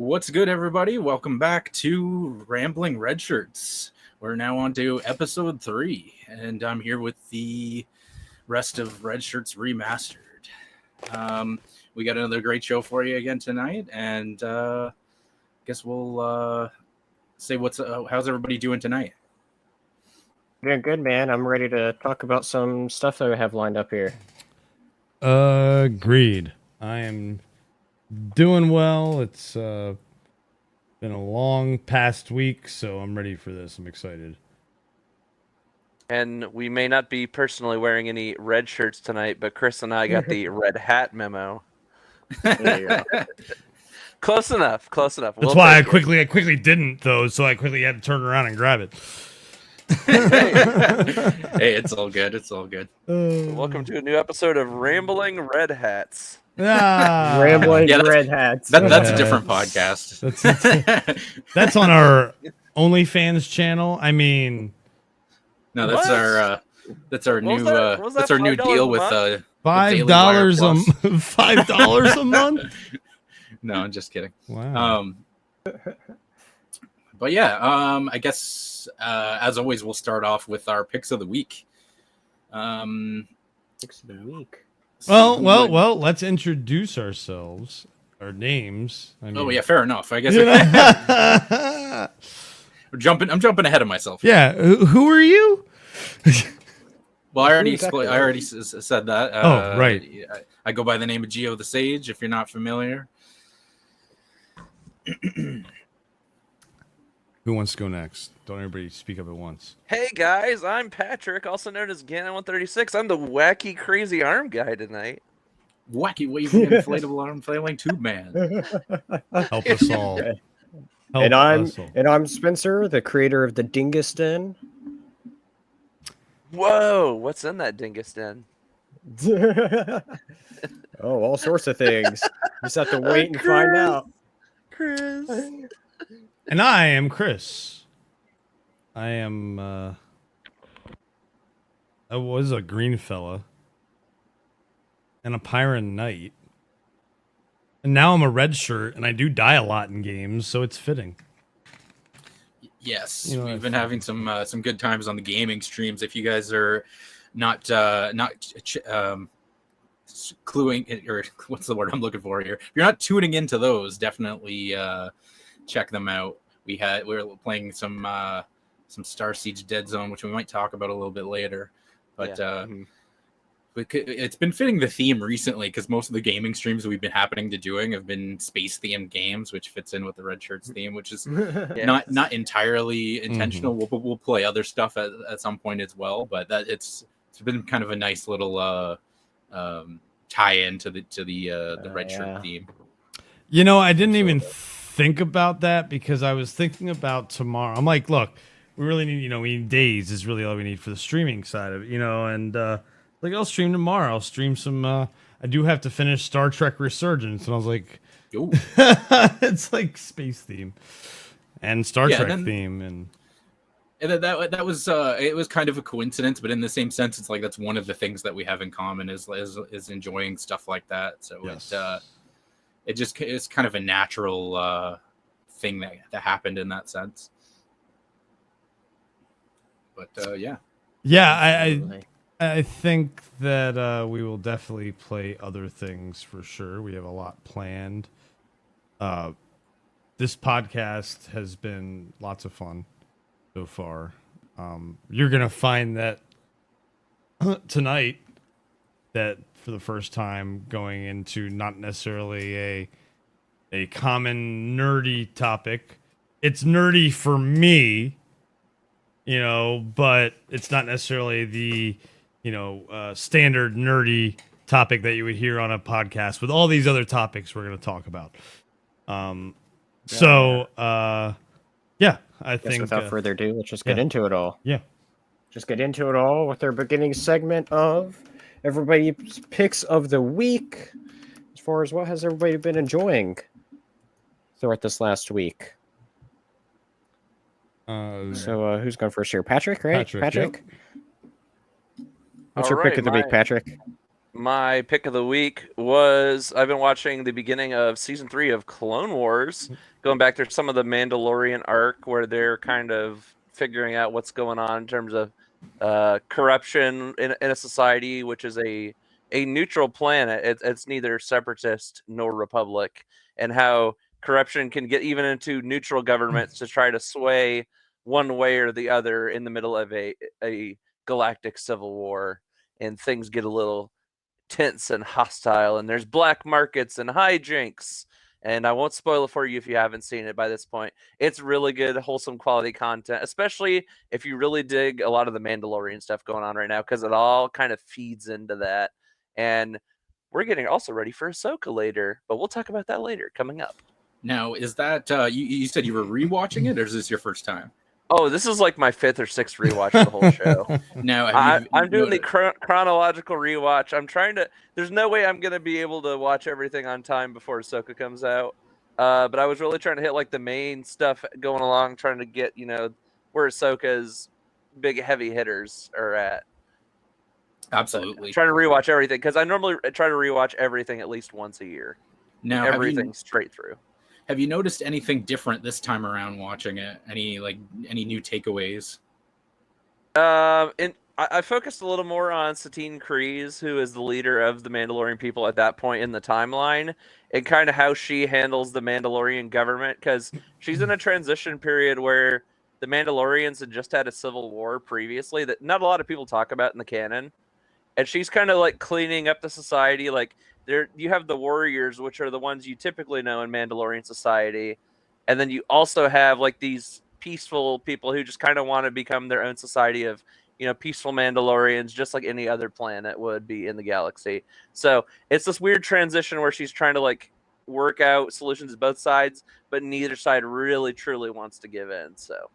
What's good, everybody? Welcome back to Rambling Red Shirts. We're now on to episode 3, and I'm here with the rest of Red Shirts Remastered. We got another great show for you again tonight, and guess we'll say how's everybody doing tonight? Doing good, man. I'm ready to talk about some stuff that I have lined up here. Agreed. I am doing well. It's been a long past week, so I'm ready for this. I'm excited. And we may not be personally wearing any red shirts tonight, but Chris and I got the red hat memo. There you go. Close enough. That's why I quickly didn't though, so I quickly had to turn around and grab it. Hey, it's all good. It's all good. Welcome to a new episode of Rambling Red Hats. Rambling Red Hats. That's a different podcast. That's on our OnlyFans channel. I mean, no, that's What? our What was new that? What was that, that's our new $5 deal a with month? $5 $5 a month. No, I'm just kidding. Wow. But yeah, I guess as always, we'll start off with our picks of the week. Picks of the week. Well. Let's introduce ourselves, our names. I mean, Oh yeah, fair enough. I guess I'm jumping ahead of myself. Yeah. Who are you? Well, I already Exactly. said that. Oh, right. I go by the name of Geo the Sage. If you're not familiar. Who wants to go next? Don't everybody speak up at once. Hey guys, I'm Patrick, also known as Gannon 136. I'm the wacky, crazy arm guy tonight. Wacky waving inflatable arm flailing tube man. Help us all. Okay. Help And us all. I'm Spencer, the creator of the Dingus Den. Whoa, what's in that dingus den? Oh, all sorts of things. You just have to wait and find out. Chris. And I am Chris. I am I was a green fella and a pirate knight. And now I'm a red shirt and I do die a lot in games, so it's fitting. Yes, You know, we've been having some good times on the gaming streams. If you guys are not cluing, or what's the word I'm looking for here? If you're not tuning into those, definitely check them out. We were playing some Star Siege Dead Zone, which we might talk about a little bit later. But it's been fitting the theme recently because most of the gaming streams we've been happening to doing have been space themed games, which fits in with the Red Shirts theme, which is not entirely intentional. We'll play other stuff at some point as well, but it's been kind of a nice little tie-in to the Red Shirt theme. You know, I didn't even think about that because I was thinking about tomorrow. I'm like, look, we really need, we need days is really all we need for the streaming side of it, and like I'll stream tomorrow. I'll stream some. I do have to finish Star Trek Resurgence, and I was like, Ooh. it's like space theme and Star Trek theme, and that was it was kind of a coincidence, but in the same sense, it's like that's one of the things that we have in common is enjoying stuff like that. So yes. it's kind of a natural thing that happened in that sense. But I think that we will definitely play other things for sure. We have a lot planned. This podcast has been lots of fun so far. You're going to find that tonight that for the first time going into not necessarily a common nerdy topic. It's nerdy for me, but it's not necessarily the standard nerdy topic that you would hear on a podcast with all these other topics we're going to talk about. I think without further ado, let's just get into it all. Yeah. Just get into it all with our beginning segment of everybody's picks of the week. As far as what has everybody been enjoying throughout this last week. So who's going first here? Patrick, right? Patrick. What's your pick of the week, Patrick? My pick of the week was I've been watching the beginning of season 3 of Clone Wars, going back to some of the Mandalorian arc where they're kind of figuring out what's going on in terms of corruption in a society which is a neutral planet. It's neither separatist nor republic, and how corruption can get even into neutral governments to try to sway one way or the other in the middle of a galactic civil war, and things get a little tense and hostile, and there's black markets and hijinks. And I won't spoil it for you if you haven't seen it by this point. It's really good, wholesome quality content, especially if you really dig a lot of the Mandalorian stuff going on right now, because it all kind of feeds into that. And we're getting also ready for Ahsoka later, but we'll talk about that later coming up. Now, is that you said you were rewatching it, or is this your first time? Oh, this is like my 5th or 6th rewatch of the whole show. Now, I'm doing the chronological rewatch. I'm trying to. There's no way I'm gonna be able to watch everything on time before Ahsoka comes out. But I was really trying to hit like the main stuff going along, trying to get where Ahsoka's big heavy hitters are at. Absolutely. Trying to rewatch everything because I normally try to rewatch everything at least once a year. Now, everything straight through. Have you noticed anything different this time around watching it? Any new takeaways? And I focused a little more on Satine Kryze, who is the leader of the Mandalorian people at that point in the timeline, and kind of how she handles the Mandalorian government, because she's in a transition period where the Mandalorians had just had a civil war previously that not a lot of people talk about in the canon, and she's kind of like cleaning up the society. Like you have the warriors, which are the ones you typically know in Mandalorian society, and then you also have like these peaceful people who just kind of want to become their own society of peaceful Mandalorians, just like any other planet would be in the galaxy. So it's this weird transition where she's trying to like work out solutions to both sides, but neither side really truly wants to give in. So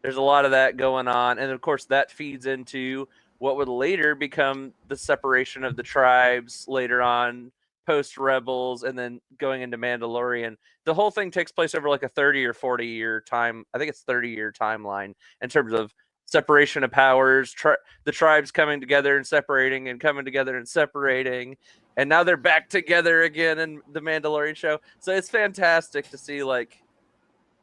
there's a lot of that going on, and of course that feeds into what would later become the separation of the tribes later on, post Rebels, and then going into Mandalorian. The whole thing takes place over like a 30 or 40 year time. I think it's 30-year timeline in terms of separation of powers, the tribes coming together and separating, and coming together and separating. And now they're back together again in the Mandalorian show. So it's fantastic to see like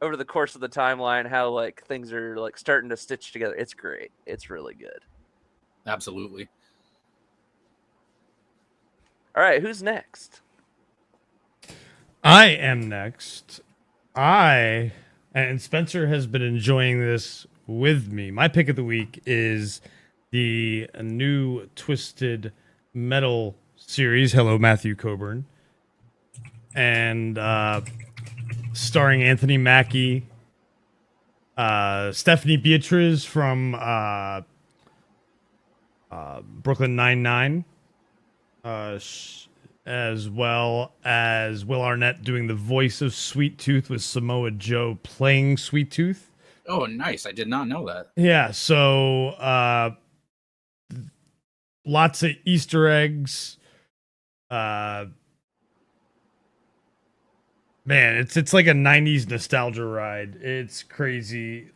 over the course of the timeline how like things are like starting to stitch together. It's great. It's really good. Absolutely. All right, who's next? I am next. And Spencer has been enjoying this with me. My pick of the week is the new Twisted Metal series. Hello, Matthew Coburn. And starring Anthony Mackie, Stephanie Beatriz from Brooklyn Nine-Nine, as well as Will Arnett doing the voice of Sweet Tooth, with Samoa Joe playing Sweet Tooth. Oh, nice. I did not know that. Yeah, so lots of Easter eggs. Man, it's like a 90s nostalgia ride. It's crazy.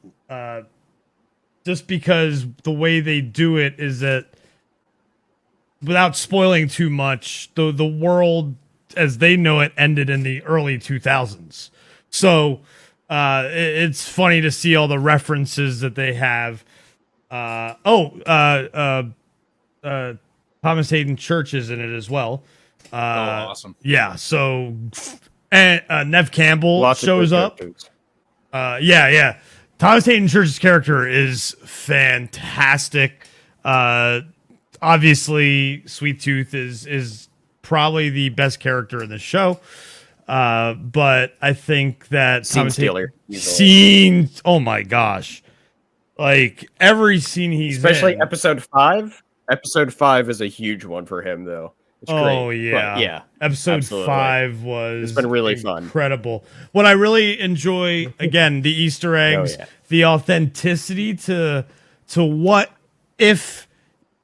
Just because the way they do it is that, without spoiling too much, the world as they know it ended in the early 2000s. So it's funny to see all the references that they have. Thomas Hayden Church is in it as well. Awesome. Yeah, so and Nev Campbell Lots of shows good up. characters. Yeah. Thomas Hayden Church's character is fantastic. Obviously, Sweet Tooth is probably the best character in the show. But I think that Scene stealer. Oh my gosh. Like every scene he's Especially in. episode 5. Episode 5 is a huge one for him, though. It's Oh great. yeah, But, yeah. Episode absolutely. 5 was It's been really fun. incredible. What I really enjoy, again, the Easter eggs, yeah. the authenticity to what if,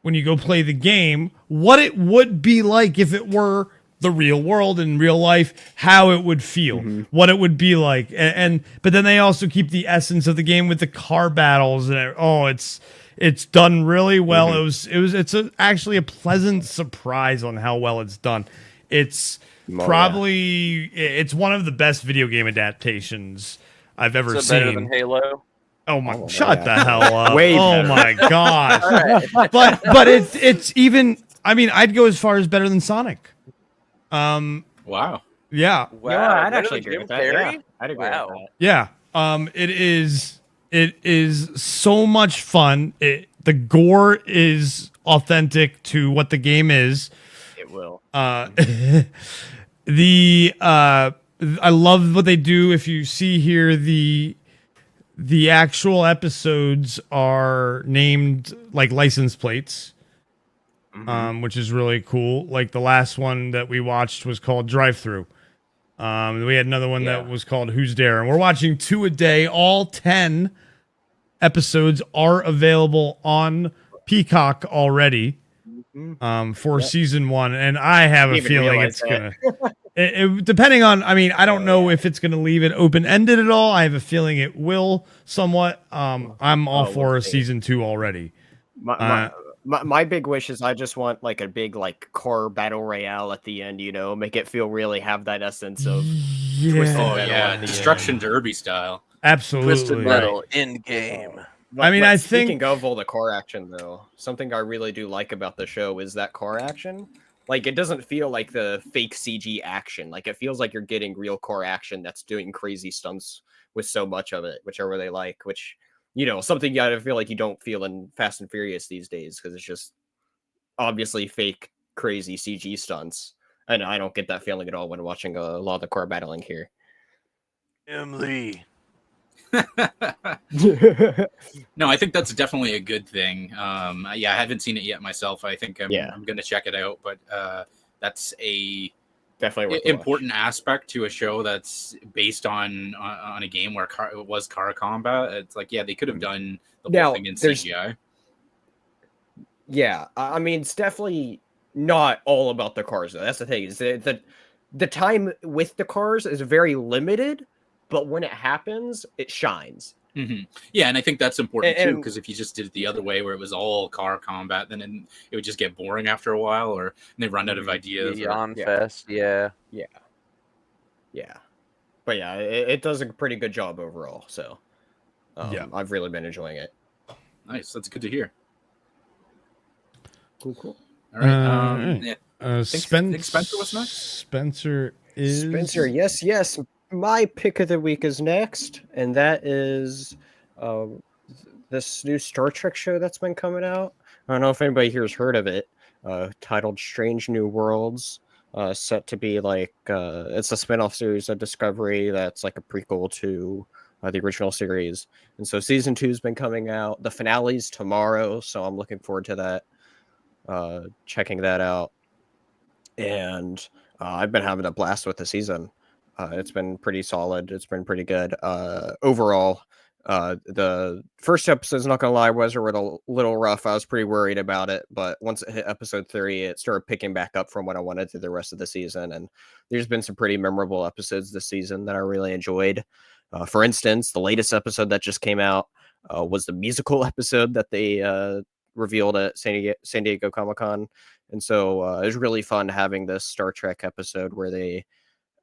when you go play the game, what it would be like if it were the real world in real life, how it would feel, what it would be like, but then they also keep the essence of the game with the car battles and it's done really well. Actually a pleasant surprise on how well it's done. It's it's one of the best video game adaptations I've ever seen. Better than Halo. Oh my! Shut the hell up! Way Oh better. my gosh! But it's even. I mean, I'd go as far as better than Sonic. Wow. Wow, Yeah, Yeah, I'd better actually than agree Jim with that. Carrey? Yeah, I'd agree Wow. with that. yeah. It is so much fun. The gore is authentic to what the game is. It will. I love what they do. If you see here, the actual episodes are named like license plates, which is really cool. Like the last one that we watched was called Drive Through. We had another one that was called Who's Dare, and we're watching 2 a day. All 10 episodes are available on Peacock already for season 1, and I have a Didn't even feeling realize it's gonna. Depending on, I mean, I don't know if it's going to leave it open-ended at all. I have a feeling it will somewhat. I'm all for a season 2 already. My big wish is I just want like a big like car battle royale at the end. Make it feel really have that essence of Twisted Oh Metal yeah, at the Destruction end. Derby style. Absolutely. Twisted Metal in game. I mean, I speaking think- of all the car action though, something I really do like about the show is that car action. Like it doesn't feel like the fake CG action. Like it feels like you're getting real car action that's doing crazy stunts with so much of it, which I really like. Which something I feel like you don't feel in Fast and Furious these days because it's just obviously fake, crazy CG stunts, and I don't get that feeling at all when watching a lot of the car battling here. Emily. No, I think that's definitely a good thing. Yeah, I haven't seen it yet myself. I think I'm going to check it out, but that's a Definitely worth important aspect to a show that's based on a game where it was car combat. It's like, yeah, they could have done the whole thing in CGI. Yeah, I mean, it's definitely not all about the cars, though. That's the thing. Is the time with the cars is very limited, but when it happens, it shines. Yeah, and I think that's important too, And- because if you just did it the other way, where it was all car combat, then it would just get boring after a while, or they run out of ideas. Yawn Fest, yeah. But yeah, it does a pretty good job overall. So, I've really been enjoying it. Nice, that's good to hear. Cool. All right. Yeah. Spencer was next? Spencer is Spencer, yes. My pick of the week is next, and that is this new Star Trek show that's been coming out. I don't know if anybody here has heard of it. Titled Strange New Worlds. Set to be like it's a spin-off series of Discovery that's like a prequel to the original series. And so season 2 has been coming out. The finale's tomorrow, so I'm looking forward to that. Checking that out. And I've been having a blast with the season. It's been pretty solid. It's been pretty good. Overall, the first episode, not gonna lie, was a little rough. I was pretty worried about it, but once it hit episode 3, it started picking back up from what I wanted through the rest of the season. And there's been some pretty memorable episodes this season that I really enjoyed. For instance, the latest episode that just came out was the musical episode that they revealed at San Diego Comic-Con. And so it was really fun having this Star Trek episode where they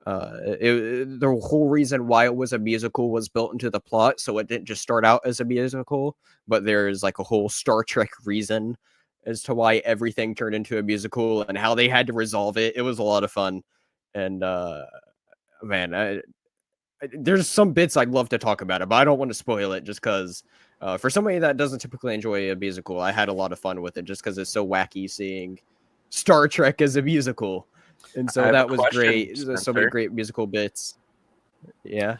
the whole reason why it was a musical was built into the plot, so it didn't just start out as a musical, but there's like a whole Star Trek reason as to why everything turned into a musical and how they had to resolve it. It was a lot of fun. And man, there's some bits I'd love to talk about it, but I don't want to spoil it just because for somebody that doesn't typically enjoy a musical, I had a lot of fun with it just because it's so wacky seeing Star Trek as a musical. And so that was great. There's so many great musical bits. Yeah.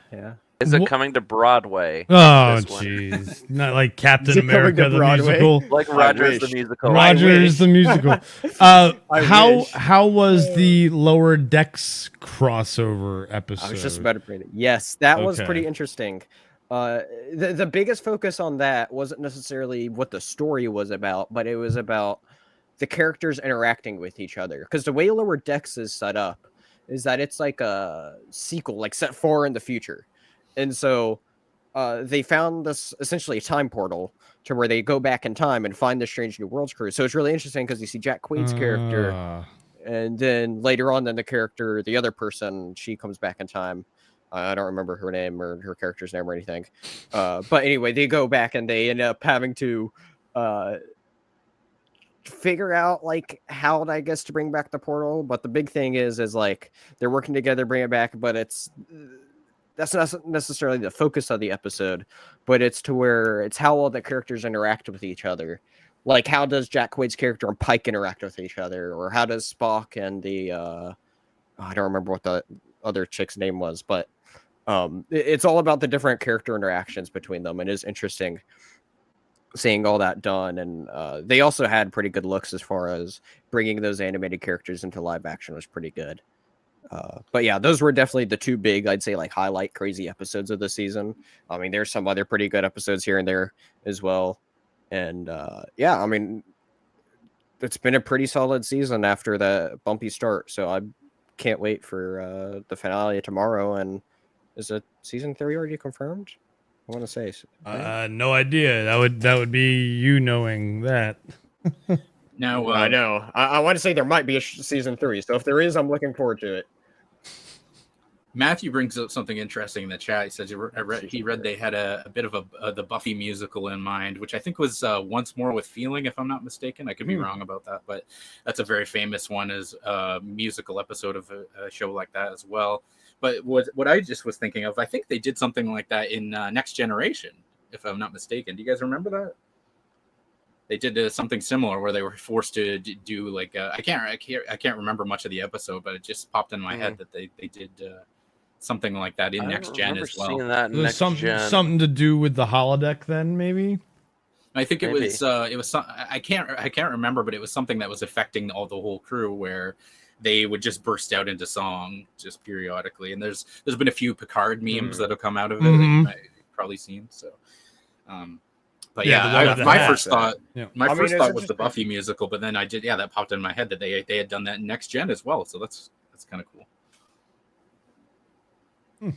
Is it coming to Broadway? Oh, this one? jeez. Not like Captain Is it coming America to the Broadway? musical. Like Rogers the musical. Rogers the musical. How was the Lower Decks crossover episode? I was just about to bring it. Yes, that was pretty interesting. The biggest focus on that wasn't necessarily what the story was about, but it was about the characters interacting with each other. Because the way Lower Decks is set up is that it's like a sequel, like set 4 in the future. And so they found this essentially a time portal to where they go back in time and find the Strange New Worlds crew. So it's really interesting because you see Jack Quaid's character, and then later on, then the other person, she comes back in time. I don't remember her name or her character's name or anything. But anyway, they go back and they end up having to figure out like how I guess to bring back the portal. But the big thing is like they're working together, bring it back. But that's not necessarily the focus of the episode, but it's to where it's how all the characters interact with each other. Like how does Jack Quaid's character and Pike interact with each other, or how does Spock and the I don't remember what the other chick's name was, but it's all about the different character interactions between them, and it's interesting seeing all that done. And they also had pretty good looks as far as bringing those animated characters into live action was pretty good. But yeah, those were definitely the two big, I'd say, like highlight crazy episodes of the season. I mean, there's some other pretty good episodes here and there as well. And yeah, I mean, it's been a pretty solid season after the bumpy start. So I can't wait for the finale tomorrow. And is it season 3 already confirmed? I want to say. No idea. That would be you knowing that. Now, I know. I want to say there might be a season 3. So if there is, I'm looking forward to it. Matthew brings up something interesting in the chat. He says he read they had a bit of the Buffy musical in mind, which I think was Once More with Feeling, if I'm not mistaken. I could be wrong about that, but that's a very famous one as a musical episode of a show like that as well. But what I just was thinking of, I think they did something like that in Next Generation, if I'm not mistaken. Do you guys remember that? They did something similar where they were forced to do like I can't remember much of the episode, but it just popped in my head that they did something like that in Next Gen as well. Seeing that in Next Gen. Something to do with the holodeck, then maybe. I think it was I can't remember, but it was something that was affecting the whole crew where they would just burst out into song just periodically. And there's been a few Picard memes that have come out of it that you might probably seen. So, but my first thought was the Buffy musical, but then that popped in my head that they had done that in Next Gen as well. So that's kind of cool.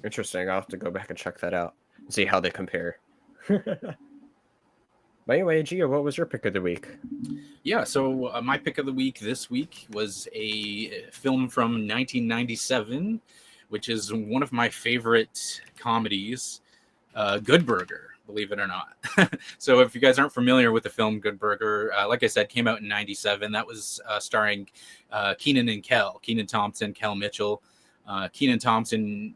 Interesting. I'll have to go back and check that out and see how they compare. But anyway, Gio, what was your pick of the week? Yeah, so my pick of the week this week was a film from 1997, which is one of my favorite comedies, Good Burger, believe it or not. So if you guys aren't familiar with the film Good Burger, like I said, came out in 97. That was starring Kenan Thompson, Kel Mitchell. Kenan Thompson,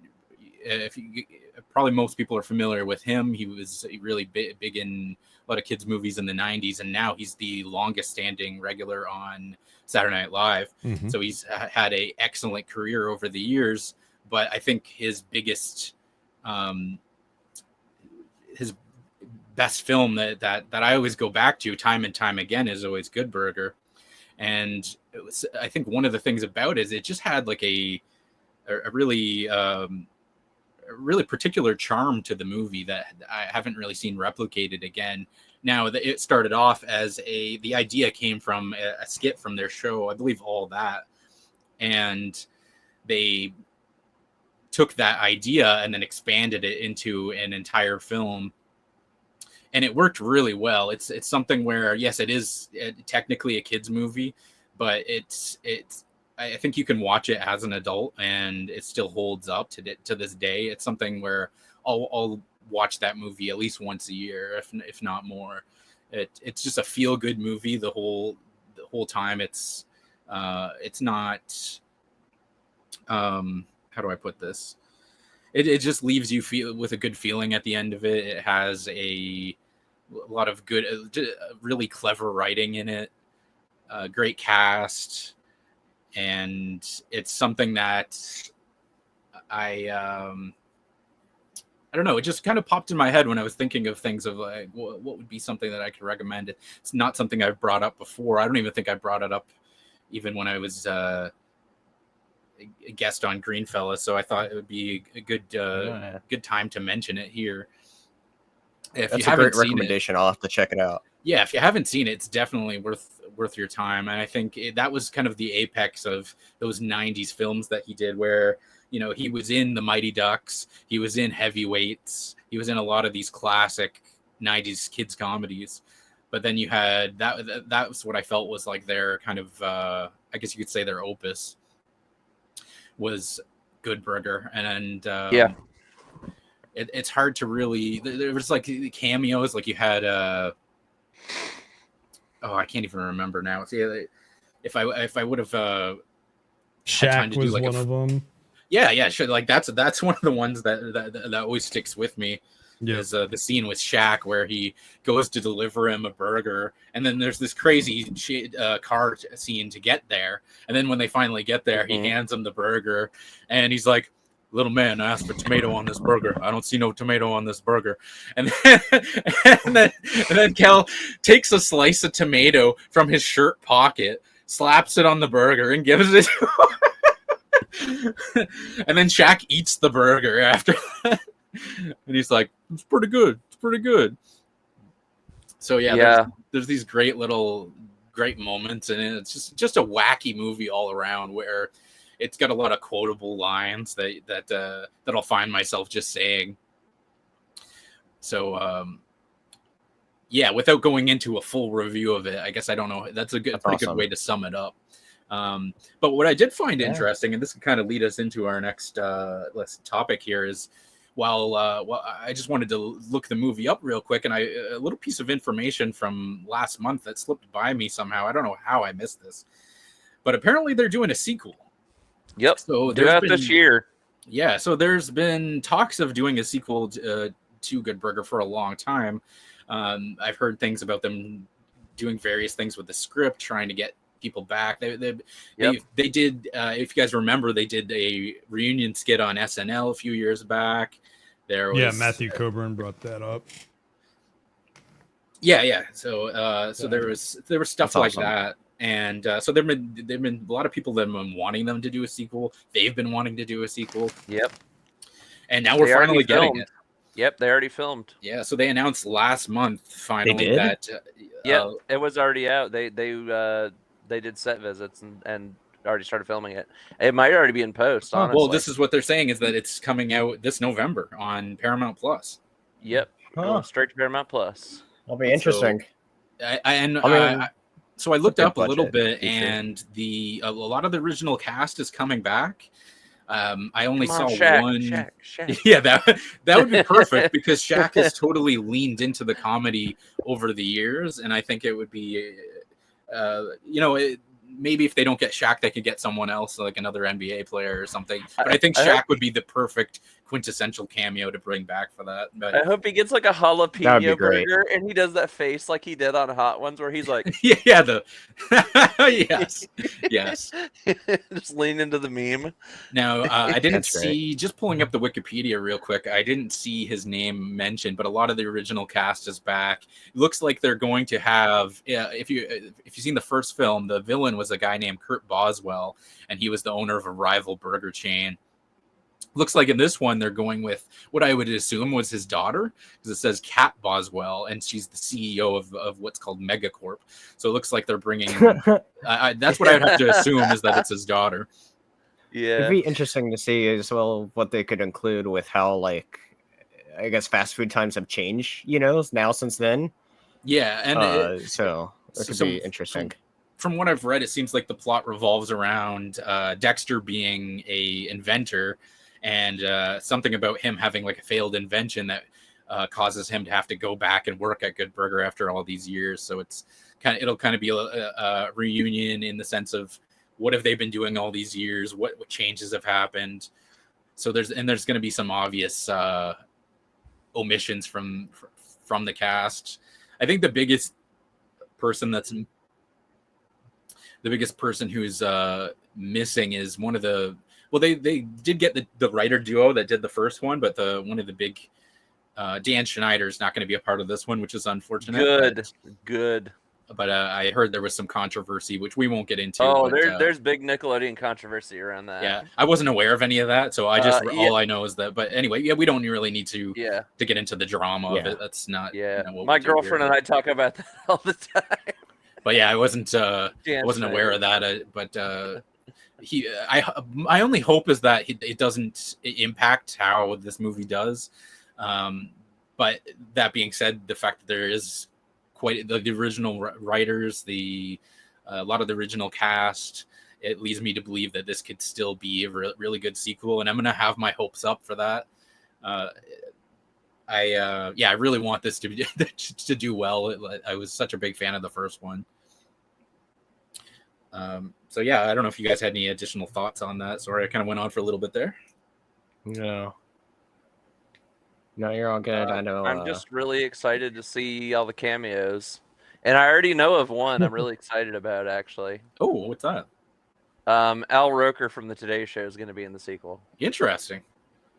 probably most people are familiar with him. He was really big in a lot of kids' movies in the 90s, and now he's the longest standing regular on Saturday Night Live. So he's had an excellent career over the years, but I think his biggest, his best film that I always go back to time and time again is always Good Burger. And I think one of the things about it is it just had like a really particular charm to the movie that I haven't really seen replicated again. Now, it started off as the idea came from a skit from their show, I believe All That. And they took that idea and then expanded it into an entire film. And it worked really well. It's something where, yes, it is technically a kid's movie, but I think you can watch it as an adult and it still holds up to this day. It's something where I'll watch that movie at least once a year, if not more. It's just a feel good movie the whole time. It's not how do I put this? It just leaves you with a good feeling at the end of it. It has a lot of good, really clever writing in it, great cast. And it's something that I don't know. It just kind of popped in my head when I was thinking of things of like, what would be something that I could recommend. It's not something I've brought up before. I don't even think I brought it up even when I was a guest on Greenfella. So I thought it would be a good time to mention it here. If That's you a great haven't seen recommendation. I'll have to check it out. Yeah, if you haven't seen it, it's definitely worth your time. And I think that was kind of the apex of those '90s films that he did, where he was in the Mighty Ducks, he was in Heavyweights, he was in a lot of these classic '90s kids comedies. But then you had that was what I felt was like their kind of I guess you could say their opus was Good Burger, and Yeah. it's hard to really. There was like cameos, like you had. I can't even remember now. See, if I would have had time Shaq to was do like one of them. yeah, sure. Like that's one of the ones that always sticks with me. Yeah. Is the scene with Shaq where he goes to deliver him a burger, and then there's this crazy car scene to get there, and then when they finally get there, he hands him the burger, and he's like, "Little man, I asked for tomato on this burger. I don't see no tomato on this burger." And then Kel takes a slice of tomato from his shirt pocket, slaps it on the burger, and gives it to him. And then Shaq eats the burger after that. And he's like, "It's pretty good. It's pretty good." So yeah. There's these great moments, and it's just a wacky movie all around, where it's got a lot of quotable lines that I'll find myself just saying. So without going into a full review of it, I guess I don't know. That's pretty awesome. good way to sum it up. But what I did find interesting, and this can kind of lead us into our next topic here, is while I just wanted to look the movie up real quick, and a little piece of information from last month that slipped by me somehow. I don't know how I missed this, but apparently they're doing a sequel. Yep. So throughout this year. Yeah. So there's been talks of doing a sequel to Good Burger for a long time. I've heard things about them doing various things with the script, trying to get people back. They did. If you guys remember, they did a reunion skit on SNL a few years back. Matthew Coburn brought that up. Yeah. So there was stuff That's like awesome. that. And so there've been a lot of people that have been wanting them to do a sequel. They've been wanting to do a sequel. Yep. And now we're finally getting it. Yep, they already filmed. Yeah, so they announced last month finally did? that it was already out. They did set visits and already started filming it. It might already be in post, honestly. Well, this is what they're saying, is that it's coming out this November on Paramount Plus. Yep. Going straight to Paramount Plus. That'll be interesting. So I looked up a little budget bit, feature. and a lot of the original cast is coming back. I only saw Shaq, one. Shaq. Yeah, that would be perfect, because Shaq has totally leaned into the comedy over the years, and I think it would be, maybe if they don't get Shaq, they could get someone else, like another NBA player or something. But I think Shaq would be the perfect quintessential cameo to bring back for that. But I hope he gets like a That'd be jalapeno great. burger, and he does that face like he did on Hot Ones, where he's like, yes. Just lean into the meme. Now, I didn't That's great. see, just pulling up the Wikipedia real quick, I didn't see his name mentioned, but a lot of the original cast is back. It looks like they're going to have, if you've seen the first film, the villain was a guy named Kurt Boswell, and he was the owner of a rival burger chain. Looks like in this one they're going with what I would assume was his daughter, because it says Kat Boswell, and she's the CEO of what's called Megacorp. So it looks like they're bringing. That's what I would have to assume, is that it's his daughter. Yeah. It'd be interesting to see as well what they could include with how, like, I guess fast food times have changed, now since then. Yeah, and so it could be interesting. From what I've read, it seems like the plot revolves around Dexter being a inventor, and something about him having like a failed invention that causes him to have to go back and work at Good Burger after all these years. So it'll kind of be a reunion in the sense of what have they been doing all these years, what changes have happened. So there's going to be some obvious omissions from the cast. I think the biggest person who's missing is one of the. Well, they did get the writer duo that did the first one, but one of the big Dan Schneider is not going to be a part of this one, which is unfortunate. Good. but I heard there was some controversy, which we won't get into. Oh, but, there's big Nickelodeon controversy around that. Yeah, I wasn't aware of any of that, so I just Yeah. all I know is that. But anyway, yeah, we don't really need to Yeah. get into the drama of Yeah. it. That's not. Yeah. What My we do here, girlfriend and I talk about that all the time. But yeah, I wasn't aware of that. I only hope is that it doesn't impact how this movie does. But that being said, the fact that there is quite the original writers, a lot of the original cast, it leads me to believe that this could still be a really good sequel, and I'm gonna have my hopes up for that. I really want this to do well. I was such a big fan of the first one. So yeah, I don't know if you guys had any additional thoughts on that. Sorry, I kind of went on for a little bit there. No, you're all good. I know. I'm just really excited to see all the cameos, and I already know of one I'm really excited about, actually. Oh, what's that? Al Roker from the Today Show is going to be in the sequel. Interesting.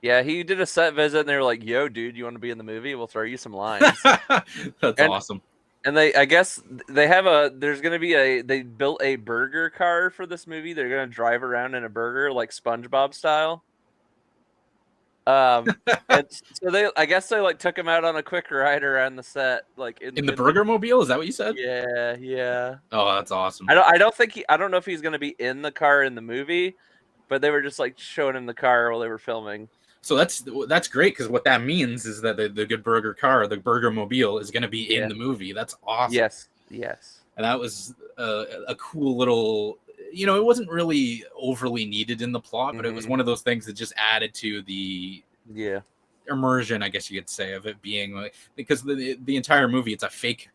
Yeah, he did a set visit, and they were like, "Yo, dude, you want to be in the movie? We'll throw you some lines." That's awesome. And I guess they built a burger car for this movie. They're gonna drive around in a burger like SpongeBob style. And so I guess they like took him out on a quick ride around the set, like in the burger mobile. Is that what you said? Yeah. Oh, that's awesome. I don't know if he's gonna be in the car in the movie, but they were just like showing him the car while they were filming. So that's great, because what that means is that the Good Burger car, the Burger Mobile, is going to be in the movie. That's awesome. Yes. And that was a cool little. It wasn't really overly needed in the plot, but it was one of those things that just added to the immersion, I guess you could say, of it being like, because the entire movie, it's a fake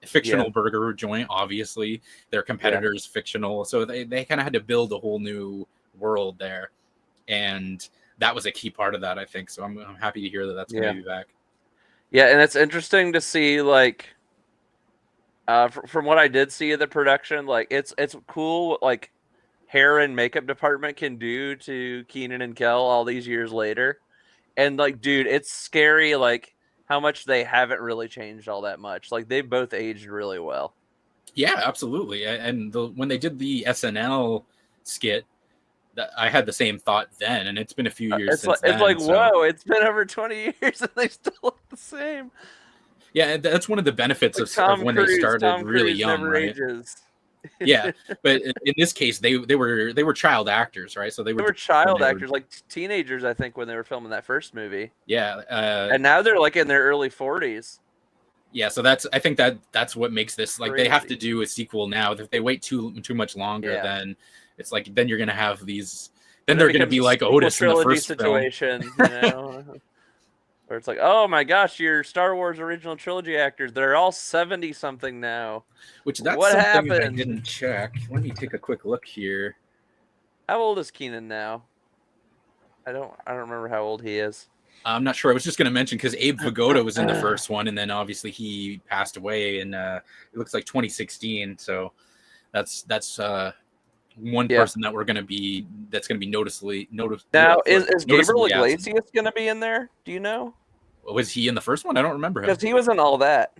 fictional burger joint. Obviously, their competitors fictional, so they kind of had to build a whole new world there, and that was a key part of that, I think. So I'm happy to hear that that's going to be back. Yeah, and it's interesting to see, like, from what I did see of the production, like it's cool what, like, hair and makeup department can do to Keenan and Kel all these years later. And like, dude, it's scary, like, how much they haven't really changed all that much. Like, they both aged really well. Yeah, absolutely. And when they did the SNL skit, I had the same thought then, and it's been a few years since then. It's like, whoa, it's been over 20 years and they still look the same. Yeah, that's one of the benefits like of when they started really young, never right? Ages. Yeah, but in this case, they were child actors, right? So they were child actors, like teenagers, I think, when they were filming that first movie. Yeah, and now they're like in their early 40s. Yeah, so I think that's what makes this, like, crazy. They have to do a sequel now. If they wait too much longer, then it's like, then you're gonna have these. Then they're gonna be like Otis in the first situation, film. Where it's like, oh my gosh, your Star Wars original trilogy actors, they're all 70-something now. Which that's what something happened? I didn't check. Let me take a quick look here. How old is Keenan now? I don't remember how old he is. I'm not sure. I was just going to mention, because Abe Vigoda was in the first one, and then obviously he passed away in it looks like 2016. So that's one person that that's going to be noticeably noticed. Now is Gabriel Iglesias going to be in there? Do you know? Was he in the first one? I don't remember him. Because he was in All That.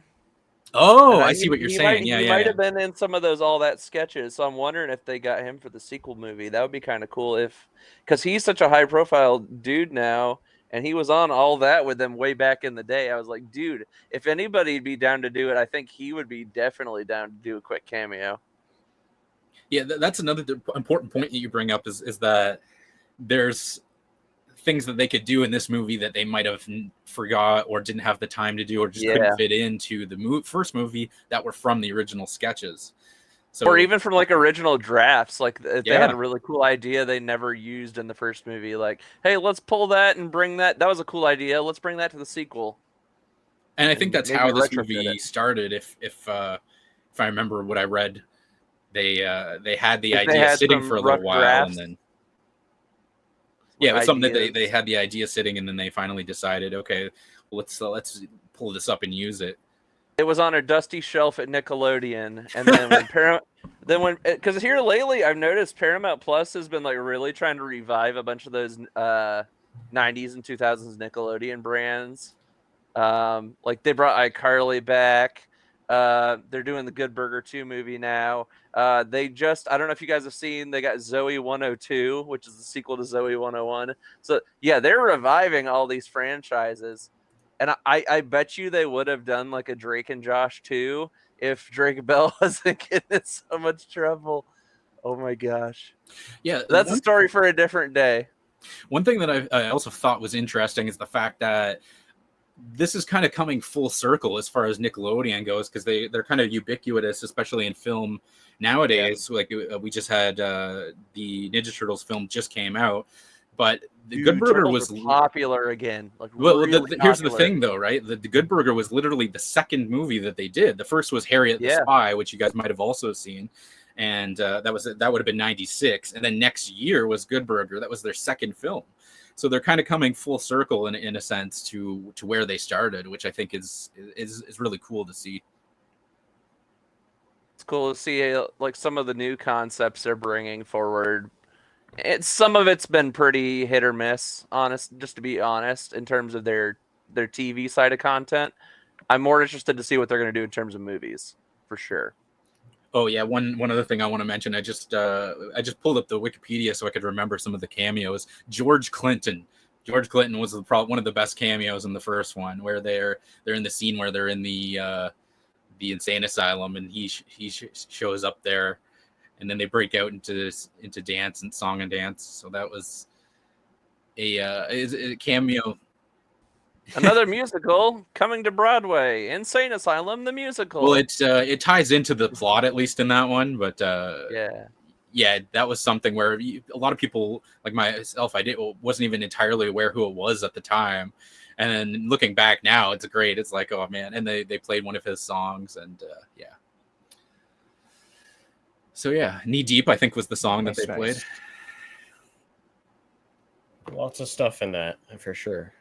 Oh, I see what you're saying. He might have been in some of those All That sketches. So I'm wondering if they got him for the sequel movie. That would be kind of cool because he's such a high profile dude now, and he was on All That with them way back in the day. I was like, dude, if anybody'd be down to do it, I think he would be definitely down to do a quick cameo. Yeah, that's another important point that you bring up is that there's things that they could do in this movie that they might have forgot or didn't have the time to do or just couldn't fit into the first movie that were from the original sketches. So, or even from like original drafts, like if they had a really cool idea they never used in the first movie, like, hey, let's pull that and bring that. That was a cool idea. Let's bring that to the sequel. And I think that's how this movie started. If I remember what I read, they had the idea sitting for a little while, drafts, and then it was something that they had the idea sitting, and then they finally decided, okay, let's pull this up and use it. It was on a dusty shelf at Nickelodeon, and then because here lately I've noticed Paramount Plus has been like really trying to revive a bunch of those 90s and 2000s Nickelodeon brands. Like they brought iCarly back. They're doing the Good Burger 2 movie now. They just, I don't know if you guys have seen, they got Zoe 102, which is the sequel to Zoe 101. So yeah, they're reviving all these franchises. And I bet you they would have done like a Drake and Josh 2 if Drake Bell wasn't getting in so much trouble. Oh my gosh. Yeah, That's a story for a different day. One thing that I also thought was interesting is the fact that this is kind of coming full circle as far as Nickelodeon goes, because they're kind of ubiquitous, especially in film nowadays. Yeah. Like we just had the Ninja Turtles film just came out, but the Good Burger was popular again. Like, well, here's the thing, though, right? The Good Burger was literally the second movie that they did. The first was Harriet the Spy, which you guys might have also seen, and that would have been '96. And then next year was Good Burger. That was their second film. So they're kind of coming full circle in a sense to where they started, which I think is really cool to see. It's cool to see like some of the new concepts they're bringing forward. Some of it's been pretty hit or miss, just to be honest, in terms of their TV side of content. I'm more interested to see what they're going to do in terms of movies, for sure. Oh yeah, one other thing I want to mention. I just pulled up the Wikipedia so I could remember some of the cameos. George Clinton was one of the best cameos in the first one, where they're in the scene where they're in the insane asylum, and he shows up there, and then they break out into dance and song and dance. So that was a cameo. Another musical coming to Broadway, Insane Asylum, the musical. Well, it ties into the plot, at least in that one, but yeah, that was something where a lot of people, like myself, wasn't even entirely aware who it was at the time, and then looking back now, it's great. It's like, oh man, and they played one of his songs, and yeah. So yeah, Knee Deep, I think, was the song that they played. Lots of stuff in that, for sure.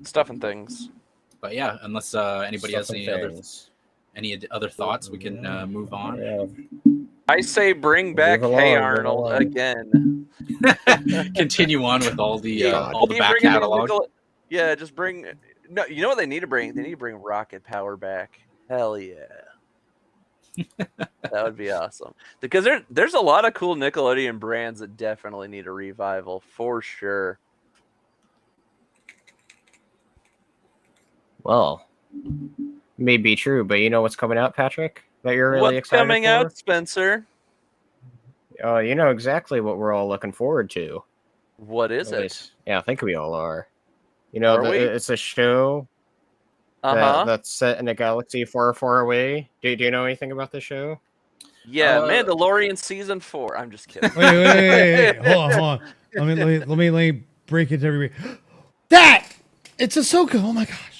Stuff and things. But yeah, unless anybody has any other thoughts, we can move on. Yeah. I say bring back Hey Arnold again. Continue on with all the back catalog. Yeah, just bring. No, you know what they need to bring? They need to bring Rocket Power back. Hell yeah. That would be awesome. Because there's a lot of cool Nickelodeon brands that definitely need a revival for sure. Well, may be true, but you know what's coming out, Patrick? That you're really excited for? What's coming out, Spencer? You know exactly what we're all looking forward to. What is it? Yeah, I think we all are. You know, it's a show that's set in a galaxy far, far away. Do you know anything about the show? Yeah, Mandalorian season 4. I'm just kidding. Wait. Hold on. Let me break it to everybody. It's Ahsoka. Oh my gosh.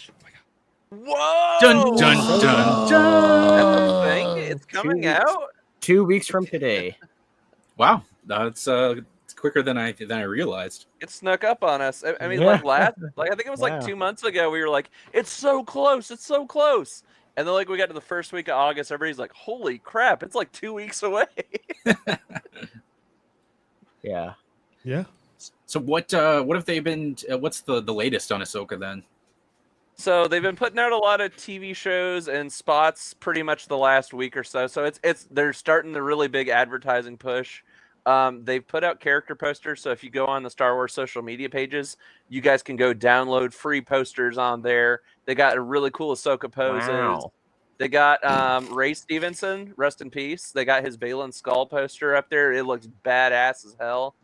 Whoa! Dun dun dun dun! That's a thing. It's coming out 2 weeks from today. Wow, it's quicker than I realized. It snuck up on us. I mean, I think it was like 2 months ago. We were like, "It's so close! It's so close!" And then like we got to the first week of August, everybody's like, "Holy crap! It's like 2 weeks away." Yeah. So what have they been? What's the latest on Ahsoka then? So they've been putting out a lot of TV shows and spots pretty much the last week or so. So they're starting the really big advertising push. They've put out character posters. So if you go on the Star Wars social media pages, you guys can go download free posters on there. They got a really cool Ahsoka poses. Wow. They got Ray Stevenson, rest in peace. They got his Balin skull poster up there. It looks badass as hell.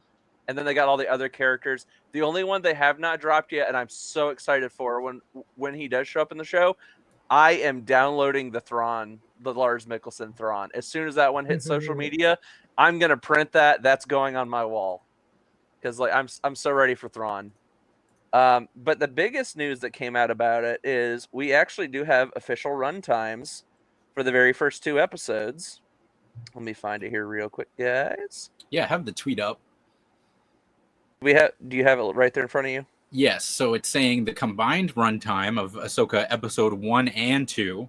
And then they got all the other characters. The only one they have not dropped yet, and I'm so excited for when he does show up in the show, I am downloading the Thrawn, the Lars Mikkelsen Thrawn. As soon as that one hits social media, I'm gonna print that. That's going on my wall because like I'm so ready for Thrawn. But the biggest news that came out about it is we actually do have official run times for the very first 2 episodes. Let me find it here real quick, guys. Yeah, have the tweet up. Do you have it right there in front of you? Yes. So it's saying the combined runtime of Ahsoka episode 1 and 2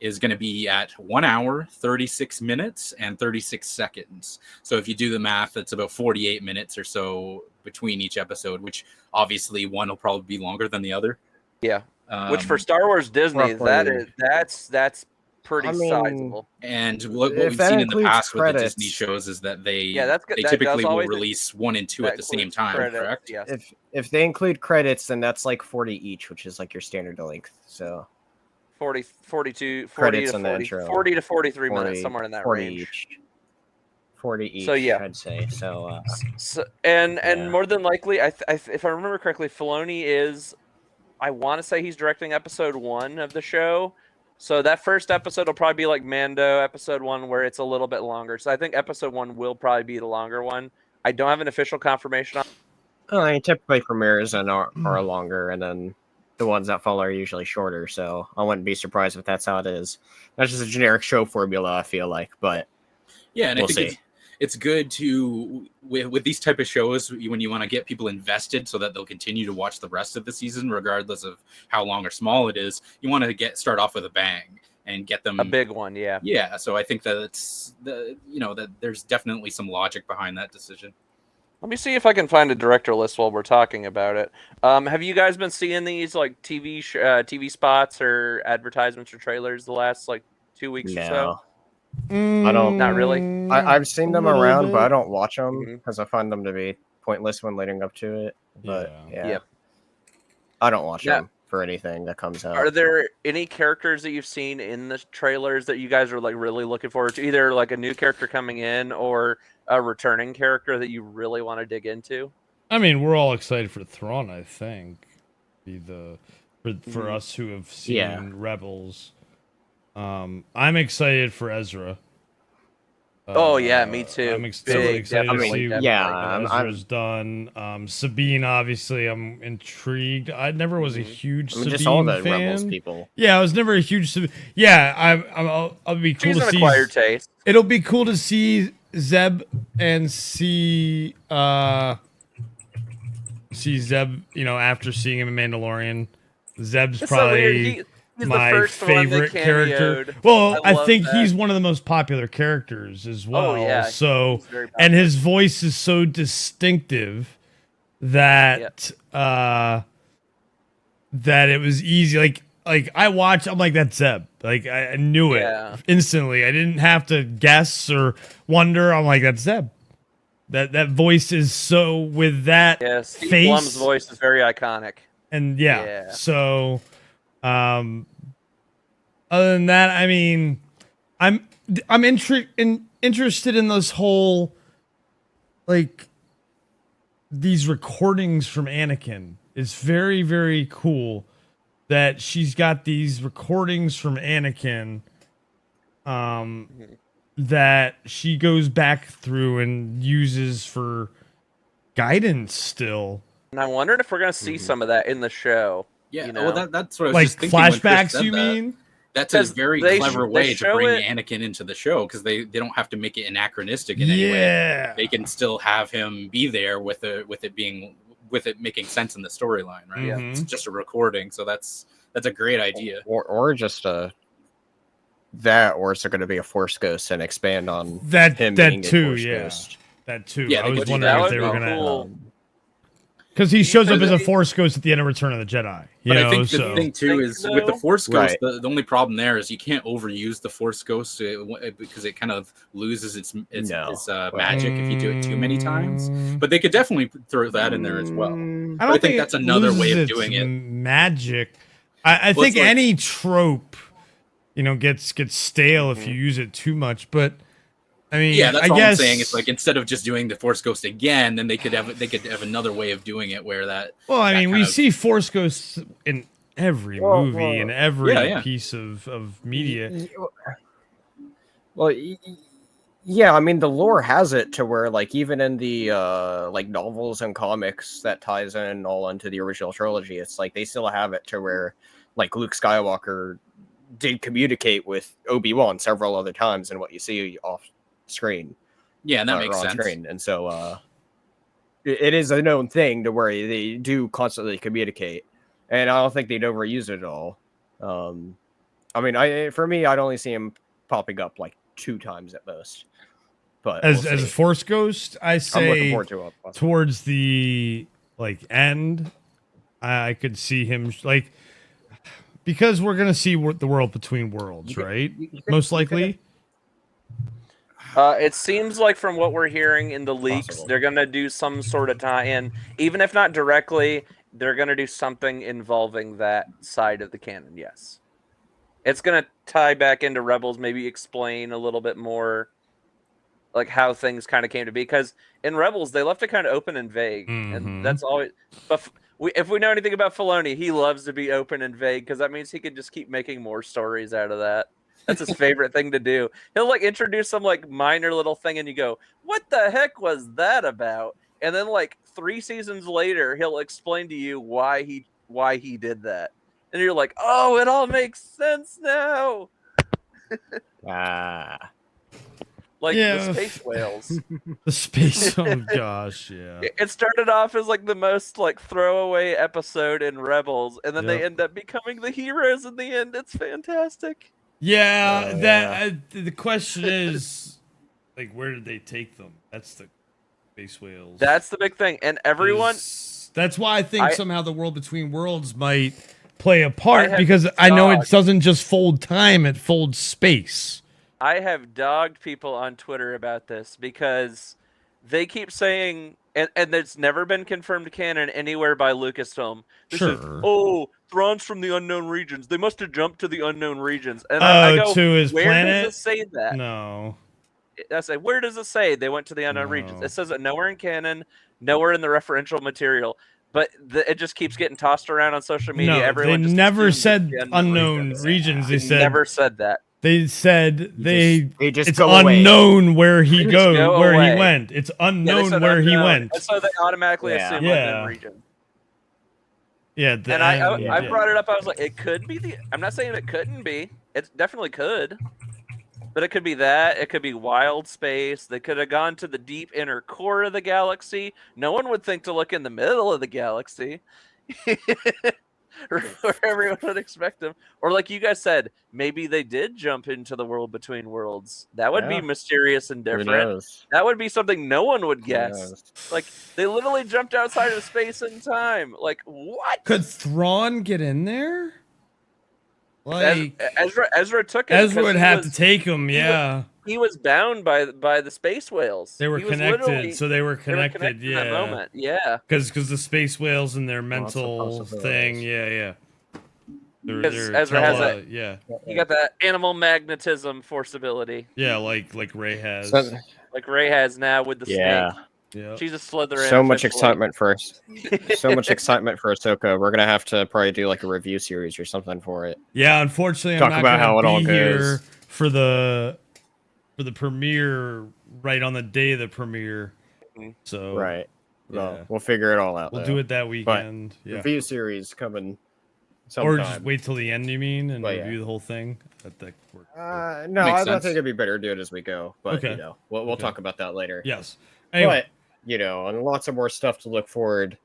is going to be at 1 hour, 36 minutes, and 36 seconds. So if you do the math, it's about 48 minutes or so between each episode, which obviously one will probably be longer than the other. Yeah. Which for Star Wars Disney, that's pretty I mean, sizable. And what If we've that seen in the includes past with the Disney credits- shows is that they Yeah, that's good. they That typically does will always release 1 and 2 that at the same includes time, credits, correct? Yes. If they include credits, then that's like 40 each, which is like your standard length. So 40, 42, 40 credits to in the 40, intro. 40 to 43 minutes, 40, somewhere in that 40 range. each. 40 each, So, yeah. I'd say. So, So, and yeah. more than likely, if I remember correctly, Filoni is, I want to say he's directing episode 1 of the show. So that first episode will probably be like Mando episode 1, where it's a little bit longer. So I think episode 1 will probably be the longer one. I don't have an official confirmation on. I mean, typically premieres are longer, and then the ones that follow are usually shorter. So I wouldn't be surprised if that's how it is. That's just a generic show formula, I feel like, but Yeah, and we'll I think see. it's good to with these type of shows when you want to get people invested so that they'll continue to watch the rest of the season regardless of how long or small it is. You want to start off with a bang and get them A big one, yeah. Yeah, so I think that it's that there's definitely some logic behind that decision. Let me see if I can find a director list while we're talking about it. Have you guys been seeing these like TV spots or advertisements or trailers the last like 2 weeks or so? I don't. Not really? I've seen them around, but I don't watch them Mhm. because I find them to be pointless when leading up to it. But yeah, Yep. I don't watch Yeah. them for anything that comes out. Are there any characters that you've seen in the trailers that you guys are like really looking forward to? Either like a new character coming in or a returning character that you really want to dig into? I mean, we're all excited for Thrawn, I think. For us who have seen Yeah. Rebels. I'm excited for Ezra. Oh, yeah, me too. I'm Big, really excited to definitely, see definitely. Yeah, what Ezra's done. Sabine, obviously, I'm intrigued. I never was a huge I mean, Sabine just all the fan. Rebels people. Yeah, I was never a huge Sabine. Yeah, I'll be cool She's to an see. acquired taste. It'll be cool to see Zeb and see Zeb, after seeing him in Mandalorian. Zeb's It's so weird. probably He's the my first one that favorite character. cameoed. Well, I love think that. he's one of the most popular characters as well. yeah, So, he's very and his voice is so distinctive that that it was easy. Like I watched, I'm like, that's Zeb. Like I knew Yeah. it instantly. I didn't have to guess or wonder. I'm like, that's Zeb. That voice is so with that Steve face. Blum's voice is very iconic. And Yeah. so other than that, I mean, I'm interested in this whole like these recordings from Anakin. It's very, very cool that she's got these recordings from Anakin that she goes back through and uses for guidance still. And I wondered if we're going to see some of that in the show. Yeah, you know? well, that's what I was Like just thinking when Chris flashbacks, said you that. mean? That's a 'Cause very they clever they way to show bring it- Anakin into the show because they don't have to make it anachronistic in any way. Yeah. They can still have him be there with it making sense in the storyline, right? Yeah. It's just a recording, so that's a great idea. Or just that, or is there going to be a Force Ghost and expand on That him being that a too, Force yeah. Ghost? That too. Yeah, I they was could do wondering that. if they That were would be gonna cool. because he shows up as a Because Force Ghost at the end of Return of the Jedi. You But know, I think so the thing too is Think with the so? Force Ghost, Right. the only problem there is you can't overuse the Force Ghost because it kind of loses its magic if you do it too many times. But they could definitely throw that in there as well. I don't think that's another way of loses doing its it. Magic. I Well, think it's like- any trope, gets stale if you use it too much. But I mean, Yeah, that's I all guess, I'm saying. It's like instead of just doing the Force Ghost again, then they could have another way of doing it where that. Well, I that mean, we kind of- see Force Ghosts in every Well, movie and every yeah. piece of media. Well, yeah, I mean the lore has it to where like even in the like novels and comics that ties in all into the original trilogy, it's like they still have it to where like Luke Skywalker did communicate with Obi-Wan several other times than what you see off screen. Yeah, and that or makes on sense. screen. And so it is a known thing to where they do constantly communicate, and I don't think they'd overuse it at all. I mean, for me, I'd only see him popping up like 2 times at most. But As we'll a see. Force Ghost, I I'm looking say forward to it. towards the end, I could see him like because we're gonna see the world between worlds, right? Most likely. It seems like from what we're hearing in the leaks, Possible. they're gonna do some sort of tie-in, even if not directly. They're gonna do something involving that side of the canon. Yes, it's gonna tie back into Rebels. Maybe explain a little bit more, like how things kind of came to be. Because in Rebels, they left it kind of open and vague, and that's always. But if we know anything about Filoni, he loves to be open and vague because that means he can just keep making more stories out of that. That's his favorite thing to do. He'll like introduce some like minor little thing and you go, what the heck was that about? And then like 3 seasons later, he'll explain to you why he did that. And you're like, oh, it all makes sense now. Like the space whales. The space, oh gosh, yeah. It started off as like the most like throwaway episode in Rebels, and then they end up becoming the heroes in the end. It's fantastic. Yeah, the question is, like, where did they take them? That's the space whales. That's the big thing, and everyone. That's why I think somehow the world between worlds might play a part because I know it doesn't just fold time; it folds space. I have dogged people on Twitter about this because they keep saying, and it's never been confirmed canon anywhere by Lucasfilm. This is, Thrawn's from the unknown regions. They must have jumped to the unknown regions. And I go, to his where planet? does it say that? No. I say, where does it say they went to the unknown regions? It says it nowhere in canon, nowhere in the referential material. But it just keeps getting tossed around on social media. No, Everyone they just never assumes said unknown regions. They said never said that. They said it's go unknown away. where he go where away. he went. It's unknown where he went. And so they automatically assume unknown region. Yeah, and I brought it up. I was like, it could be I'm not saying it couldn't be. It definitely could. But it could be that. It could be wild space. They could have gone to the deep inner core of the galaxy. No one would think to look in the middle of the galaxy. Where everyone would expect them. Or like you guys said, maybe they did jump into the world between worlds. That would be mysterious and different. That would be something no one would guess. Like, they literally jumped outside of space and time. Like, what? Could Thrawn get in there? Like Ezra took it. Ezra would have to take him, He was bound by the space whales. They were connected, so they were connected, in that moment. Yeah. Because the space whales and their mental thing, they're Ezra has that. Yeah. You got that animal magnetism force ability. Yeah, like Rey has. Like Rey has now with the snake. Yeah. She's a Slytherin. So much excitement for us. So much excitement for Ahsoka. We're gonna have to probably do like a review series or something for it. Yeah, unfortunately, Talk I'm not about how it all be here goes for the premiere right on the day of the premiere. So well, we'll figure it all out. We'll do it that weekend. Review series coming sometime. Or just wait till the end, you mean, and review the whole thing? No, I think it'd be better to do it as we go. But you know, we'll talk about that later. Yes. Anyway. But you know, and lots of more stuff to look forward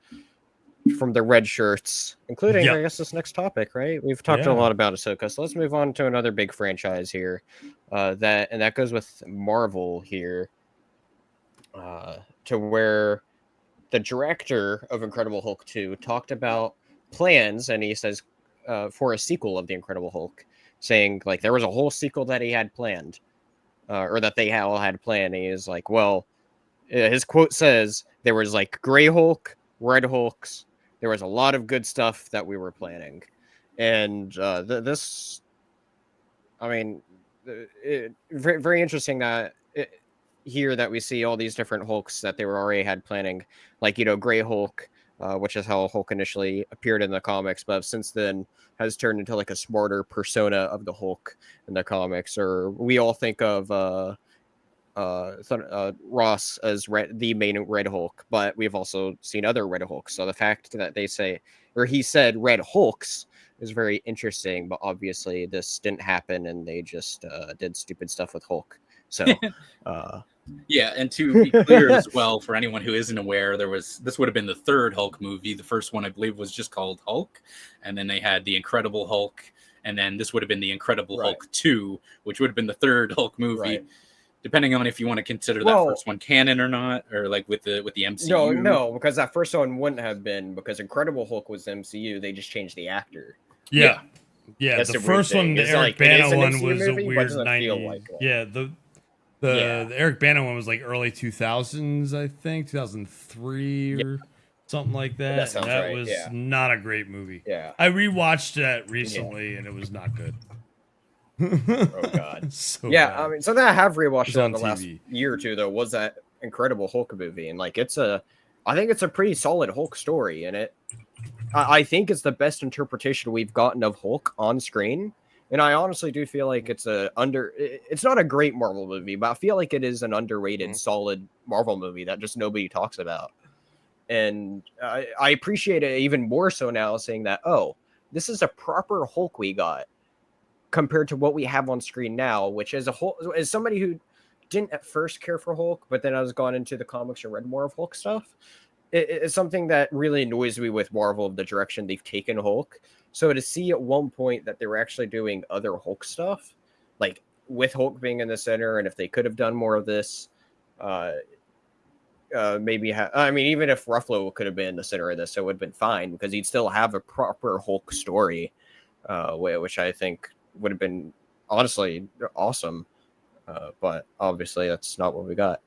from the red shirts, including I guess this next topic, right? We've talked a lot about Ahsoka, so let's move on to another big franchise here. That goes with Marvel here. To where the director of Incredible Hulk 2 talked about plans, and he says for a sequel of the Incredible Hulk, saying like there was a whole sequel that he had planned, or that they all had planned. And he is like, well, his quote says there was like Gray Hulk, Red Hulks. There was a lot of good stuff that we were planning, and this, I mean, very, very interesting that here that we see all these different Hulks that they were already had planning, like, you know, Gray Hulk, which is how Hulk initially appeared in the comics, but since then has turned into like a smarter persona of the Hulk in the comics. Or we all think of Ross as the main Red Hulk, but we've also seen other Red Hulks. So the fact that they say, or he said Red Hulks, is very interesting, but obviously this didn't happen and they just did stupid stuff with Hulk. So yeah, and to be clear as well, for anyone who isn't aware, this would have been the third Hulk movie. The first one, I believe, was just called Hulk, and then they had the Incredible Hulk, and then this would have been the Incredible Hulk 2, which would have been the third Hulk movie. Depending on if you want to consider that first one canon or not, or like with the MCU. No, because that first one wouldn't have been, because Incredible Hulk was MCU. They just changed the actor. Yeah. Yeah, That's the a weird first one, thing. the It's Eric like, it is Bana an one, MCU was movie, a but it weird doesn't 90s. feel like one. Yeah, the Eric Bana one was like early 2000s, I think, 2003 or something like that. That sounds and that right, was yeah. not a great movie. Yeah. I rewatched that recently, and it was not good. Oh God. So Yeah, bad. I mean, something I have It rewatched was over on the last TV. year or two though was that Incredible Hulk movie, and like I think it's a pretty solid Hulk story, and I think it's the best interpretation we've gotten of Hulk on screen. And I honestly do feel like it's it's not a great Marvel movie, but I feel like it is an underrated, solid Marvel movie that just nobody talks about. And I appreciate it even more so now, saying that, oh, this is a proper Hulk we got compared to what we have on screen now, which is as somebody who didn't at first care for Hulk, but then I was gone into the comics and read more of Hulk stuff. It's something that really annoys me with Marvel of the direction they've taken Hulk. So to see at one point that they were actually doing other Hulk stuff, like with Hulk being in the center, and if they could have done more of this, maybe I mean, even if Ruffalo could have been in the center of this, it would have been fine because he'd still have a proper Hulk story, which I think would have been honestly awesome. But obviously, that's not what we got.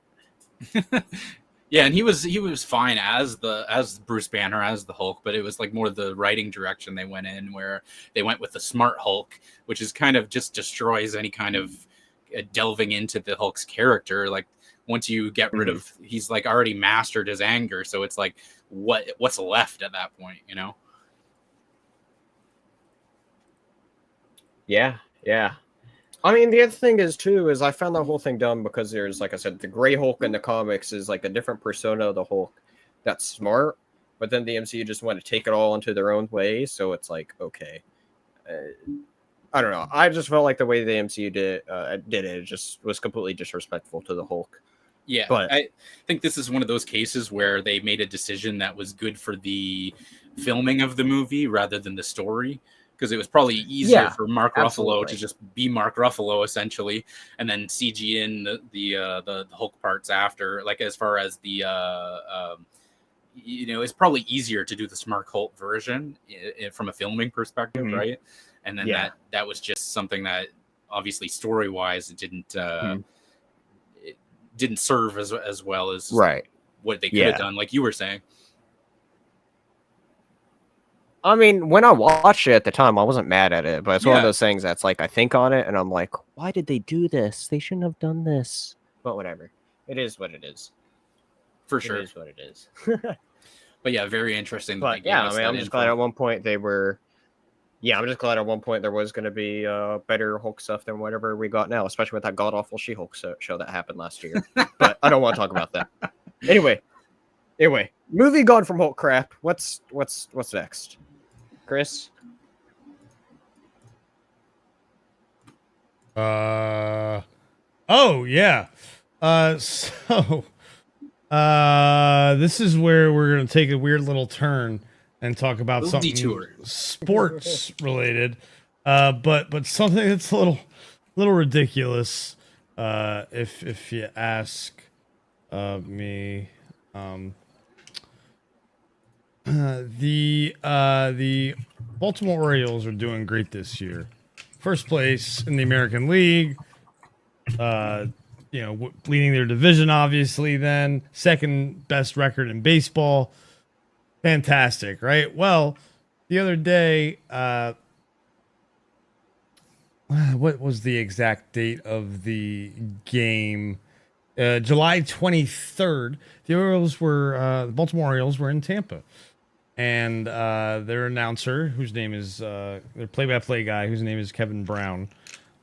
Yeah, and he was fine as Bruce Banner, as the Hulk, but it was like more the writing direction they went in, where they went with the smart Hulk, which is kind of just destroys any kind of delving into the Hulk's character. Like once you get rid of, he's like already mastered his anger, so it's like what's left at that point, you know? Yeah. I mean, the other thing is too is I found that whole thing dumb because there's, like I said, the Gray Hulk in the comics is like a different persona of the Hulk that's smart, but then the MCU just want to take it all into their own way. So it's like, okay, I don't know. I just felt like the way the MCU did it just was completely disrespectful to the Hulk. Yeah, but I think this is one of those cases where they made a decision that was good for the filming of the movie rather than the story. Because it was probably easier for Mark Ruffalo to just be Mark Ruffalo essentially, and then CG in the Hulk parts after. Like as far as the it's probably easier to do the Smart Hulk version from a filming perspective, right? And then that was just something that obviously story wise it didn't serve as well as what they could have done, like you were saying. I mean, when I watched it at the time, I wasn't mad at it, but it's one of those things that's like I think on it and I'm like, why did they do this? They shouldn't have done this. But whatever. It is what it is. For sure. It is what it is. But yeah, very interesting. But yeah, I mean, I'm just glad at one point they were. Yeah, I'm just glad at one point there was going to be better Hulk stuff than whatever we got now, especially with that god awful She-Hulk show that happened last year. But I don't want to talk about that. Anyway, moving on from Hulk crap. What's next? Chris? Oh yeah. So this is where we're gonna take a weird little turn and talk about something sports related. But something that's a little ridiculous, if you ask me. The Baltimore Orioles are doing great this year. First place in the American League. Leading their division, obviously. Then second best record in baseball. Fantastic, right? Well, the other day, what was the exact date of the game? July 23rd. The Baltimore Orioles were in Tampa. And their announcer, whose name is their play-by-play guy, whose name is Kevin Brown,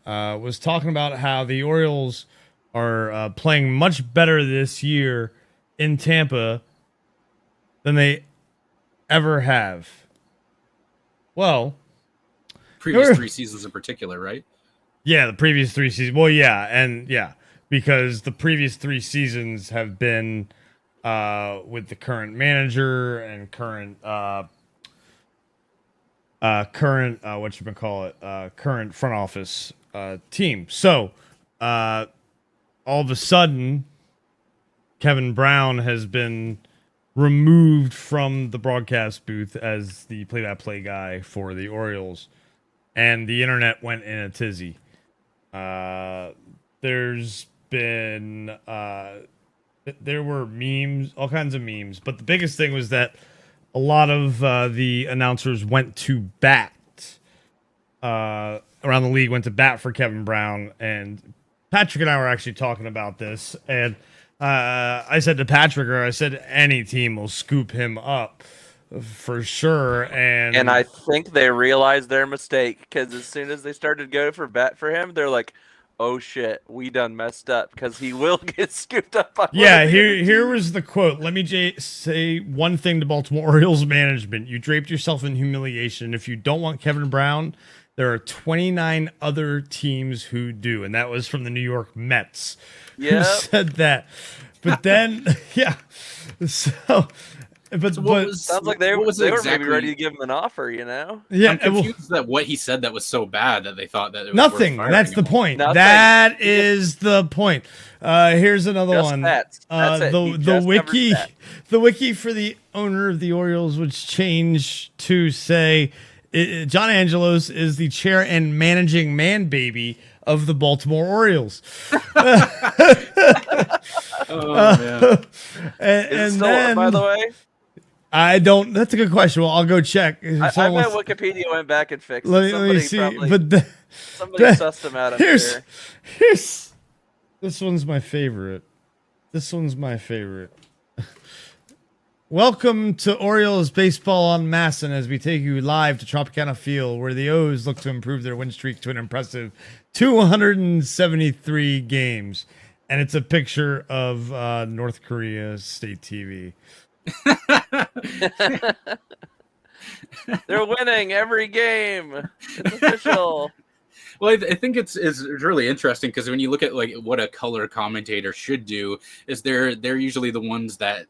was talking about how the Orioles are playing much better this year in Tampa than they ever have. Well, previous 3 seasons in particular, right? Yeah, the previous 3 seasons. Well, yeah, because the previous 3 seasons have been with the current manager and current current front office team. So all of a sudden, Kevin Brown has been removed from the broadcast booth as the play-by-play guy for the Orioles, and the internet went in a tizzy. There's been there were memes, all kinds of memes, but the biggest thing was that a lot of the announcers went to bat around the league, went to bat for Kevin Brown, and Patrick and I were actually talking about this, and I said to Patrick, or I said any team will scoop him up for sure, And I think they realized their mistake, because as soon as they started to go for bat for him, they're like, "Oh shit, we done messed up," because he will get scooped up by. Yeah, here was the quote. Let me say one thing to Baltimore Orioles management: you draped yourself in humiliation. If you don't want Kevin Brown, there are 29 other teams who do, and that was from the New York Mets. Yeah, said that. But then, yeah. So sounds like they were maybe ready to give him an offer, you know? Yeah, I'm confused that what he said that was so bad that they thought that it was nothing. That's the point. That is the point. Here's another one. That's it. The wiki for the owner of the Orioles was changed to say John Angelos is the chair and managing man baby of the Baltimore Orioles. Man. Is it still on, by the way? I don't. That's a good question. Well, I'll go check. I bet Wikipedia went back and fixed it. Let me see. But somebody sussed him out. Here's this one's my favorite. Welcome to Orioles Baseball on Masson as we take you live to Tropicana Field, where the O's look to improve their win streak to an impressive 273 games. And it's a picture of North Korea state TV. They're winning every game. It's official. Well, I think it's really interesting because when you look at like what a color commentator should do, is they're usually the ones that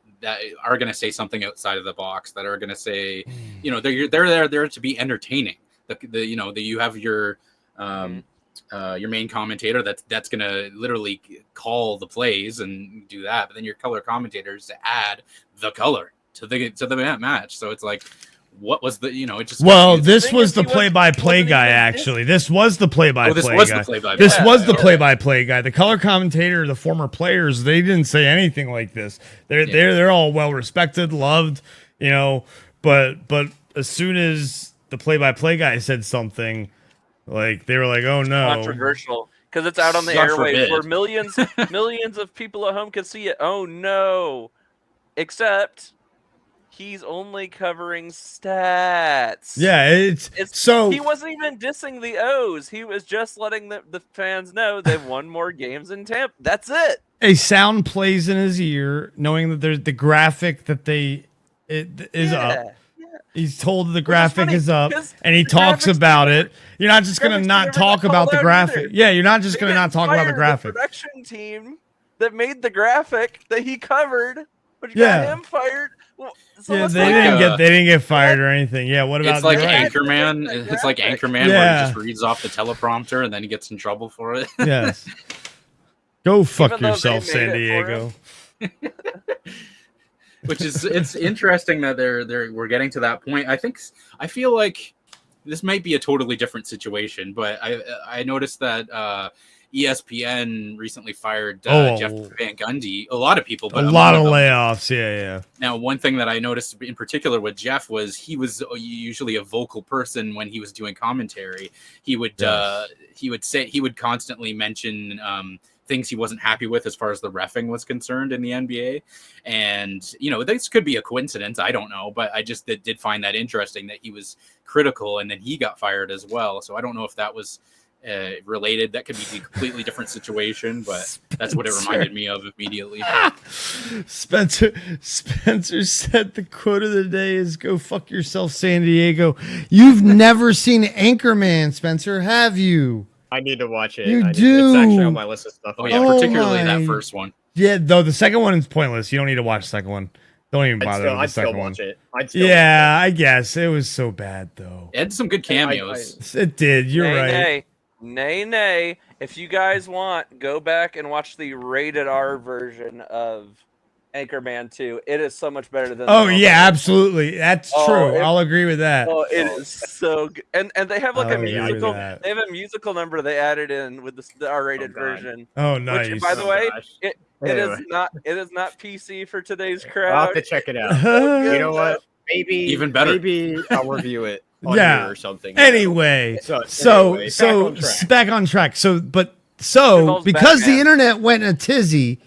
are going to say something outside of the box, that are going to say, you know, they're there to be entertaining. You have your main commentator that's going to literally call the plays and do that, but then your color commentators to add the color to the match. So it's like, what was the, it just, well, this was the play-by-play guy, actually. This was the play-by-play guy. This was the play-by-play guy. The color commentator, the former players, they didn't say anything like this. They're all well respected, loved, but as soon as the play-by-play guy said something, like, they were like, oh no, controversial, because it's out on the airwaves where millions of people at home can see it. Oh no, except he's only covering stats. Yeah, it's so he wasn't even dissing the O's. He was just letting the fans know they've won more games in Tampa. That's it. A sound plays in his ear, knowing that there's the graphic that is up. He's told the graphic is up, and he talks about it. You're not just going to not talk about the graphic. Either. Yeah, you're not just going to not talk about the graphic. The production team that made the graphic that he covered, which got him fired. Well, so they didn't get fired or anything. Yeah, what about? It's like Anchorman. It's like Anchorman, where he just reads off the teleprompter and then he gets in trouble for it. Yes. Go fuck yourself, San Diego. Which is, it's interesting that we're getting to that point. I feel like this might be a totally different situation, but I noticed that ESPN recently fired Jeff Van Gundy. A lot of people, but a lot of layoffs. Yeah. Now, one thing that I noticed in particular with Jeff was he was usually a vocal person when he was doing commentary. He would constantly mention things he wasn't happy with as far as the reffing was concerned in the NBA. And, this could be a coincidence. I don't know, but I just did find that interesting that he was critical and then he got fired as well. So I don't know if that was related. That could be a completely different situation, but that's what it reminded me of immediately. Spencer said the quote of the day is "Go fuck yourself, San Diego." You've never seen Anchorman, Spencer, have you? I need to watch it. You do. It's actually on my list of stuff. Oh yeah, particularly that first one. Yeah, though the second one is pointless. You don't need to watch the second one. Don't even bother with the second one. I guess it was so bad though. It had some good cameos. It did. You're right. Nay. If you guys want, go back and watch the rated R version of Anchorman 2. It is so much better than. Oh the yeah, normal. absolutely. That's true. I'll agree with that. Oh, it is so good. And they have like I'll a agree with musical. that. They have a musical number they added in with the R-rated God. version. Oh, nice. Which, by the way, gosh. it Anyway. is not PC for today's I'll crowd. have to check it out. It's so You good, know what? though. Maybe Even better. Maybe I'll review it on Yeah. here or something. you know? Anyway, So back on track. So Involves because the Batman. internet went in a tizzy,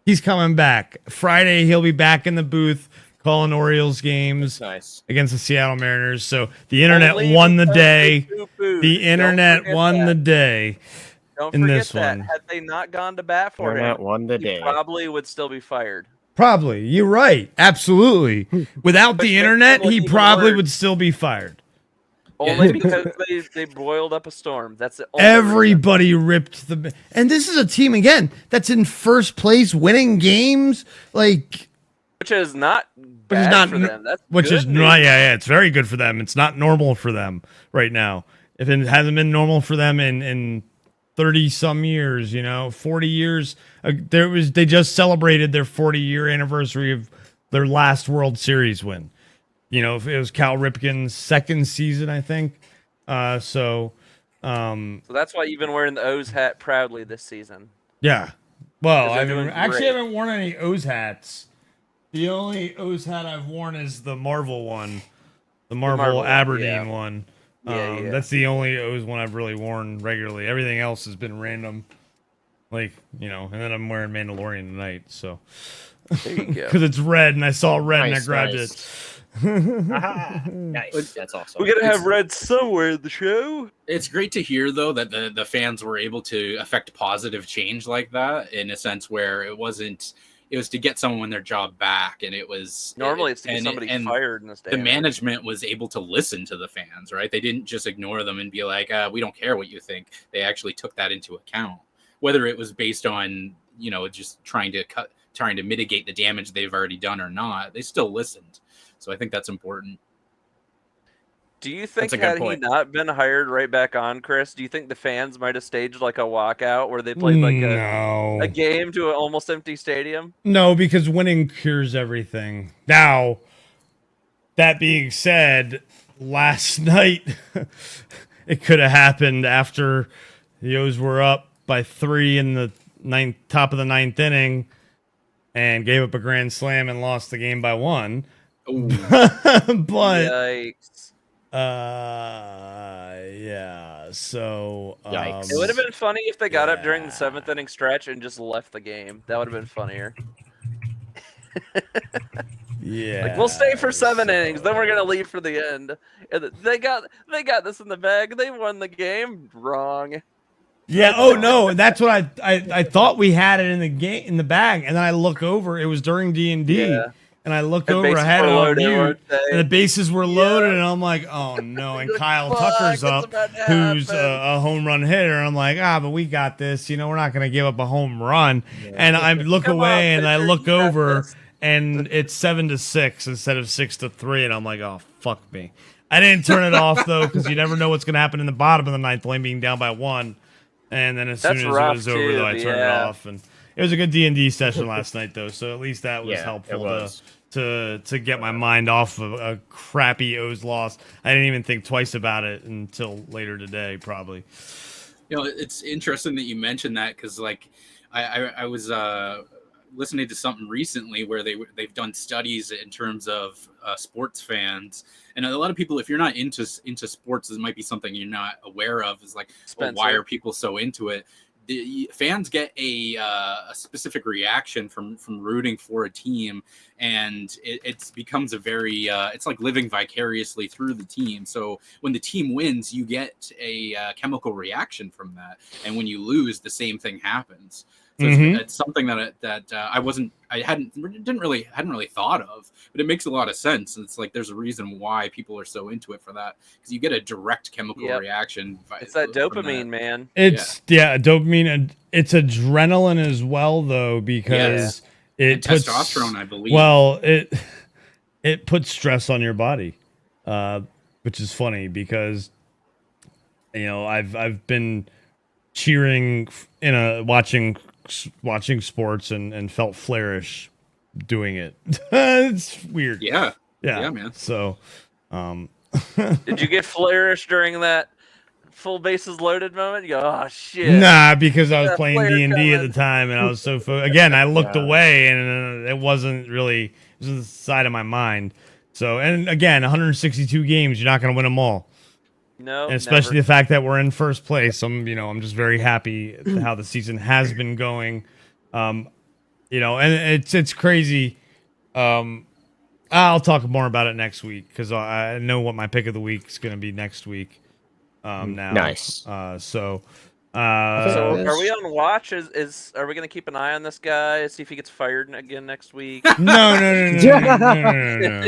he's coming back. Friday, he'll be back in the booth calling Orioles games nice. against the Seattle Mariners. So the internet Only won the because day. they poo-pooed. The Don't internet forget won that. the day. Don't in forget this that. one. Had they not gone to bat for Internet him, won the he day. probably would still be fired. Probably. You're right. Absolutely. Without Which the makes internet, him look he even probably worse. would still be fired. Only because they boiled up a storm. That's the only reason. Everybody ripped the. And this is a team, again, that's in first place, winning games. Like. Which is not bad not for them. That's Which good is not, yeah, it's very good for them. It's not normal for them right now. If it hasn't been normal for them in 30 some years, 40 years, they just celebrated their 40-year anniversary of their last World Series win. It was Cal Ripken's second season, I think. So that's why you've been wearing the O's hat proudly this season. yeah. Well, 'Cause they're I doing actually great. haven't worn any O's hats. The only O's hat I've worn is the Marvel one, the Marvel one, Aberdeen yeah. one. Yeah. That's the only O's one I've really worn regularly. Everything else has been random, and then I'm wearing Mandalorian tonight, so There you go. because it's red and I saw red and I Nice, grabbed nice. it. Aha, nice. That's awesome. We're gonna have red somewhere in the show. It's great to hear, though, that the fans were able to affect positive change like that, in a sense where it was to get someone their job back, and it was Normally it's to get somebody fired in this day. The and age. management was able to listen to the fans, right? They didn't just ignore them and be like, we don't care what you think. They actually took that into account, whether it was based on just trying to mitigate the damage they've already done or not. They still listened, so I think that's important. Do you think That's a good had he point. not been hired right back on, Chris, do you think the fans might have staged like a walkout where they played like a game to an almost empty stadium? No, because winning cures everything. Now, that being said, last night it could have happened after the O's were up by 3 in the top of the ninth inning and gave up a grand slam and lost the game by 1. But Yikes. yeah, so Yikes. It would have been funny if they got up during the 7th inning stretch and just left the game. That would have been funnier. yeah, Like, we'll stay for 7 innings, then we're gonna leave for the end. And they got this in the bag. They won the game. Wrong. Yeah. Oh no, that's what I thought we had it in the bag, and then I look over. It was during D&D, Yeah. and I look And over. I bases had it were on loaded, mute, weren't they? and the bases were loaded, and I'm like, oh no. And Kyle Tucker's it's up, about to who's happen. a home run hitter. I'm like, but we got this. We're not gonna give up a home run. And I look Come on, away, and I pitcher, look you got over, this. and it's 7-6 instead of 6-3, and I'm like, oh fuck me. I didn't turn it off though, because you never know what's gonna happen in the bottom of the ninth, lane being down by 1. And then as That's soon as rough, it was over, too, though, I turned it yeah. off, and it was a good D&D session last night, though. So at least that was Yeah, helpful it was. to get my mind off of a crappy O's loss. I didn't even think twice about it until later today, probably. It's interesting that you mentioned that, because I was listening to something recently where they've done studies in terms of sports fans, and a lot of people, if you're not into sports, this might be something you're not aware of, is like, well, why are people so into it? The fans get a specific reaction from rooting for a team, and it becomes a very it's like living vicariously through the team. So when the team wins, you get a chemical reaction from that, and when you lose, the same thing happens. So it's something that I hadn't really thought of, but it makes a lot of sense. And it's like there's a reason why people are so into it for that, because you get a direct chemical reaction. It's that dopamine, man. It's dopamine, and it's adrenaline as well, though, because it puts testosterone, I believe. Well, it puts stress on your body, which is funny because I've been cheering watching sports and felt flourish doing it. It's weird. Yeah. Yeah, Yeah, man. So, Did you get flourish during that full bases loaded moment? You go, oh shit. Nah, because I was Yeah, playing flare D&D at the coming. time, and I was so again. I looked Yeah. away, and it wasn't really. It was on the side of my mind. So, and again, 162 games. You're not going to win them all. No, And especially never. the fact that we're in first place. I'm just very happy at how the season has been going. And it's crazy. I'll talk more about it next week because I know what my pick of the week is going to be next week. Now, Nice. So think are we this- on watch? Are we gonna keep an eye on this guy? See if he gets fired again next week? No.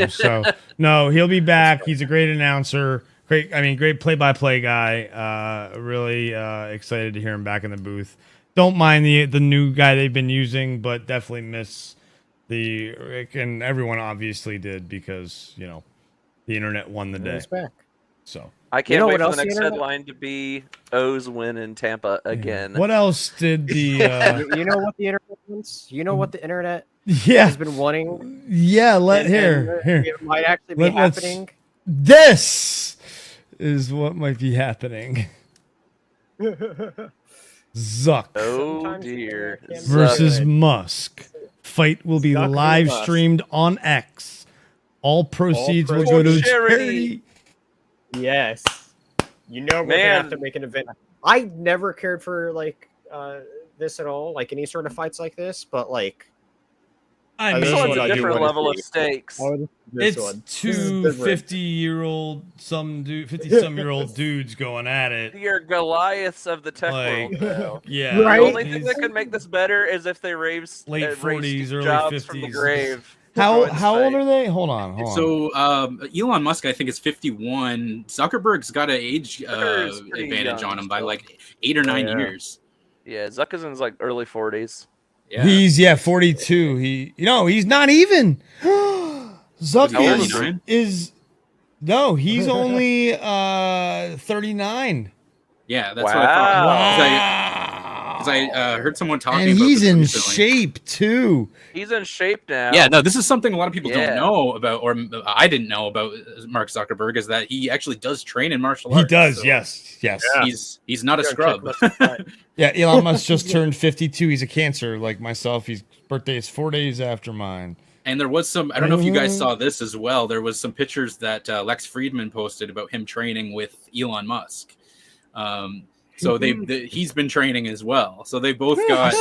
So no, he'll be back. He's a great announcer. Great play-by-play guy. Really excited to hear him back in the booth. Don't mind the new guy they've been using, but definitely miss the Rick, and everyone obviously did because the internet won the day. He's back. So I can't know wait what for else the the next internet- headline to be O's win in Tampa again. what else did the You know what the internet wants? You know what the internet yeah has been wanting? yeah let And here it might actually be Let's- happening. This is what might be happening. Zuck Oh Sometimes the dear. internet can be versus good. Musk. Fight will be Zuck v. live Musk. streamed on X. All proceeds will go to proceeds. charity. Yes. You know we're gonna Man. have to make an event. I never cared for this at all, like any sort of fights like this, but like I This This is one's what a I do different wanna level of see. stakes. this It's one. This is two different. 50-year-old 50-some-year-old dudes going at it. You're Goliaths of the tech Like, world, though. yeah. Right? The only thing he's- that could make this better is if they raise Late raise 40s, Steve early Jobs from the 50s. grave. How Join the old fight. are they? Hold on. So Elon Musk, I think, is 51. Zuckerberg's got an age Zucker's pretty advantage young on him by still. like 8 or 9 yeah. years. Yeah, Zuck is in his like early 40s. Yeah. He's 42. He's not even. Zuck How old is, is he? no, he's only 39. Yeah, that's what I thought. Wow. Because I heard someone talking And about he's this in recently. shape too. He's in shape now. Yeah, no, this is something a lot of people Yeah. don't know about, or I didn't know about Mark Zuckerberg, is that he actually does train in martial He arts. does, so yes. Yeah. He's not a Go scrub. check Musk's butt. Yeah, Elon Musk just turned 52. He's a Cancer like myself. His birthday is 4 days after mine. And there was some, I don't know if you guys saw this as well. There was some pictures that Lex Friedman posted about him training with Elon Musk. So he's been training as well. So they both got,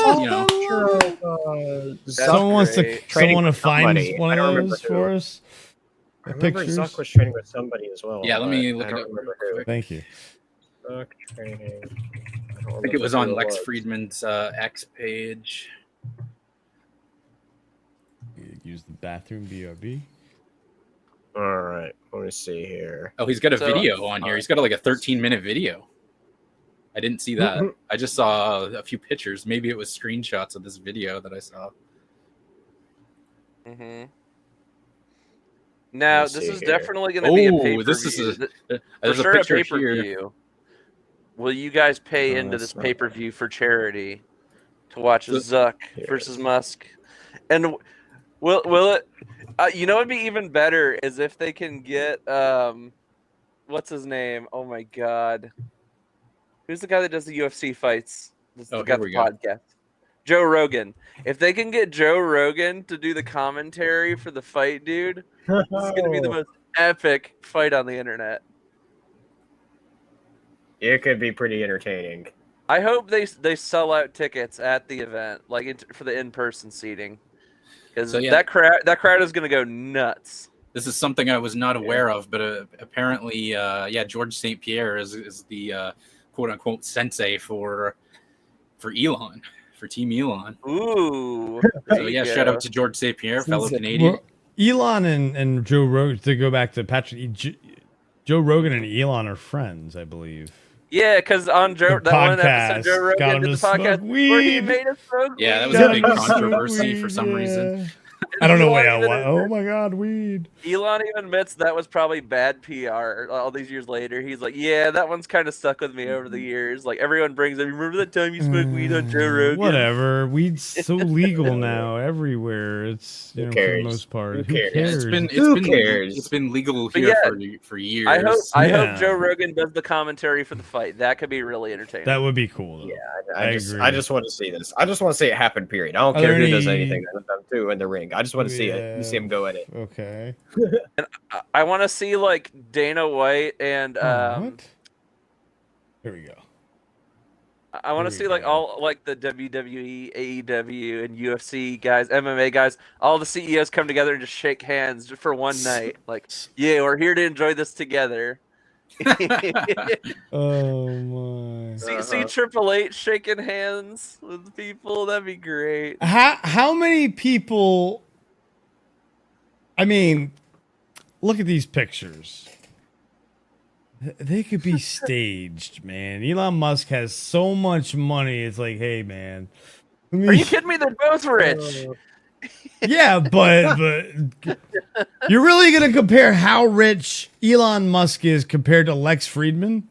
Someone wants to great. someone to with find somebody. one I of don't remember those who. for us. I remember Pictures. Zuck was training with somebody as well. Yeah, let but me look I it don't up remember real who. quick. Thank you. Zuck training. I think it was on Lex Friedman's X page. Use the bathroom, BRB. All right, let me see here. Oh, he's got a So- video on here. He's got like a 13-minute video. I didn't see that. I just saw a few pictures. Maybe it was screenshots of this video that I saw. Mm-hmm. Now, Let me this see is here. definitely going to be a Oh, pay-per-view. this is For there's sure, a picture here. pay-per-view. Will you guys pay No, into that's this not pay-per-view for charity to watch The- Zuck Here. versus Musk? And will it? You know, what'd be even better is if they can get what's his name? Oh my god, who's the guy that does the UFC fights? That's Oh, got here the we go. podcast. Joe Rogan. If they can get Joe Rogan to do the commentary for the fight, dude, this is gonna be the most epic fight on the internet. It could be pretty entertaining. I hope they sell out tickets at the event, like for the in-person seating, because So, yeah. that crowd is gonna go nuts. This is something I was not aware of, but apparently, George St. Pierre is the quote unquote sensei for Elon, for Team Elon. Ooh. So yeah, shout out to George St. Pierre, fellow Canadian. Well, Elon and Joe Rogan, to go back to Patrick, Joe Rogan and Elon are friends, I believe. Yeah, because on Joe The that one podcast episode, Joe got Rogan him did to the podcast smoke where he weed. made us smoke Yeah, that weed. was a big Gotta controversy smoke for some weed, reason. yeah. I don't know Elon how. even Oh my God, weed. Elon even admits that was probably bad PR. All these years later, he's like, "Yeah, that one's kind of stuck with me over the years. Like everyone brings up. Remember that time you smoked weed on Joe Rogan? Whatever. Weed's so legal now everywhere. It's Who for the cares? most part. Who Who cares? cares? Who cares? It's been legal But here yeah, for years. I Yeah. hope Joe Rogan does the commentary for the fight. That could be really entertaining. That would be cool though. Yeah, I I just agree. I just want to see this. I just want to see it happen. Period. I don't Are care there who does any- anything with them too in the ring. I just want to see it. Yeah. See him go at it. Okay. And I want to see like Dana White and What? Here we go. I want to Here see we like go. all like the WWE, AEW, and UFC guys, MMA guys, all the CEOs come together and just shake hands just for one night. Like, yeah, we're here to enjoy this together. Oh my. See Triple H shaking hands with people. That'd be great. How many people? I mean, look at these pictures. They could be staged, man. Elon Musk has so much money. It's like, hey, man. Are you kidding me? They're both rich. Yeah, but you're really gonna compare how rich Elon Musk is compared to Lex Friedman?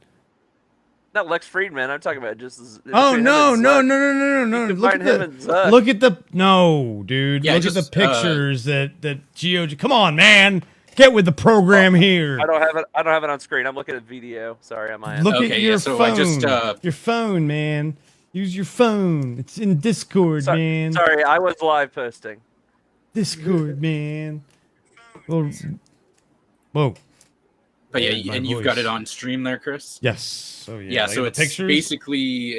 Not Lex Friedman. I'm talking about just. Oh between him no, and no, Zuck. no, no, no, no, You no! can Look find at him the and Zuck. look at the no, dude. Yeah, look at the just, pictures that GOG. Come on, man, get with the program here. I don't have it. I don't have it on screen. I'm looking at video. Sorry, on my end. Look at Okay, your yeah, so phone. I just, your phone, man. Use your phone. It's in Discord, man. Sorry, I was live posting. Discord, man. Well, whoa. But My yeah, and you've got voice. it on stream there, Chris. Yes. Oh yeah. Yeah, Like so the it's pictures. basically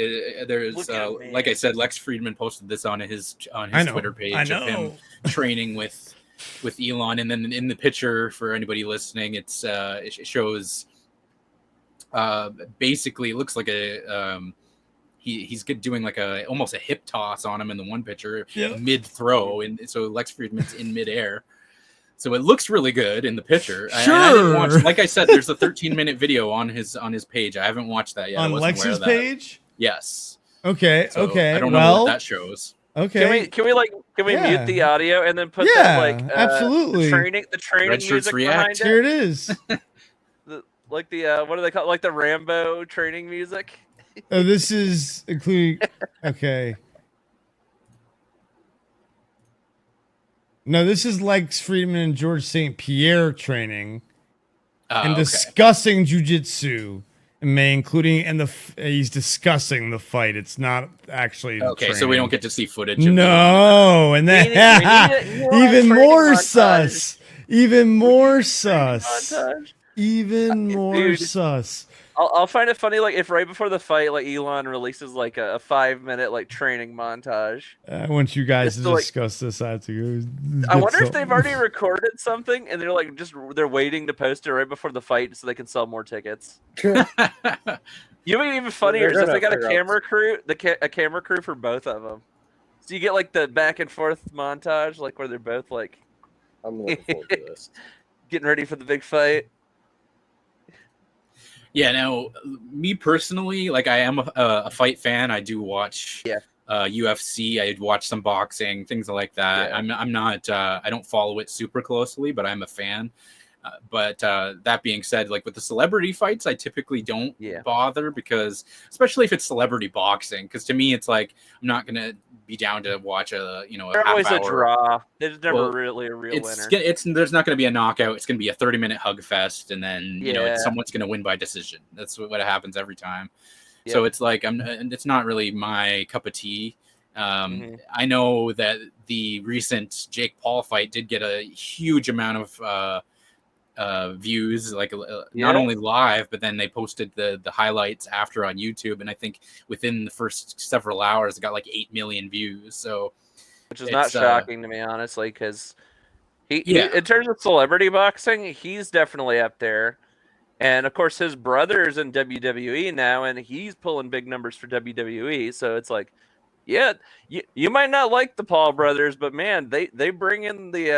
there's Look at it, like man. I said, Lex Friedman posted this on his I know. Twitter page I of him know. training with Elon, and then in the picture for anybody listening, it's it shows basically it looks like a he's doing like almost a hip toss on him in the one picture Yeah. mid throw, and so Lex Friedman's in midair. So it looks really good in the picture. Sure. I didn't watch, like I said, there's a 13-minute video on his page. I haven't watched that yet. I On wasn't aware Lex's of that. page. Yes. Okay. So okay. I don't know well. what that shows. Okay. Can we Yeah. mute the audio and then put Yeah, that like absolutely. the training Red Shirts music React. behind Here it? it is. Like the what do they call it? Like the Rambo training music? Oh, this is including. Okay. No, this is Lex Friedman and George St. Pierre training and Okay. discussing jujitsu, and he's discussing the fight. It's not actually. Okay, so we training. don't get to see footage. Of No, and then We need a even training more montage. sus. Even more sus. Montage. Even more Dude. sus. I'll find it funny like if right before the fight like Elon releases like a 5-minute like training montage. I want you guys Just to to, like- discuss this. I have to go. I wonder if they've already recorded something and they're like they're waiting to post it right before the fight so they can sell more tickets. You know what's even funnier is They're if they got a gonna camera crew, a camera crew for both of them. So you get like the back and forth montage, like where they're both like I'm looking forward to this. getting ready for the big fight. Yeah. Now, me personally, like I am a fight fan. I do watch UFC. I watch some boxing, things like that. Yeah. I'm not. I don't follow it super closely, but I'm a fan. But that being said, like with the celebrity fights, I typically don't bother because, especially if it's celebrity boxing, because to me it's like I'm not gonna be down to watch a They're always half a hour. draw. There's never Well, really a real winner. There's not going to be a knockout. It's going to be a 30-minute hug fest, and then Yeah. someone's going to win by decision. That's what happens every time. So it's like it's not really my cup of tea. I know that the recent Jake Paul fight did get a huge amount of views, like not only live, but then they posted the highlights after on YouTube, and I think within the first several hours it got like 8 million views. So which is not it's, shocking to me, honestly, because he Yeah. in terms of celebrity boxing, he's definitely up there. And of course, his brother's in WWE now, and he's pulling big numbers for WWE. So it's like, yeah, you might not like the Paul brothers, but man, they bring in the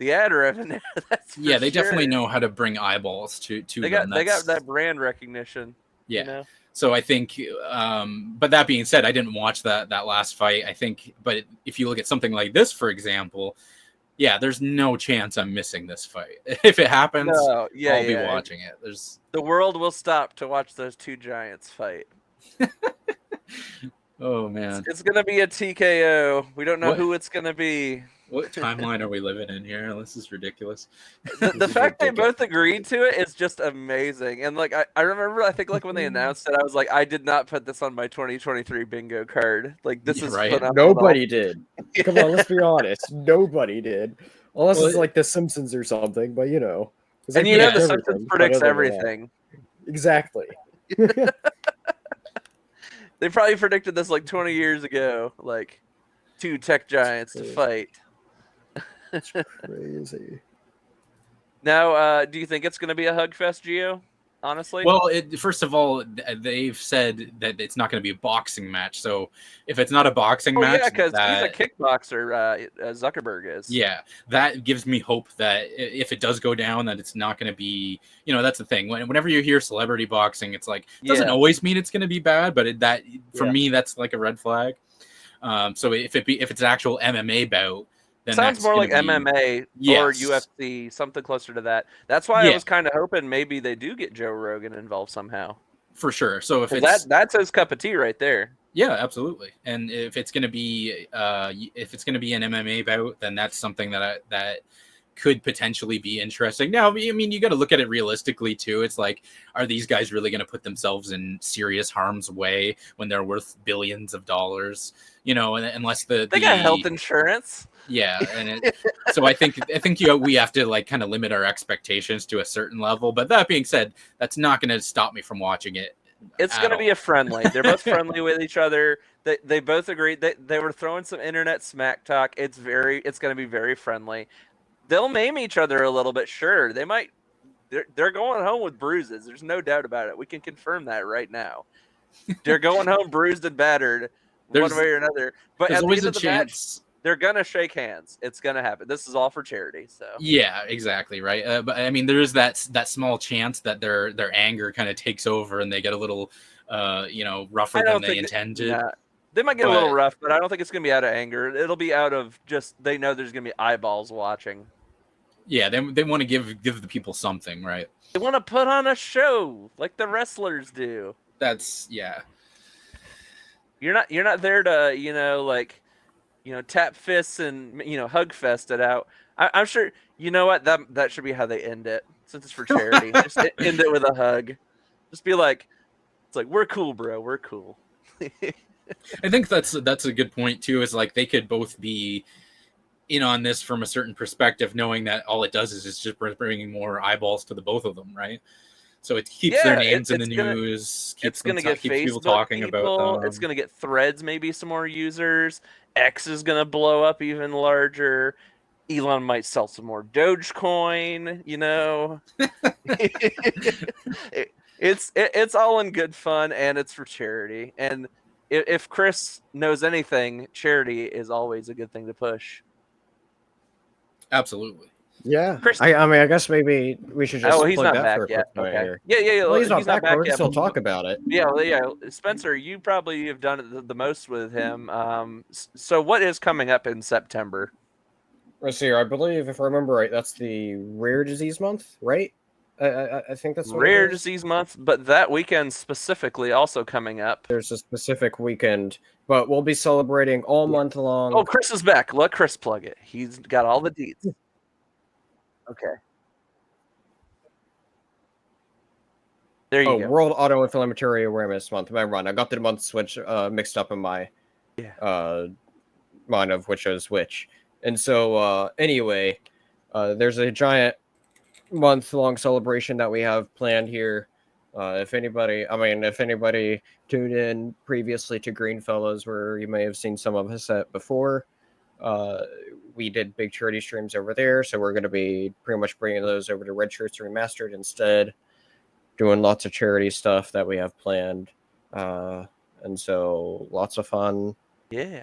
ad revenue. That's for yeah, they sure. definitely know how to bring eyeballs to They them. got that brand recognition. Yeah. You know? So I think, but that being said, I didn't watch that last fight. I think, but if you look at something like this, for example, yeah, there's no chance I'm missing this fight. If it happens, No, yeah, I'll be yeah. watching it. There's The world will stop to watch those two giants fight. oh man, It's gonna be a TKO. We don't know What? who it's gonna be. what timeline are we living in here? This is ridiculous. The This is fact they ridiculous. both agreed to it is just amazing. And like I remember, I think like when they announced it, I was like, I did not put this on my 2023 bingo card. Like this Yeah, is right. phenomenal. Nobody did. Come on, let's be honest. Nobody did. Unless Well, it's like The Simpsons or something, but you know. 'cause And they you know predict the everything, Simpsons but predicts other than that- everything. Exactly. They probably predicted this like 20 years ago, like two tech giants to fight. It's crazy. Now, do you think it's going to be a hug fest, Gio? Honestly, Well, first of all, they've said that it's not going to be a boxing match. So if it's not a boxing match, yeah, because he's a that- kickboxer. Zuckerberg is. yeah, that gives me hope that if it does go down, that it's not going to be, that's the thing. Whenever you hear celebrity boxing, it's like, it doesn't Yeah. always mean it's going to be bad, but for Yeah. me, that's like a red flag. So if it's an actual MMA bout, then Sounds that's more gonna like be- MMA or Yes. UFC, something closer to that. That's why I Yeah. was kind of hoping maybe they do get Joe Rogan involved somehow. for sure. So if 'Cause it's that's his cup of tea right there. yeah, absolutely. And if it's going to be an MMA bout, then that's something that could potentially be interesting. Now, I mean, you got to look at it realistically too. It's like, are these guys really going to put themselves in serious harm's way when they're worth billions of dollars? Unless They got health insurance. yeah, and so I think we have to like kind of limit our expectations to a certain level. But that being said, that's not going to stop me from watching it. It's at going to be all. a friendly. They're both friendly with each other. They both agreed that they were throwing some internet smack talk. It's going to be very friendly. They'll maim each other a little bit. Sure, they might. They're going home with bruises. There's no doubt about it. We can confirm that right now. They're going home bruised and battered, one way or another. But There's at the always end a of the match, chance. they're gonna shake hands. It's gonna happen. This is all for charity. So Yeah, exactly right. But I mean, there is that small chance that their anger kind of takes over and they get a little, rougher than they intended. Nah, they might get a little But- rough, but I don't think it's gonna be out of anger. It'll be out of just they know there's gonna be eyeballs watching. Yeah, they want to give the people something, right? They want to put on a show like the wrestlers do. That's yeah. You're not there to tap fists and hug fest it out. I'm sure you know what that should be how they end it since it's for charity. Just end it with a hug. Just be like, it's like we're cool, bro. We're cool. I think that's a good point too. Is like they could both be in on this from a certain perspective, knowing that all it does is just bringing more eyeballs to the both of them, right? So it keeps their names in the news. It's going to get keeps Facebook people talking about them. It's going to get Threads, maybe some more users. X is going to blow up even larger. Elon might sell some more Dogecoin. It's all in good fun, and it's for charity. And if Chris knows anything, charity is always a good thing to push. Absolutely. Yeah. Chris- I mean, I guess maybe we should just he's plug not that for back a yet. quick minute Okay. here. Yeah. Well, he's not back, but we can yet. still talk about it. Yeah. Spencer, you probably have done it the most with him. So what is coming up in September? Let's see here. I believe, if I remember right, that's the Rare Disease Month, right? I think that's what Rare it is. Disease Month, but that weekend specifically also coming up. There's a specific weekend, but we'll be celebrating all month long. Oh, Chris is back. Let Chris plug it. He's got all the deets. Okay. There you go. World Autoinflammatory Awareness Month. My run. I got the month switch mixed up in my mind of which is which. And so anyway, there's a giant month-long celebration that we have planned here. If anybody tuned in previously to Greenfellas, where you may have seen some of us at before, we did big charity streams over there, so we're going to be pretty much bringing those over to Red Shirts Remastered instead, doing lots of charity stuff that we have planned, and so lots of fun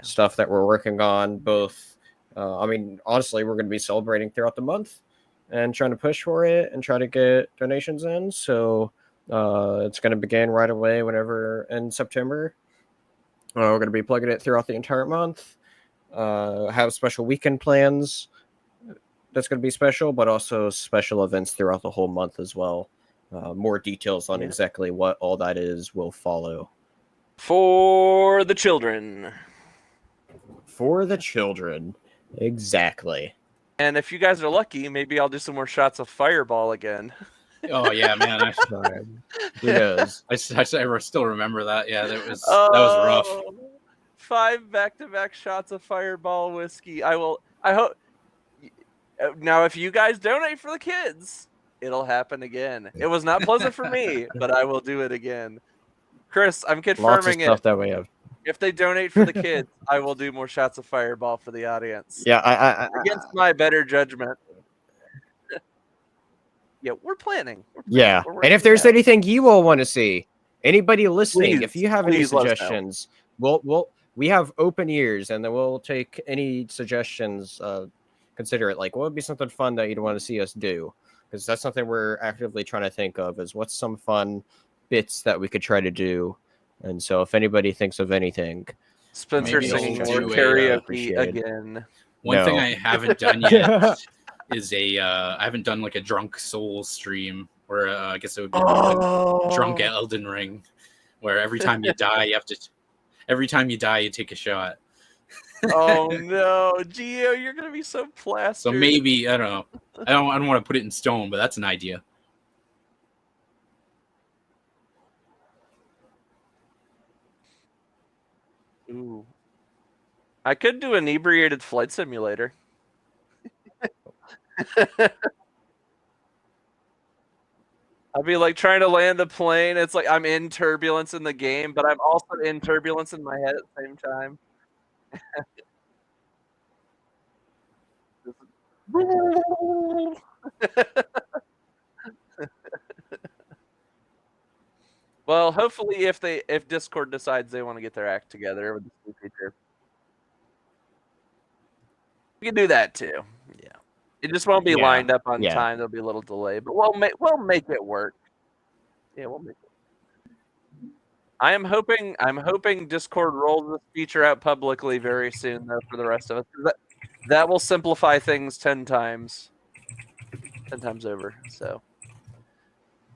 stuff that we're working on. Both, honestly, we're going to be celebrating throughout the month and trying to push for it and try to get donations in. So It's going to begin right away whenever in September. We're going to be plugging it throughout the entire month. Have special weekend plans that's going to be special, but also special events throughout the whole month as well. More details on exactly what all that is will follow. For the children. For the children. Exactly. And if you guys are lucky, maybe I'll do some more shots of Fireball again. Oh yeah, man. Who knows? I still remember that. Yeah, that was rough. 5 back-to-back shots of Fireball whiskey. I hope. Now, if you guys donate for the kids, it'll happen again. It was not pleasant for me, but I will do it again. Chris, I'm confirming Lots of stuff that we have. If they donate for the kids, I will do more shots of Fireball for the audience. Yeah, I against my better judgment. Yeah, we're planning. Yeah, and if there's anything you all want to see, anybody listening, if you have any suggestions, we have open ears, and then we'll take any suggestions. Consider it. Like, what would be something fun that you'd want to see us do? Because that's something we're actively trying to think of. Is what's some fun bits that we could try to do? And so, if anybody thinks of anything, Spencer singing more karaoke again. One thing I haven't done yet is I haven't done like a drunk soul stream, or I guess it would be like drunk Elden Ring, where every time you die, you take a shot. Oh no, Gio, you're gonna be so plastered. So maybe I don't know. I don't want to put it in stone, but that's an idea. Ooh. I could do inebriated flight simulator. I'll be like trying to land a plane. It's like I'm in turbulence in the game, but I'm also in turbulence in my head at the same time. Well, hopefully, if Discord decides they want to get their act together with this new feature, we can do that too. Yeah, it just won't be lined up on time. There'll be a little delay, but we'll make it work. Yeah, we'll make it. I'm hoping Discord rolls this feature out publicly very soon, though, for the rest of us. That will simplify things 10 times over. So.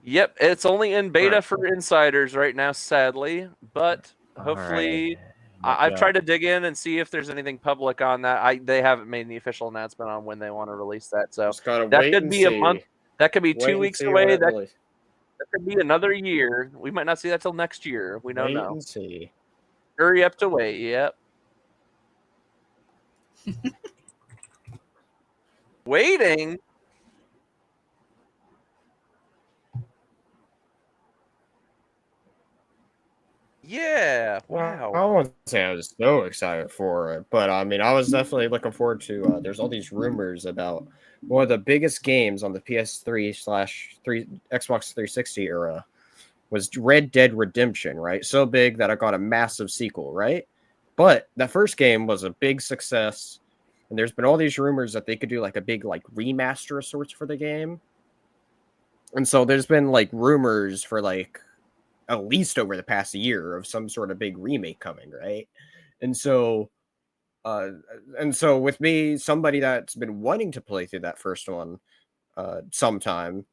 Yep, it's only in beta for insiders right now, sadly. But hopefully, I've tried to dig in and see if there's anything public on that. They haven't made any official announcement on when they want to release that. So that could be a month. That could be 2 weeks away. That could be another year. We might not see that till next year. We don't know. See. Hurry up to wait. Yep. Waiting. Yeah, wow. I won't say I was so excited for it, but I mean, I was definitely looking forward to. There's all these rumors about one of the biggest games on the PS3/3 Xbox 360 era was Red Dead Redemption, right? So big that it got a massive sequel, right? But that first game was a big success, and there's been all these rumors that they could do like a big like remaster of sorts for the game, and so there's been like rumors for like at least over the past year of some sort of big remake coming, right? And so with me, somebody that's been wanting to play through that first one sometime,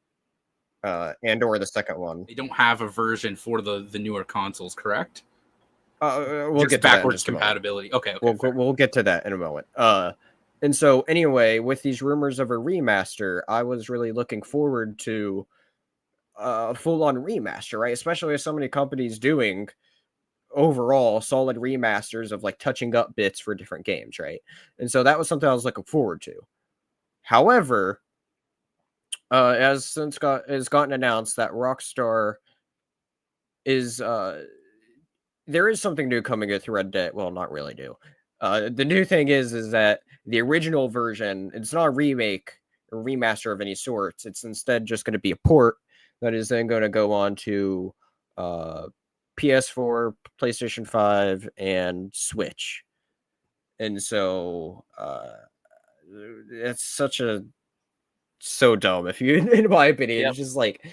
and or the second one. They don't have a version for the newer consoles, correct? We'll get to backwards compatibility. Okay, we'll get to that in a moment. And so anyway, with these rumors of a remaster, I was really looking forward to a full-on remaster, right? Especially with so many companies doing overall solid remasters of like touching up bits for different games, right? And so that was something I was looking forward to. However, has gotten announced that Rockstar is there is something new coming with Red Dead. Well, not really new. The new thing is that the original version, it's not a remake or remaster of any sorts. It's instead just going to be a port that is then going to go on to PS4, PlayStation 5, and Switch. And so it's so dumb. If you, in my opinion, it's just like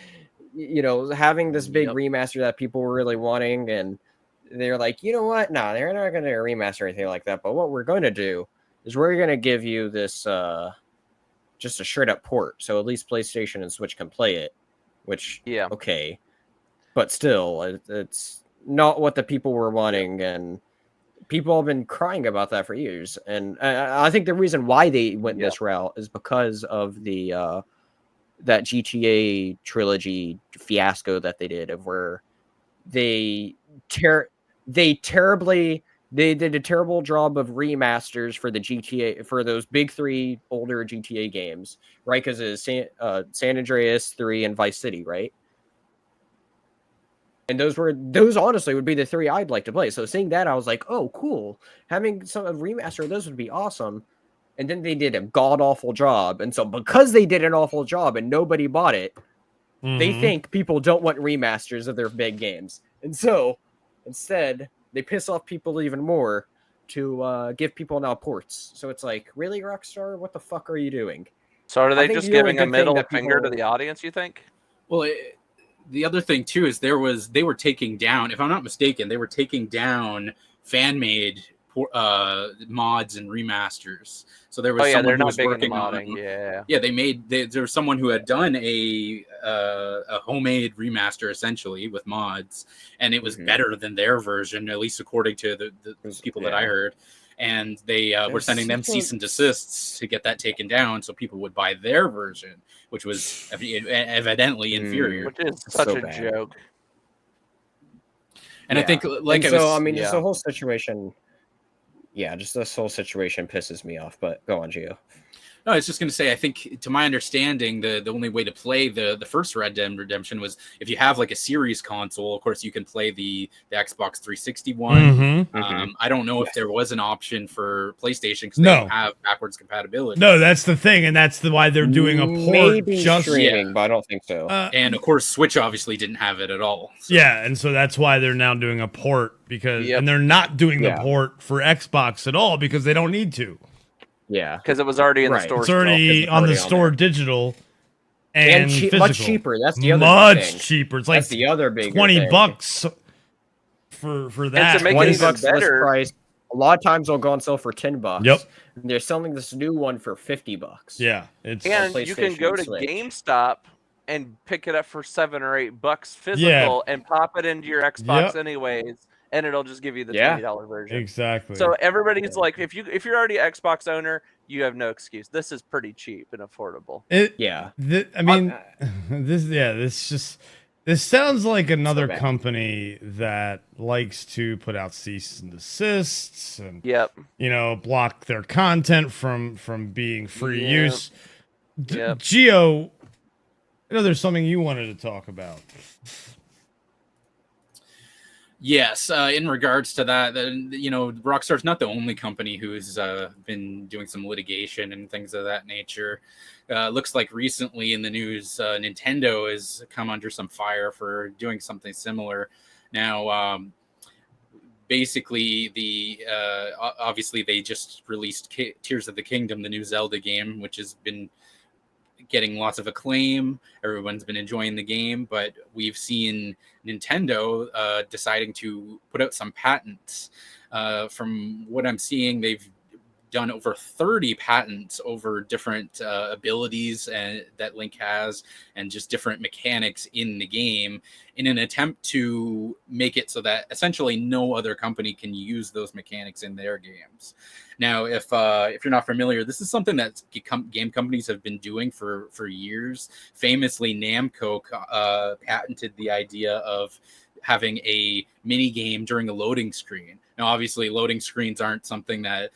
having this big Yep. remaster that people were really wanting, and they're like, you know what? No, they're not going to remaster anything like that. But what we're going to do is we're going to give you this just a straight up port, so at least PlayStation and Switch can play it. Which okay, but still, it's not what the people were wanting, and people have been crying about that for years. And I think the reason why they went this route is because of the that GTA trilogy fiasco that they did, of where they did a terrible job of remasters for the GTA, for those big three older GTA games, right? Because it's San Andreas 3 and Vice City, right? And those honestly would be the three I'd like to play. So seeing that, I was like, oh, cool. Having some remaster of those would be awesome. And then they did a god awful job. And so because they did an awful job and nobody bought it, they think people don't want remasters of their big games. And so instead, they piss off people even more to give people now ports. So it's like, really, Rockstar? What the fuck are you doing? So are they just giving a middle finger to the audience, you think? Well, the other thing too is they were taking down, if I'm not mistaken, they were taking down fan-made mods and remasters. So there was someone who was working on there was someone who had done a homemade remaster essentially with mods, and it was better than their version, at least according to the people that I heard. And they were sending them cease and desists to get that taken down so people would buy their version, which was evidently inferior. Which is such a joke. And I think, just the whole situation. Yeah, just this whole situation pisses me off. But go on, Gio. No, I was just going to say, I think, to my understanding, the only way to play the first Red Dead Redemption was if you have like a series console. Of course, you can play the Xbox 360 one. I don't know if there was an option for PlayStation because they don't have backwards compatibility. No, that's the thing, and that's why they're doing a port. Maybe streaming, but I don't think so. And of course, Switch obviously didn't have it at all. So. Yeah, and so that's why they're now doing a port and they're not doing the port for Xbox at all because they don't need to. Yeah, because it was already in the store. It's already on the store digital and much cheaper. That's the other much thing. cheaper. It's like the other big $20 for that. And to make it even better, price. A lot of times they'll go on sale for $10. Yep, and they're selling this new one for $50. Yeah, and you can go to GameStop and pick it up for $7 or $8 physical and pop it into your Xbox anyways. And it'll just give you the $20 version. Exactly. So everybody's like, if you're already an Xbox owner, you have no excuse. This is pretty cheap and affordable. This sounds like another company that likes to put out cease and desists and block their content from being free use. Gio, I know there's something you wanted to talk about. Yes, in regards to that, Rockstar's not the only company who's been doing some litigation and things of that nature. Looks like recently in the news, Nintendo has come under some fire for doing something similar. Now, basically, obviously they just released Tears of the Kingdom, the new Zelda game, which has been getting lots of acclaim. Everyone's been enjoying the game, but we've seen Nintendo deciding to put out some patents. From what I'm seeing, they've done over 30 patents over different abilities that Link has and just different mechanics in the game in an attempt to make it so that essentially no other company can use those mechanics in their games. Now, if you're not familiar, this is something that game companies have been doing for years. Famously, Namco patented the idea of having a mini game during a loading screen. Now, obviously, loading screens aren't something that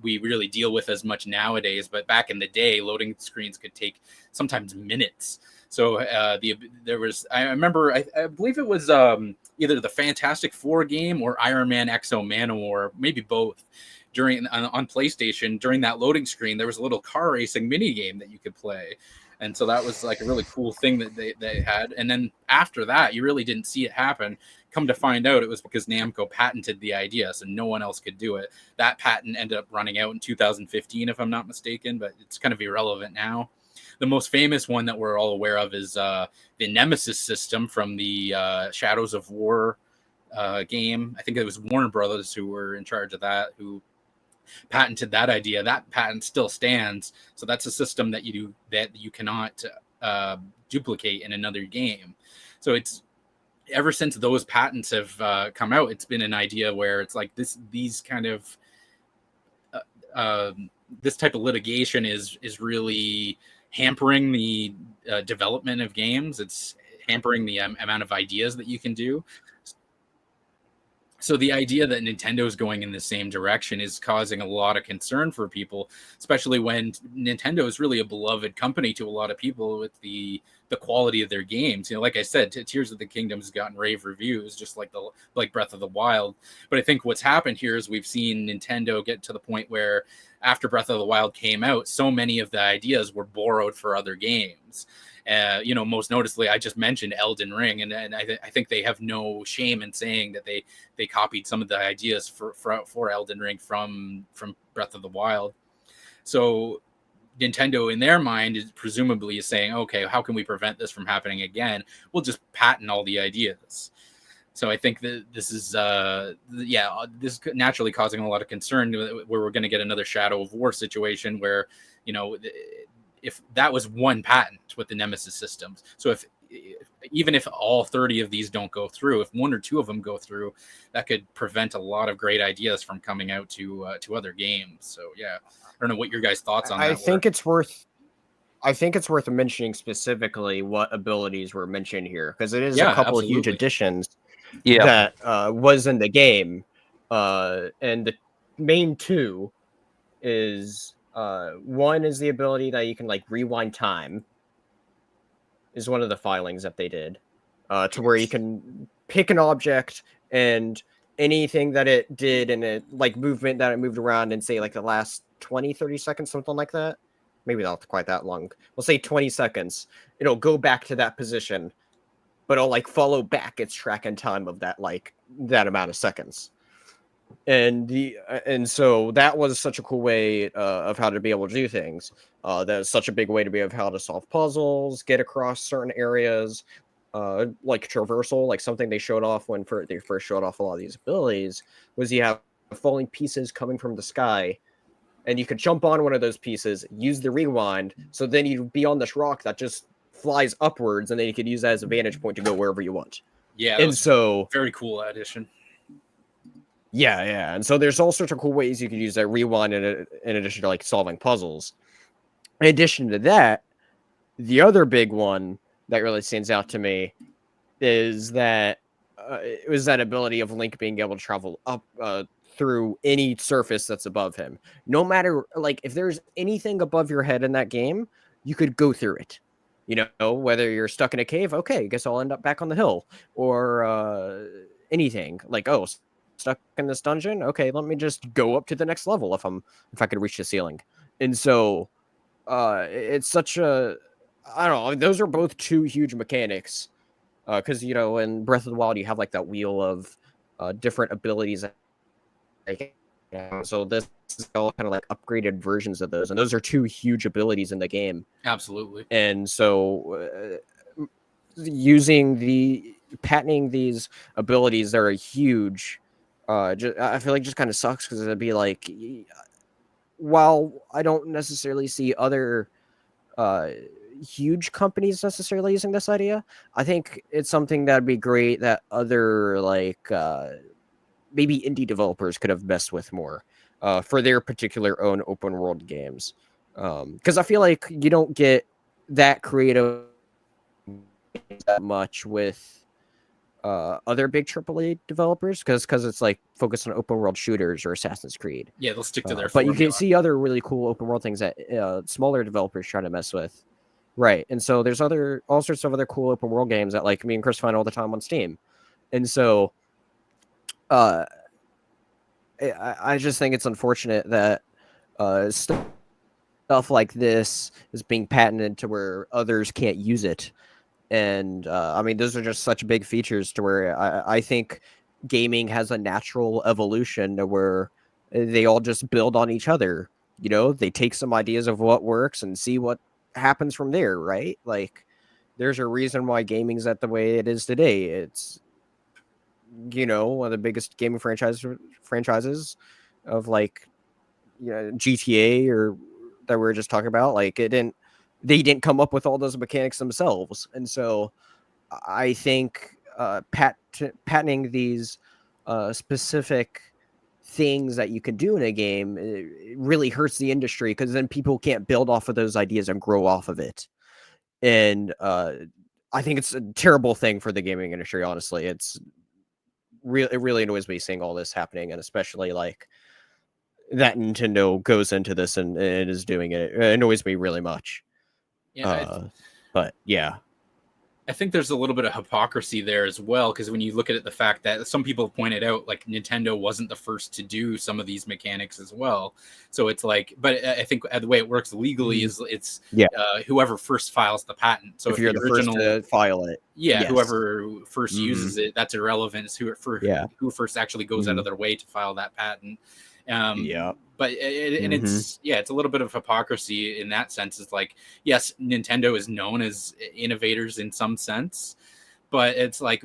we really deal with as much nowadays, but back in the day, loading screens could take sometimes minutes. So I believe it was either the Fantastic Four game or Iron Man Exo Manowar, maybe both. On PlayStation, during that loading screen, there was a little car racing mini game that you could play. And so that was like a really cool thing that they had. And then after that, you really didn't see it happen. Come to find out, it was because Namco patented the idea, so no one else could do it. That patent ended up running out in 2015, if I'm not mistaken, but it's kind of irrelevant now. the most famous one that we're all aware of is the Nemesis system from the Shadows of War game. I think it was Warner Brothers who were in charge of that, who patented that idea. That patent still stands. So that's a system that you cannot duplicate in another game. So it's ever since those patents have come out, it's been an idea where it's like these kind of this type of litigation is really hampering the development of games. It's hampering the amount of ideas that you can do. So the idea that Nintendo is going in the same direction is causing a lot of concern for people, especially when Nintendo is really a beloved company to a lot of people with the quality of their games. You know, like I said, Tears of the Kingdom has gotten rave reviews, just like Breath of the Wild. But I think what's happened here is we've seen Nintendo get to the point where after Breath of the Wild came out, so many of the ideas were borrowed for other games. You know, most noticeably, I just mentioned Elden Ring, and I think they have no shame in saying that they copied some of the ideas for Elden Ring from Breath of the Wild. So Nintendo, in their mind, is presumably saying, okay, how can we prevent this from happening again? We'll just patent all the ideas. So I think that this is, this is naturally causing a lot of concern where we're going to get another Shadow of War situation where, you know, if that was one patent with the Nemesis systems. So even if all 30 of these don't go through, if one or two of them go through, that could prevent a lot of great ideas from coming out to other games. So yeah, I don't know what your guys' thoughts on that. I think it's worth mentioning specifically what abilities were mentioned here, because it is a couple absolutely. of huge additions that was in the game, and the main two is one is the ability that you can like rewind time, is one of the filings that they did, to where you can pick an object and anything that it did and it like movement that it moved around and say like the last 20-30 seconds, something like that. Maybe not quite that long. We'll say 20 seconds. It'll go back to that position, but it'll like follow back its track and time of that amount of seconds. And so that was such a cool way of how to be able to do things. That was such a big way to be able how to solve puzzles, get across certain areas, like traversal, like something they showed off when they first showed off a lot of these abilities, was you have falling pieces coming from the sky, and you could jump on one of those pieces, use the rewind, so then you'd be on this rock that just flies upwards, and then you could use that as a vantage point to go wherever you want. Yeah, and so very cool addition. Yeah, and so there's all sorts of cool ways you could use that rewind in addition to like solving puzzles. In addition to that, the other big one that really stands out to me is that it was that ability of Link being able to travel up through any surface that's above him. No matter, like, if there's anything above your head in that game, you could go through it. You know, whether you're stuck in a cave, okay, I guess I'll end up back on the hill, or anything like, oh, stuck in this dungeon, okay, let me just go up to the next level if I could reach the ceiling. And so it's such a, I don't know, those are both two huge mechanics, because you know, in Breath of the Wild you have like that wheel of different abilities, so this is all kind of like upgraded versions of those, and those are two huge abilities in the game. Absolutely. And so patenting these abilities that are huge, I feel like just kind of sucks, because it'd be like, while I don't necessarily see other huge companies necessarily using this idea, I think it's something that'd be great that other like maybe indie developers could have messed with more for their particular own open world games, because I feel like you don't get that creative that much with other big AAA developers, because it's like focused on open world shooters or Assassin's Creed. Yeah, they'll stick to their but formula. You can see other really cool open world things that smaller developers try to mess with, right? And so there's all sorts of other cool open world games that like me and Chris find all the time on Steam. And so I just think it's unfortunate that stuff like this is being patented to where others can't use it. And I mean, those are just such big features to where I think gaming has a natural evolution to where they all just build on each other. You know, they take some ideas of what works and see what happens from there, right? Like, there's a reason why gaming's at the way it is today. It's, one of the biggest gaming franchises of, like, GTA or that we were just talking about. Like, they didn't come up with all those mechanics themselves, and so I think patenting these specific things that you can do in a game, it really hurts the industry, because then people can't build off of those ideas and grow off of it. And I think it's a terrible thing for the gaming industry. Honestly, it really annoys me seeing all this happening, and especially like that Nintendo goes into this and is doing it. It annoys me really much. Yeah, But yeah. I think there's a little bit of hypocrisy there as well, because when you look at it, the fact that some people have pointed out, like, Nintendo wasn't the first to do some of these mechanics as well. So it's like, but I think the way it works legally is it's whoever first files the patent. So if you're the original first to file it, whoever first uses it, that's irrelevant. It's who first actually goes out of their way to file that patent. But it's a little bit of hypocrisy in that sense. It's like, yes, Nintendo is known as innovators in some sense, but it's like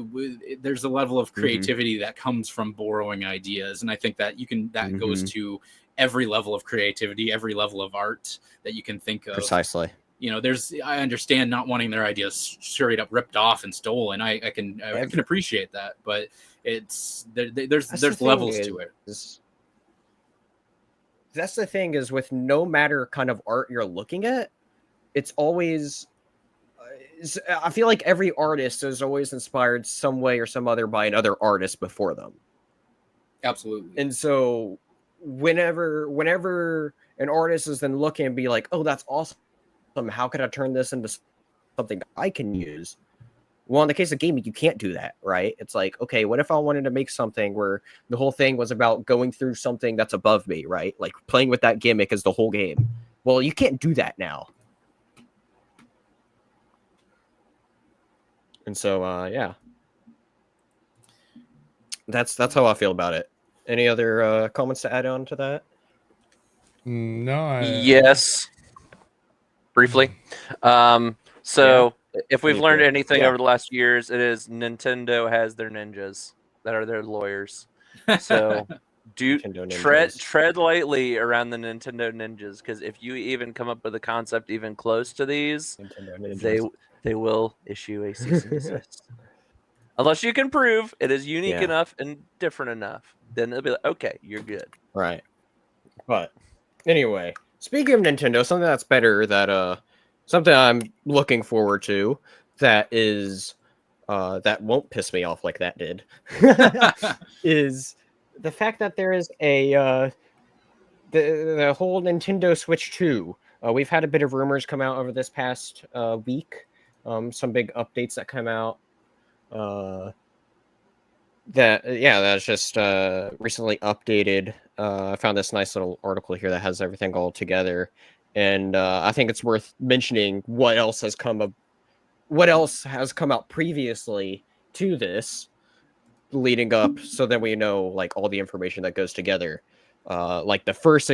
there's a level of creativity that comes from borrowing ideas, and I think that that goes to every level of creativity, every level of art that you can think of. Precisely. I understand not wanting their ideas straight up ripped off and stolen. I can appreciate that, but there's levels to it. That's the thing, is with no matter kind of art you're looking at, it's always, I feel like every artist is always inspired some way or some other by another artist before them. Absolutely. And so whenever an artist is then looking and be like, oh, that's awesome, how could I turn this into something I can use? Well, in the case of gaming, you can't do that, right? It's like, okay, what if I wanted to make something where the whole thing was about going through something that's above me, right? Like, playing with that gimmick is the whole game. Well, you can't do that now. And so, yeah. That's how I feel about it. Any other comments to add on to that? No. Yes. Briefly. If we've learned anything over the last years, it is Nintendo has their ninjas that are their lawyers. So tread lightly around the Nintendo ninjas, because if you even come up with a concept even close to these, they will issue a cease and desist. Unless you can prove it is unique enough and different enough, then they'll be like, okay, you're good. Right. But anyway, speaking of Nintendo, something that's better that something I'm looking forward to that is that won't piss me off like that did is the fact that there is a the whole Nintendo Switch 2. We've had a bit of rumors come out over this past week. Some big updates that come out. That's just recently updated. I found this nice little article here that has everything all together. And I think it's worth mentioning what else has come out previously to this, leading up, so that we know like all the information that goes together. Like the first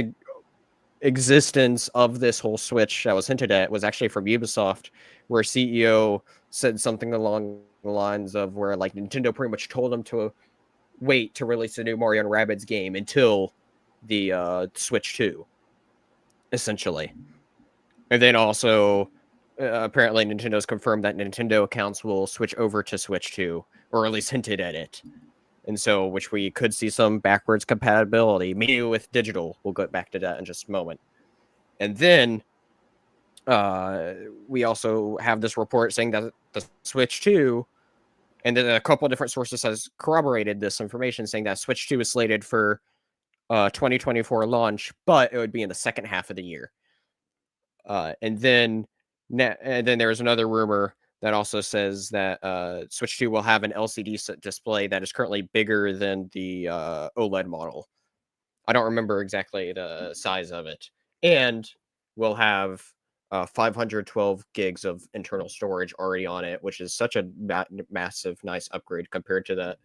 existence of this whole Switch that was hinted at was actually from Ubisoft, where CEO said something along the lines of where like Nintendo pretty much told them to wait to release a new Mario and Rabbids game until the Switch 2. Essentially. And then also, apparently Nintendo's confirmed that Nintendo accounts will switch over to Switch 2, or at least hinted at it. And so, which we could see some backwards compatibility, maybe with digital. We'll get back to that in just a moment. And then, we also have this report saying that the Switch 2, and then a couple of different sources has corroborated this information, saying that Switch 2 is slated for 2024 launch, but it would be in the second half of the year. And then there's another rumor that also says that Switch 2 will have an LCD display that is currently bigger than the OLED model. I don't remember exactly the size of it. And we'll have 512 gigs of internal storage already on it, which is such a massive, nice upgrade compared to that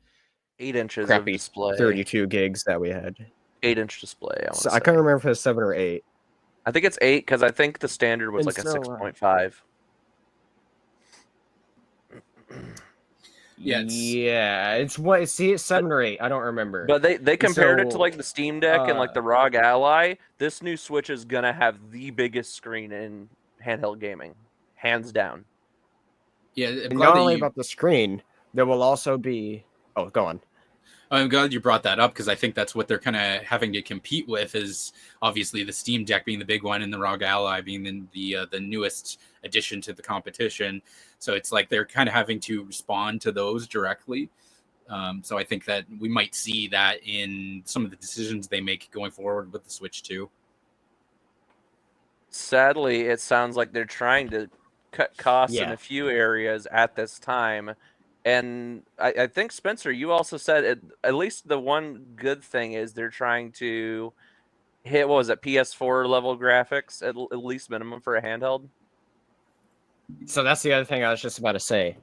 8 inches crappy of display. 32 gigs that we had. 8-inch display. I can't remember if it was 7 or 8. I think it's 8 because I think the standard was And like a so, 6.5. Yeah, it's what? See, it's 7 or 8. I don't remember. But they compared it to So, like the Steam Deck and like the ROG Ally. This new Switch is gonna have the biggest screen in handheld gaming, hands down. Yeah, I'm and glad not that only you. about the screen, there will also be. Oh, go on. I'm glad you brought that up because I think that's what they're kind of having to compete with is obviously the Steam Deck being the big one and the ROG Ally being the newest addition to the competition. So it's like they're kind of having to respond to those directly. So I think that we might see that in some of the decisions they make going forward with the Switch 2. Sadly, it sounds like they're trying to cut costs in Yeah. a few areas at this time. And I think, Spencer, you also said at least the one good thing is they're trying to hit, what was it, PS4 level graphics, at least minimum for a handheld? So that's the other thing I was just about to say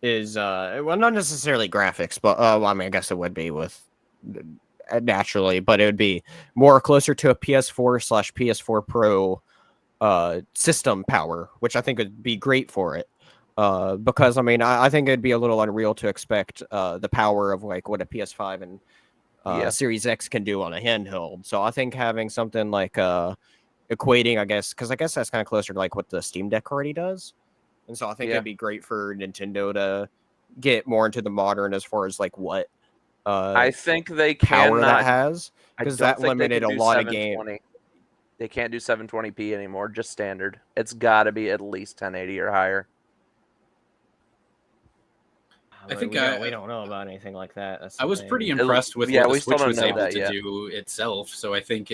is, well, not necessarily graphics, but, well, I mean, I guess it would be with naturally, but it would be more closer to a PS4/PS4 Pro system power, which I think would be great for it. Because I mean, I think it'd be a little unreal to expect the power of like what a PS5 and Yeah. Series X can do on a handheld. So I think having something like equating, I guess, because I guess that's kind of closer to like what the Steam Deck already does. And so I think Yeah. it'd be great for Nintendo to get more into the modern as far as like what I think they power that cannot. has, I because don't that think they limited can a do lot of games. 720. They can't do 720p anymore, just standard. It's got to be at least 1080 or higher. I think we don't know about anything like that. That's I the was thing. pretty impressed with Yeah, what the we still Switch don't was know able that to yet. do itself. So I think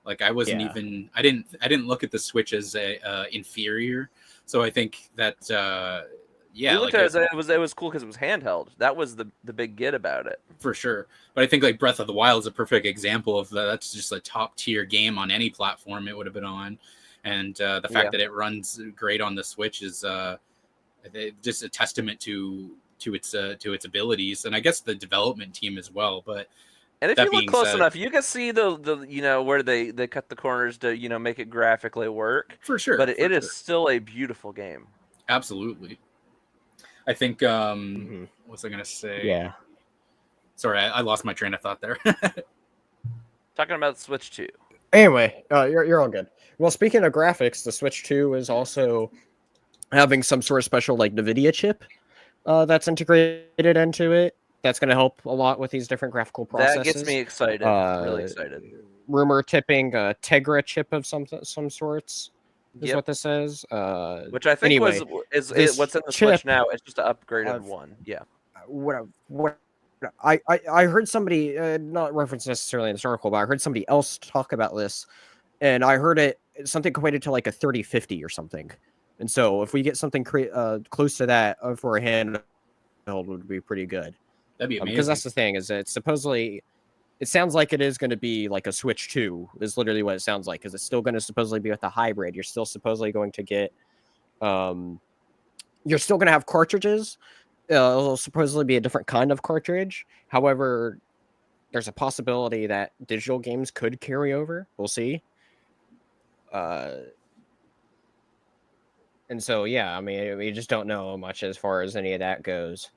like I wasn't Yeah. even I didn't look at the Switch as a inferior. So I think that yeah, We like looked at it, it was cool because it was handheld. That was the big get about it. for sure. But I think like Breath of the Wild is a perfect example of that. That's just a top tier game on any platform it would have been on, and the fact that it runs great on the Switch is just a testament to its abilities, and I guess the development team as well. But And if that you look being close said, enough, you can see the where they cut the corners to make it graphically work. for sure, But it for is sure. still a beautiful game. Absolutely. I think what was I gonna say? Yeah. Sorry, I lost my train of thought there. Talking about the Switch 2. Anyway, you're all good. Well, speaking of graphics, the Switch 2 is also having some sort of special like NVIDIA chip that's integrated into it. That's going to help a lot with these different graphical processes. That gets me excited. Really excited. Rumor tipping a Tegra chip of some sorts is what this is. Which I think anyway, is what's in the Switch now. It's just an upgraded one. Yeah. What I heard somebody not referenced necessarily in this article, but I heard somebody else talk about this, and I heard something equated to like a 3050 or something. And so if we get something close to that for a handheld, would be pretty good. That'd be amazing. Because that's the thing, is it sounds like it is going to be like a Switch 2 is literally what it sounds like, because it's still going to supposedly be with the hybrid. You're still supposedly going to get you're still going to have cartridges. It'll supposedly be a different kind of cartridge. However, there's a possibility that digital games could carry over. We'll see. And so, yeah, I mean, we just don't know much as far as any of that goes.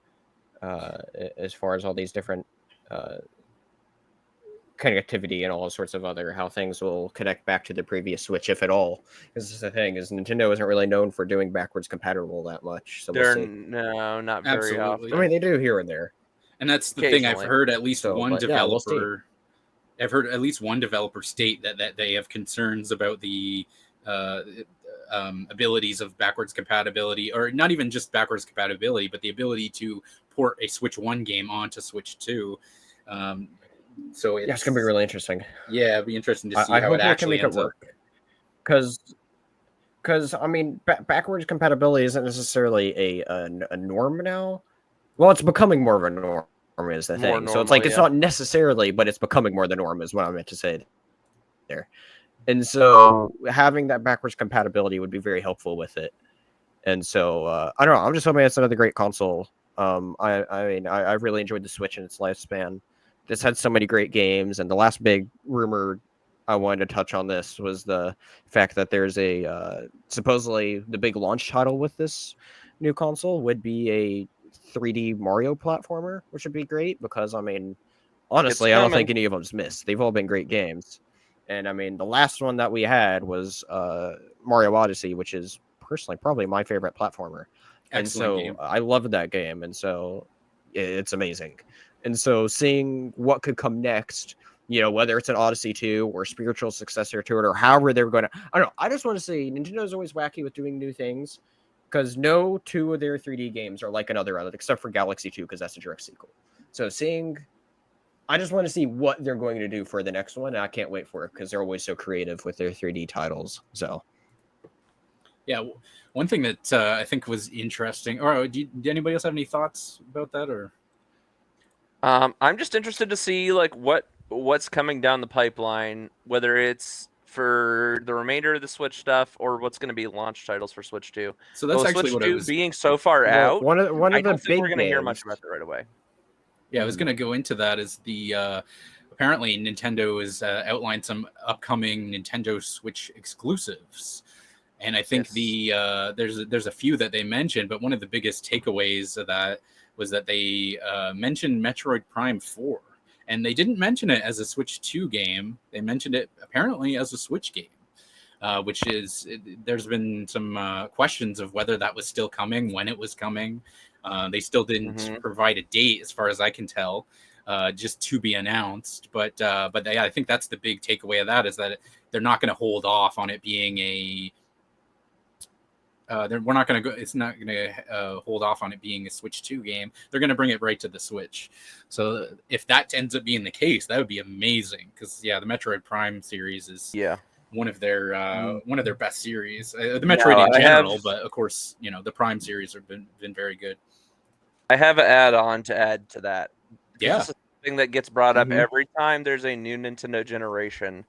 As far as all these different connectivity and all sorts of other how things will connect back to the previous Switch, if at all. This is the thing, is Nintendo isn't really known for doing backwards compatible that much. So we'll see. No, not very Absolutely. often. I mean, they do here and there. And that's the thing. I've heard at least one developer. We'll I've heard at least one developer state that they have concerns about the abilities of backwards compatibility, or not even just backwards compatibility, but the ability to port a Switch 1 game onto Switch 2. So it's gonna be really interesting. Yeah, it'd be interesting to see I how hope it actually can make it work. Because I mean, backwards compatibility isn't necessarily a norm now. Well, it's becoming more of a norm, is the thing. Normal, so it's like it's not necessarily, but it's becoming more the norm, is what I meant to say there. And so having that backwards compatibility would be very helpful with it. And so I don't know. I'm just hoping it's another great console. I mean, I really enjoyed the Switch in its lifespan. This had so many great games, and the last big rumored I wanted to touch on this was the fact that there's a supposedly the big launch title with this new console would be a 3D Mario platformer, which would be great because I mean, honestly, I don't think any of them's missed. They've all been great games, and I mean, the last one that we had was Mario Odyssey, which is personally probably my favorite platformer, and so game. I loved that game, and so it's amazing, and so seeing what could come next. You know, whether it's an Odyssey 2 or spiritual successor to it, or however they're going to. I don't know. I just want to say Nintendo's always wacky with doing new things because no two of their 3D games are like another other, except for Galaxy 2 because that's a direct sequel. So I just want to see what they're going to do for the next one. And I can't wait for it because they're always so creative with their 3D titles. So, yeah, one thing that I think was interesting. Or did anybody else have any thoughts about that? Or I'm just interested to see like what's coming down the pipeline, whether it's for the remainder of the Switch stuff or what's going to be launch titles for Switch 2. So that's actually Switch what 2 I was being so far out. One of I the don't think big we're going to hear much games. about that right away. Yeah, I was going to go into that as the apparently Nintendo has outlined some upcoming Nintendo Switch exclusives. And I think there's a few that they mentioned, but one of the biggest takeaways of that was that they mentioned Metroid Prime 4. And they didn't mention it as a Switch 2 game. They mentioned it apparently as a Switch game, which is there's been some questions of whether that was still coming, when it was coming. They still didn't provide a date, as far as I can tell, just to be announced. But yeah, I think that's the big takeaway of that is that they're not going to hold off on it being a. We're not going to go. It's not going to hold off on it being a Switch 2 game. They're going to bring it right to the Switch. So if that ends up being the case, that would be amazing. Because the Metroid Prime series is one of their best series. The Metroid in general, but of course, the Prime series have been very good. I have an add-on to add to that. Yeah, this is something that gets brought up every time there's a new Nintendo generation.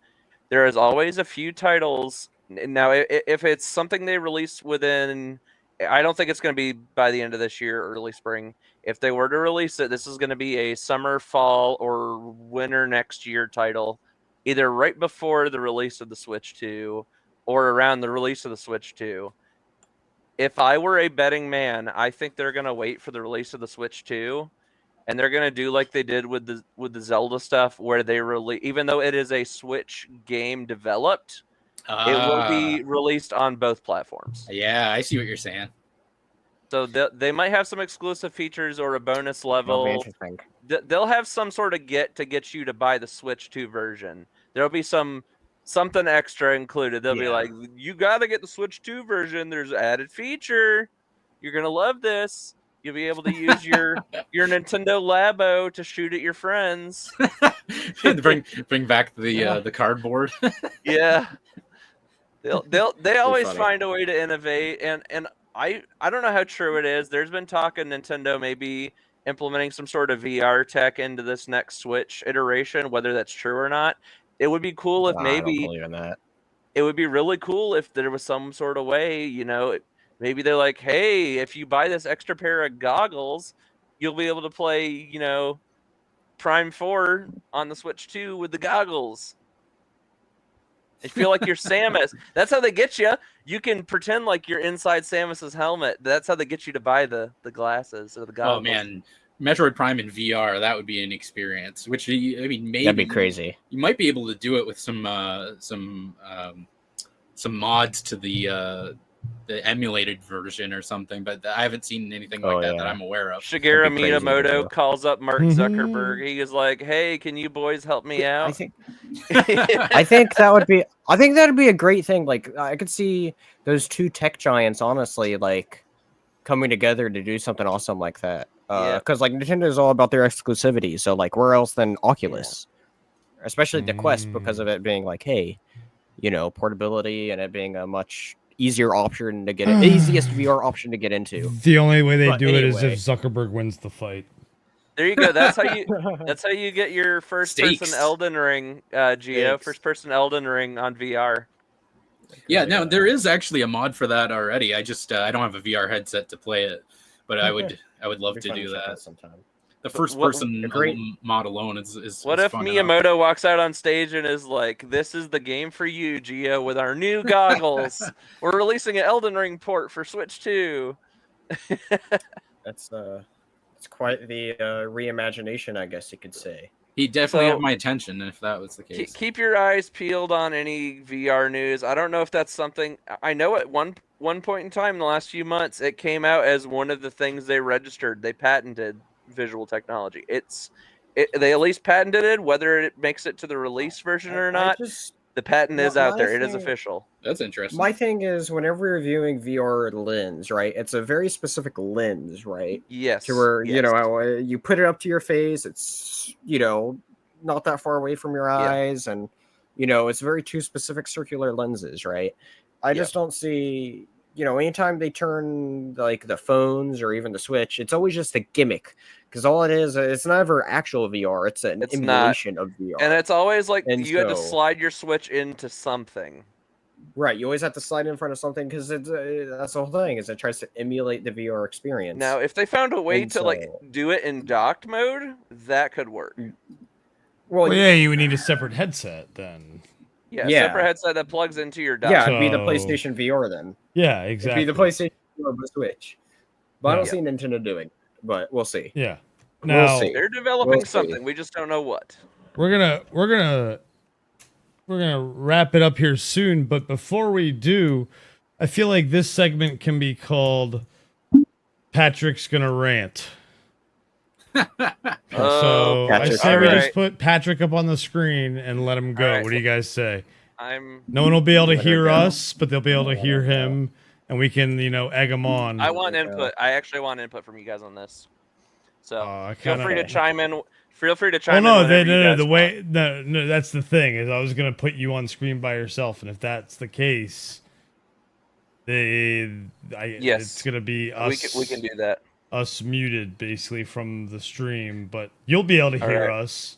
There is always a few titles. Now, if it's something they release within, I don't think it's going to be by the end of this year, early spring. If they were to release it, this is going to be a summer, fall, or winter next year title, either right before the release of the Switch 2 or around the release of the Switch 2. If I were a betting man, I think they're going to wait for the release of the Switch 2. And they're gonna do like they did with the Zelda stuff, where they release, even though it is a Switch game developed, it will be released on both platforms. Yeah, I see what you're saying. So they might have some exclusive features or a bonus level. That'll be interesting. They'll have some sort of get you to buy the Switch 2 version. There'll be something extra included. They'll be like, you gotta get the Switch 2 version. There's an added feature. You're gonna love this. You'll be able to use your Nintendo Labo to shoot at your friends. bring back the cardboard. Yeah, they always find a way to innovate, and I don't know how true it is. There's been talk of Nintendo maybe implementing some sort of VR tech into this next Switch iteration. Whether that's true or not, it would be cool if maybe. I don't believe in that. It would be really cool if there was some sort of way, maybe they're like, hey, if you buy this extra pair of goggles, you'll be able to play, Prime 4 on the Switch 2 with the goggles. I feel like you're Samus. That's how they get you. You can pretend like you're inside Samus's helmet. That's how they get you to buy the glasses or the goggles. Oh, man. Metroid Prime in VR, that would be an experience. Which, maybe... That'd be crazy. You might be able to do it with some mods to the emulated version or something, but I haven't seen anything like that I'm aware of. Shigeru Miyamoto calls up Mark Zuckerberg. He is like, "Hey, can you boys help me out?" I think that'd be a great thing. Like, I could see those two tech giants, honestly, like coming together to do something awesome like that. Because like Nintendo is all about their exclusivity. So like, where else than Oculus? Especially the Quest, because of it being like, hey, portability and it being a much easier option to get easiest VR option to get into. The only way they do it is if Zuckerberg wins the fight. There you go. That's how you get your first person Elden Ring, Geo. First person Elden Ring on VR. Yeah, no, there is actually a mod for that already. I just I don't have a VR headset to play it, but I would love to do that sometime. The first What- person great- mod alone is What is if fun Miyamoto enough. walks out on stage and is like, "This is the game for you, Gio, with our new goggles. We're releasing an Elden Ring port for Switch 2." That's quite the reimagination, I guess you could say. He definitely So- had my attention if that was the case. Keep your eyes peeled on any VR news. I don't know if that's something. I know at one point in time in the last few months, it came out as one of the things they registered. They patented visual technology. They at least patented it. Whether it makes it to the release version or not, the patent is out there. It is official. That's interesting. My thing is, whenever you're viewing VR lens, right, it's a very specific lens, right? Yes. To where, yes. you put it up to your face, it's, not that far away from your eyes, and, it's very two specific circular lenses, right? I just don't see, anytime they turn, like, the phones or even the Switch, it's always just a gimmick. Because all it is, it's never actual VR, it's an emulation of VR. And it's always like And you had to so- slide your Switch into something. Right, you always have to slide in front of something because that's the whole thing. Is it tries to emulate the VR experience. Now, if they found a way And to like so- do it in docked mode, that could work. well, Well, yeah, you would need a separate headset then. Yeah, Yeah. separate headset that plugs into your dock. yeah, it'd be the So- PlayStation VR then. Yeah, exactly. It'd be the PlayStation VR but Switch. But I don't Yeah. see Nintendo doing. But we'll see. Yeah. We'll Now see. They're developing We'll see. something. We just don't know what. we're gonna wrap it up here soon, but before we do, I feel like this segment can be called Patrick's gonna rant. So I Patrick. say we Alright. just put Patrick up on the screen and let him go. Alright. What do you guys say? I'm. No one will be able to Let her hear go. us, but they'll be able to Let hear her go. him, and we can, egg him on. I want There we input. I actually want input from you guys on this. So I feel kinda- free to chime in. Feel free to Well, chime in. no, whenever you guys the want. way, no, that's the thing is I was gonna put you on screen by yourself, and if that's the case, Yes. it's gonna be us. we can do that. Us muted basically from the stream, but you'll be able to hear Alright. us,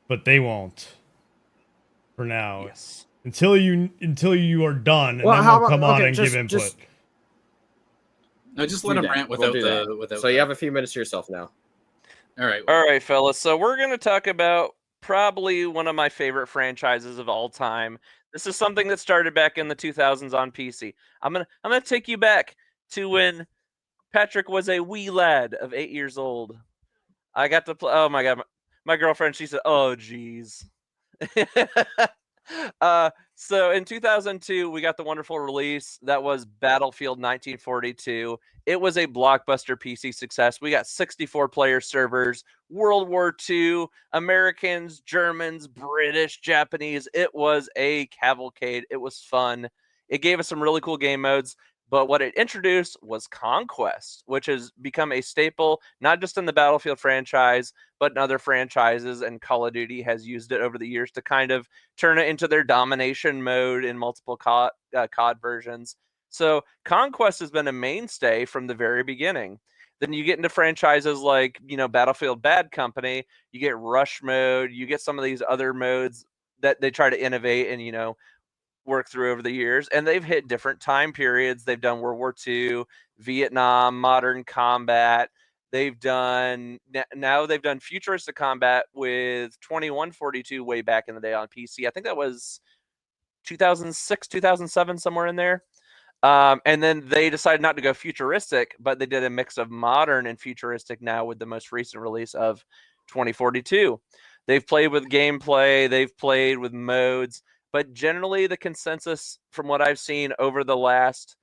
but they won't. For now, Yes. until you are done, and Well, then how we'll about- come on okay, and just- give input. just- No, just let Do him that. rant We'll without do the that. without. So you have a few minutes to yourself now. All right. All right, fellas. So we're going to talk about probably one of my favorite franchises of all time. This is something that started back in the 2000s on PC. I'm gonna take you back to when Patrick was a wee lad of 8 years old. I got to play. Oh my god, my girlfriend. She said, "Oh geez." So in 2002, we got the wonderful release that was Battlefield 1942. It was a blockbuster PC success. We got 64 player servers, World War II, Americans, Germans, British, Japanese. It was a cavalcade. It was fun. It gave us some really cool game modes. But what it introduced was Conquest, which has become a staple, not just in the Battlefield franchise, but in other franchises. And Call of Duty has used it over the years to kind of turn it into their domination mode in multiple COD versions. So Conquest has been a mainstay from the very beginning. Then you get into franchises like, Battlefield Bad Company, you get Rush mode, you get some of these other modes that they try to innovate and, work through over the years, and they've hit different time periods. They've done World War II, Vietnam, modern combat. They've done futuristic combat with 2142 way back in the day on PC. I think that was 2006, 2007, somewhere in there. And then they decided not to go futuristic, but they did a mix of modern and futuristic now with the most recent release of 2042. They've played with gameplay, they've played with modes, but generally the consensus from what I've seen over the last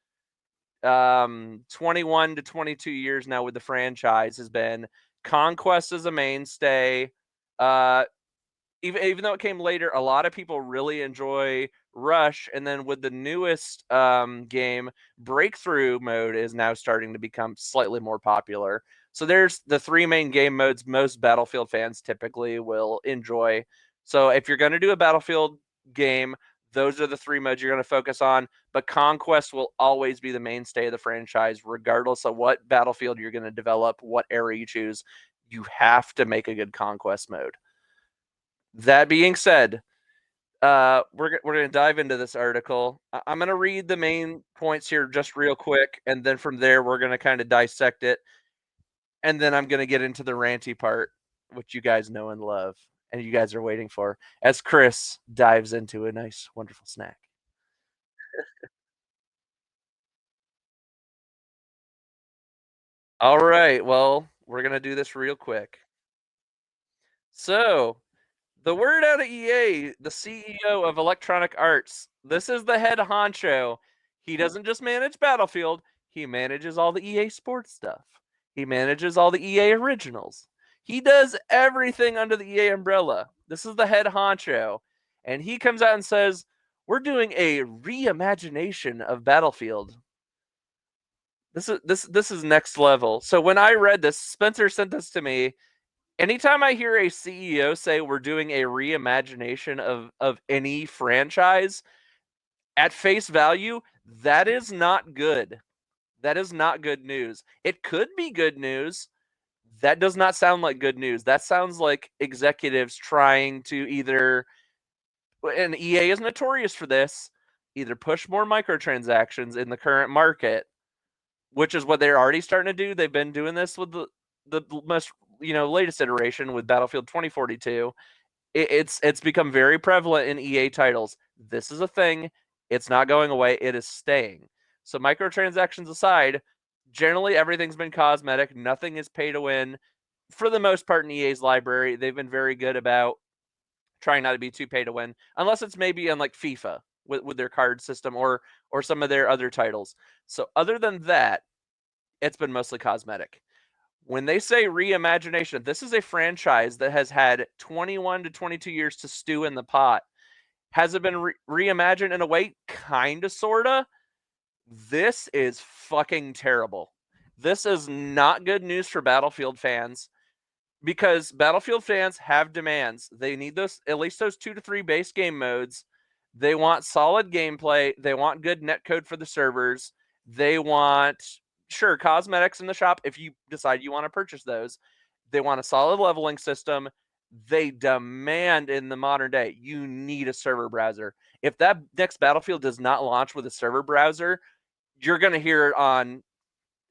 21 to 22 years now with the franchise has been Conquest is a mainstay. Even though it came later, a lot of people really enjoy Rush, and then with the newest game, Breakthrough mode is now starting to become slightly more popular. So there's the three main game modes most Battlefield fans typically will enjoy. So if you're going to do a Battlefield game, those are the three modes you're going to focus on. But Conquest will always be the mainstay of the franchise, regardless of what Battlefield you're going to develop, what era you choose. You have to make a good Conquest mode. That being said, we're going to dive into this article. I'm going to read the main points here just real quick, and then from there we're going to kind of dissect it. And then I'm going to get into the ranty part, which you guys know and love, and you guys are waiting for, as Chris dives into a nice, wonderful snack. All right, well, we're going to do this real quick. So, the word out of EA, the CEO of Electronic Arts, this is the head honcho. He doesn't just manage Battlefield, he manages all the EA Sports stuff. He manages all the EA originals. He does everything under the EA umbrella. This is the head honcho. And he comes out and says, we're doing a reimagination of Battlefield. This is next level. So when I read this, Spencer sent this to me. Anytime I hear a CEO say we're doing a reimagination of any franchise, at face value, that is not good. That is not good news. It could be good news. That does not sound like good news. That sounds like executives trying to either, and EA is notorious for this, either push more microtransactions in the current market, which is what they're already starting to do. They've been doing this with the most latest iteration with Battlefield 2042. It's become very prevalent in EA titles. This is a thing. It's not going away. It is staying. So microtransactions aside, generally everything's been cosmetic. Nothing is pay to win. For the most part in EA's library, they've been very good about trying not to be too pay to win, unless it's maybe in like FIFA with their card system or some of their other titles. So other than that, it's been mostly cosmetic. When they say reimagination, this is a franchise that has had 21 to 22 years to stew in the pot. Has it been reimagined in a way? Kinda, sorta. This is fucking terrible. This is not good news for Battlefield fans, because Battlefield fans have demands. They need those, at least those 2 to 3 base game modes. They want solid gameplay. They want good netcode for the servers. They want, sure, cosmetics in the shop if you decide you want to purchase those. They want a solid leveling system. They demand in the modern day, you need a server browser. If that next Battlefield does not launch with a server browser, you're going to hear it on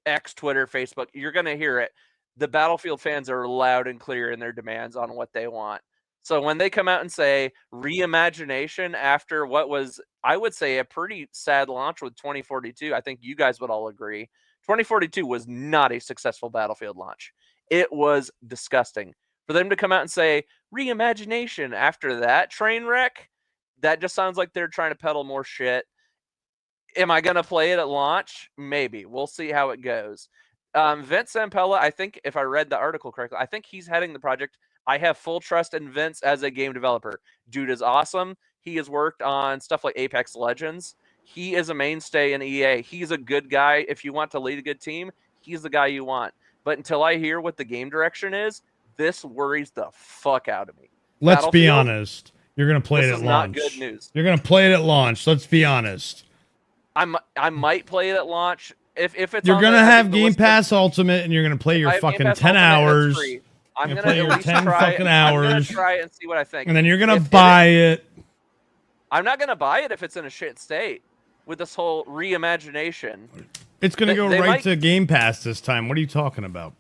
X, Twitter, Facebook. You're going to hear it. The Battlefield fans are loud and clear in their demands on what they want. So when they come out and say reimagination after what was, I would say, a pretty sad launch with 2042, I think you guys would all agree. 2042 was not a successful Battlefield launch. It was disgusting. For them to come out and say reimagination after that train wreck, that just sounds like they're trying to peddle more shit. Am I going to play it at launch? Maybe. We'll see how it goes. Vince Zampella, I think, if I read the article correctly, I think he's heading the project. I have full trust in Vince as a game developer. Dude is awesome. He has worked on stuff like Apex Legends. He is a mainstay in EA. He's a good guy. If you want to lead a good team, he's the guy you want. But until I hear what the game direction is, this worries the fuck out of me. Let's be honest. You're going to play it at launch. This is not good news. You're going to play it at launch. Let's be honest. I might play it at launch. If it's you're going to have Game Pass Ultimate and you're going to play your fucking 10 hours. I'm going to play your 10 fucking hours. I'm going to try it and see what I think. And then you're going to buy it. I'm not going to buy it if it's in a shit state with this whole reimagination. It's going to go right to Game Pass this time. What are you talking about?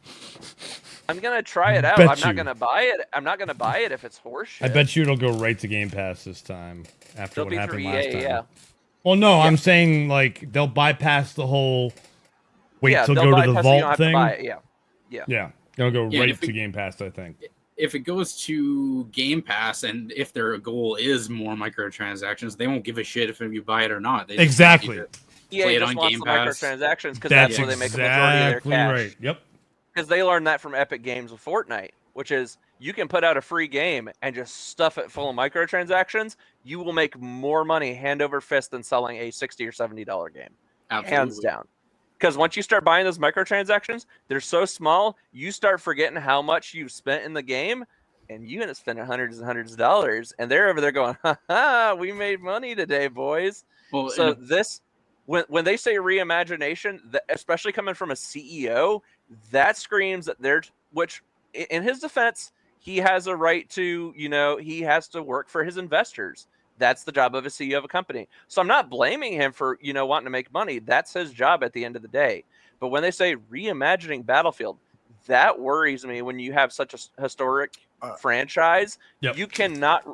I'm going to try it out. I'm not going to buy it. I'm not going to buy it if it's horseshit. I bet you it'll go right to Game Pass this time after what happened last time. Yeah. Well, no, I'm saying like they'll bypass the whole wait till go to the vault thing. Yeah, it'll go right to Game Pass, I think. If it goes to Game Pass, and if their goal is more microtransactions, they won't give a shit if you buy it or not. They exactly. EA just wants the microtransactions because that's where they make the majority of their cash. Right. Yep. Because they learned that from Epic Games with Fortnite, which is you can put out a free game and just stuff it full of microtransactions. You will make more money hand over fist than selling a $60 or $70 game. Absolutely. Hands down. Because once you start buying those microtransactions, they're so small, you start forgetting how much you've spent in the game, and you end up spending hundreds and hundreds of dollars, and they're over there going, ha ha, we made money today, boys. Well, so this, when they say reimagination, especially coming from a CEO, that screams that they're, which in his defense, he has a right to, he has to work for his investors. That's the job of a CEO of a company. So I'm not blaming him for, wanting to make money. That's his job at the end of the day. But when they say reimagining Battlefield, that worries me when you have such a historic franchise. Yep. You cannot.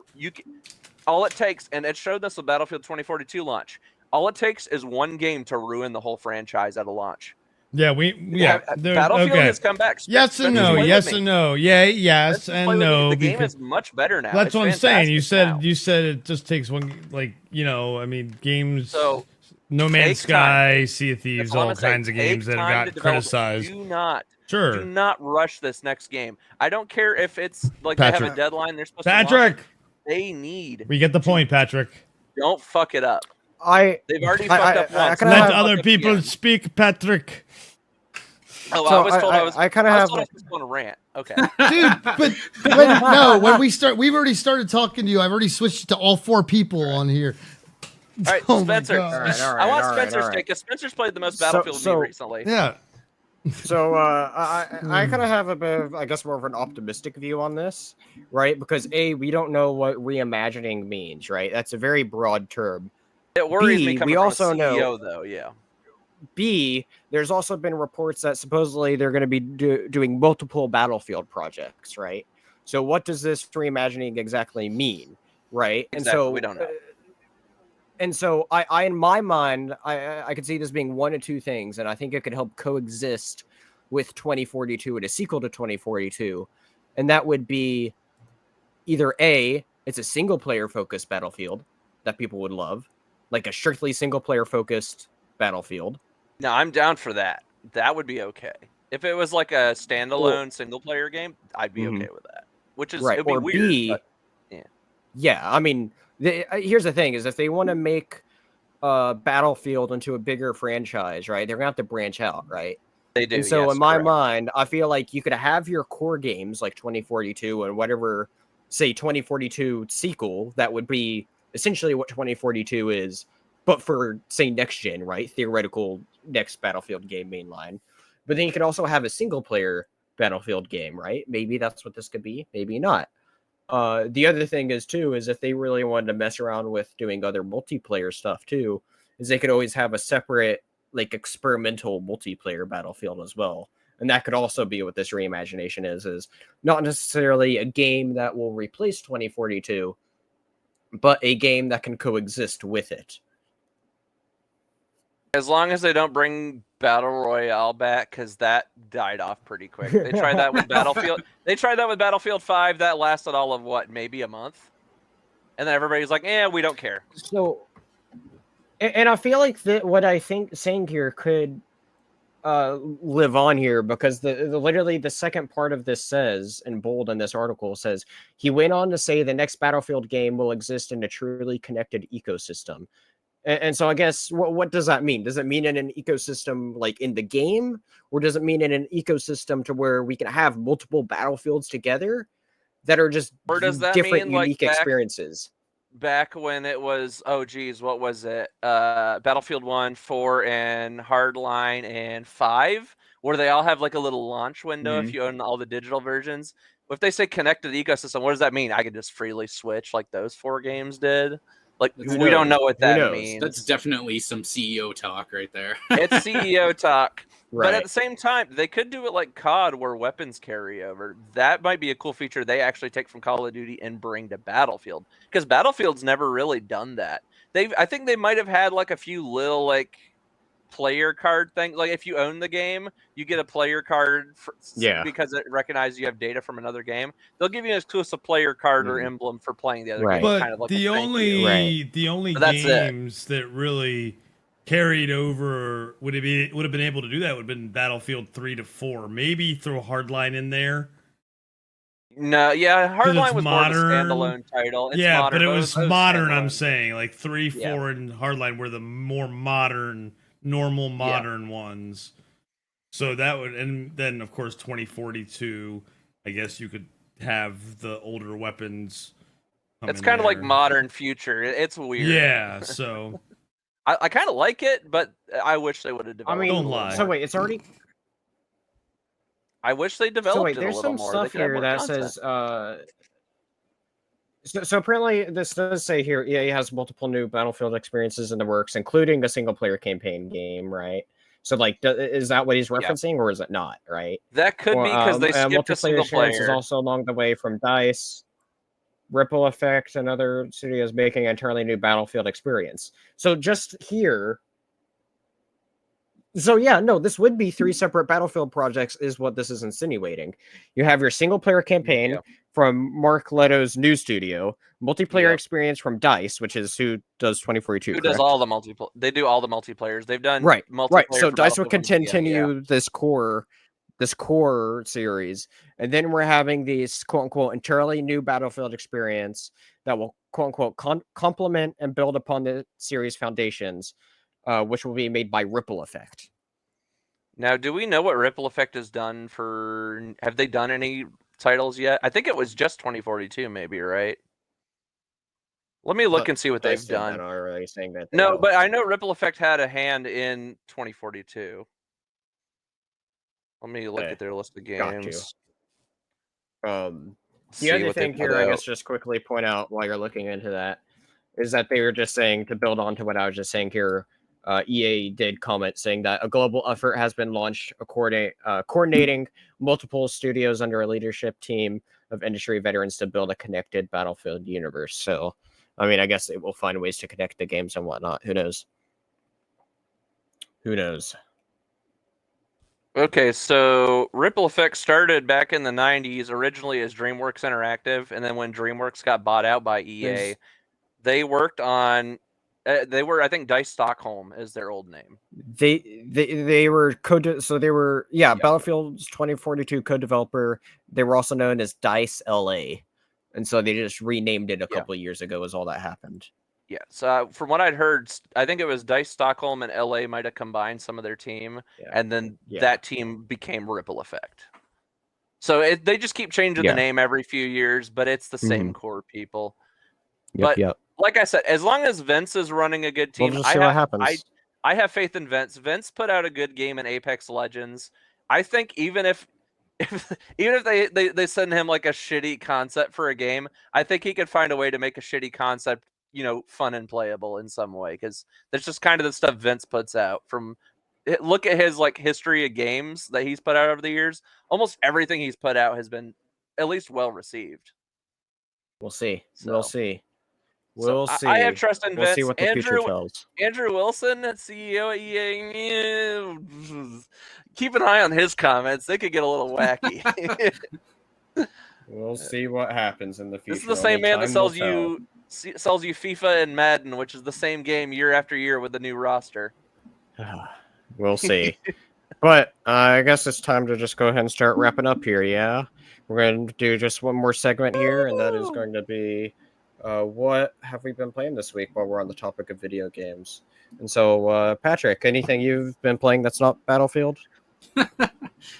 All it takes, and it showed this with Battlefield 2042 launch. All it takes is one game to ruin the whole franchise at a launch. Yeah, Battlefield okay. has come back. Yes and no. Yes and no. Yeah, yes and no. The game is much better now. That's it's what I'm saying. You said now. you said it just takes one. Like, you know, I mean, games. So No Man's Sky, Sea of That's Thieves, all I'm all saying. kinds of Take games that time have to got develop. criticized. Do not rush this next game. I don't care if it's like they have a deadline. They're supposed to launch. They need. We get the point, Patrick. Don't fuck it up. They've already fucked up once. Let other people speak, Patrick. Oh, I was told I was supposed to go on a rant. Okay. Dude, but when we've already started talking to you. I've already switched to all 4 people on here. All right, Oh Spencer. my gosh. I want Spencer's take because Spencer's played the most Battlefield with me recently. Yeah. So I kind of have a bit of, I guess, more of an optimistic view on this, right? Because we don't know what reimagining means, right? That's a very broad term. It worries me coming we from also a CEO, know, though. Yeah. B, there's also been reports that supposedly they're going to be doing multiple Battlefield projects, right? So what does this reimagining exactly mean, right? Exactly, and so we don't know. And so I in my mind, I could see this being one of two things, and I think it could help coexist with 2042 and a sequel to 2042. And that would be either A, it's a single player focused Battlefield that people would love, like a strictly single player focused Battlefield. No, I'm down for that. That would be okay. If it was like a standalone single player game, I'd be okay with that. Which is right. It'd be Or weird, B, but, yeah. I mean, here's the thing: is if they want to make Battlefield into a bigger franchise, right? They're gonna have to branch out, right? They do. And so, yes, in my correct. mind, I feel like you could have your core games like 2042 and whatever, say 2042 sequel that would be essentially what 2042 is, but for say next gen, right? Theoretical next Battlefield game mainline. But then you could also have a single player Battlefield game, right? Maybe that's what this could be, maybe not. The other thing is too, is if they really wanted to mess around with doing other multiplayer stuff too, is they could always have a separate like experimental multiplayer Battlefield as well. And that could also be what this reimagination is not necessarily a game that will replace 2042, but a game that can coexist with it. As long as they don't bring Battle Royale back, because that died off pretty quick. They tried that with Battlefield. They tried that with Battlefield 5. That lasted all of what, maybe a month? And then everybody's like, we don't care. So, and I feel like that what I think saying here could live on here, because the literally the second part of this says, in bold in this article, says, he went on to say the next Battlefield game will exist in a truly connected ecosystem. And so I guess what does that mean? Does it mean in an ecosystem like in the game, or does it mean in an ecosystem to where we can have multiple Battlefields together that are just or does that different, mean, unique experiences? Back when it was, what was it? Battlefield 1, 4, and Hardline, and 5, where they all have like a little launch window if you own all the digital versions. If they say connected ecosystem, what does that mean? I could just freely switch like those 4 games did? Like, we don't know what that means. That's definitely some CEO talk right there. It's CEO talk. Right. But at the same time, they could do it like COD, where weapons carry over. That might be a cool feature they actually take from Call of Duty and bring to Battlefield, because Battlefield's never really done that. I think they might have had like a few little like player card things. Like if you own the game, you get a player card because it recognizes you have data from another game. They'll give you an exclusive player card or emblem for playing the other game. But kind of like the only games that really carried over would have been able to do that would have been Battlefield 3 to 4. Maybe throw Hardline in there. No, yeah, Hardline was modern. More of a standalone title. It's yeah, modern, but it was modern. I'm standalone. saying like 3, 4, and Hardline were the more modern, normal modern ones. So that would, and then of course 2042. I guess you could have the older weapons. It's kind of like modern future. It's weird. Yeah, so. I kind of like it, but I wish they would have developed. Don't lie. So wait, it's already. I wish they developed it a there's little some more. stuff here that says. So apparently, this does say here, EA has multiple new Battlefield experiences in the works, including a single-player campaign game, right? So like, is that what he's referencing, or is it not? Right? That could be because they skipped a Multiplayer single assurance is player. also along the way from DICE, Ripple Effect, and other studios making an entirely new Battlefield experience. So just here. So yeah, no, this would be 3 separate Battlefield projects, is what this is insinuating. You have your single player campaign from Mark Leto's new studio, multiplayer experience from DICE, which is who does 2042. Who correct? does all the multiplayer? They do all the multiplayers. They've done right. multiplayer. So for DICE would Battlefield continue this core series, and then we're having these quote unquote entirely new Battlefield experience that will quote unquote complement and build upon the series foundations, which will be made by Ripple Effect. Now, do we know what Ripple Effect has done for? Have they done any titles yet? I think it was just 2042, maybe, right? Let me look and see what they've done. Already saying that no, but I know Ripple Effect had a hand in 2042. Let me look at their list of games. The other thing here, I guess, just quickly point out while you're looking into that, is that they were just saying, to build on to what I was just saying here, EA did comment saying that a global effort has been launched coordinating multiple studios under a leadership team of industry veterans to build a connected Battlefield universe. So, I mean, I guess it will find ways to connect the games and whatnot. Who knows? Who knows? Okay, so Ripple Effect started back in the 90s, originally as DreamWorks Interactive, and then when DreamWorks got bought out by EA, they worked on. They were, I think, DICE Stockholm is their old name. They were Battlefield's 2042 co-developer. They were also known as DICE LA, and so they just renamed it a couple of years ago. Is all that happened. Yeah. So from what I'd heard, I think it was DICE Stockholm and LA might have combined some of their team, and then that team became Ripple Effect. So they just keep changing the name every few years, but it's the same core people. Like I said, as long as Vince is running a good team, we'll just see what happens. I have faith in Vince. Vince put out a good game in Apex Legends. I think even if they send him like a shitty concept for a game, I think he could find a way to make a shitty concept, fun and playable in some way, because that's just kind of the stuff Vince puts out. Look at his history of games that he's put out over the years. Almost everything he's put out has been at least well received. We'll see. So. We'll see. I have trust in Vince. We'll see what the future tells. Andrew Wilson, CEO at EA, keep an eye on his comments. They could get a little wacky. We'll see what happens in the future. This is the same man that sells you FIFA and Madden, which is the same game year after year with the new roster. We'll see. But I guess it's time to just go ahead and start wrapping up here, yeah? We're going to do just one more segment here, and that is going to be what have we been playing this week while we're on the topic of video games. And so, Patrick, anything you've been playing that's not Battlefield?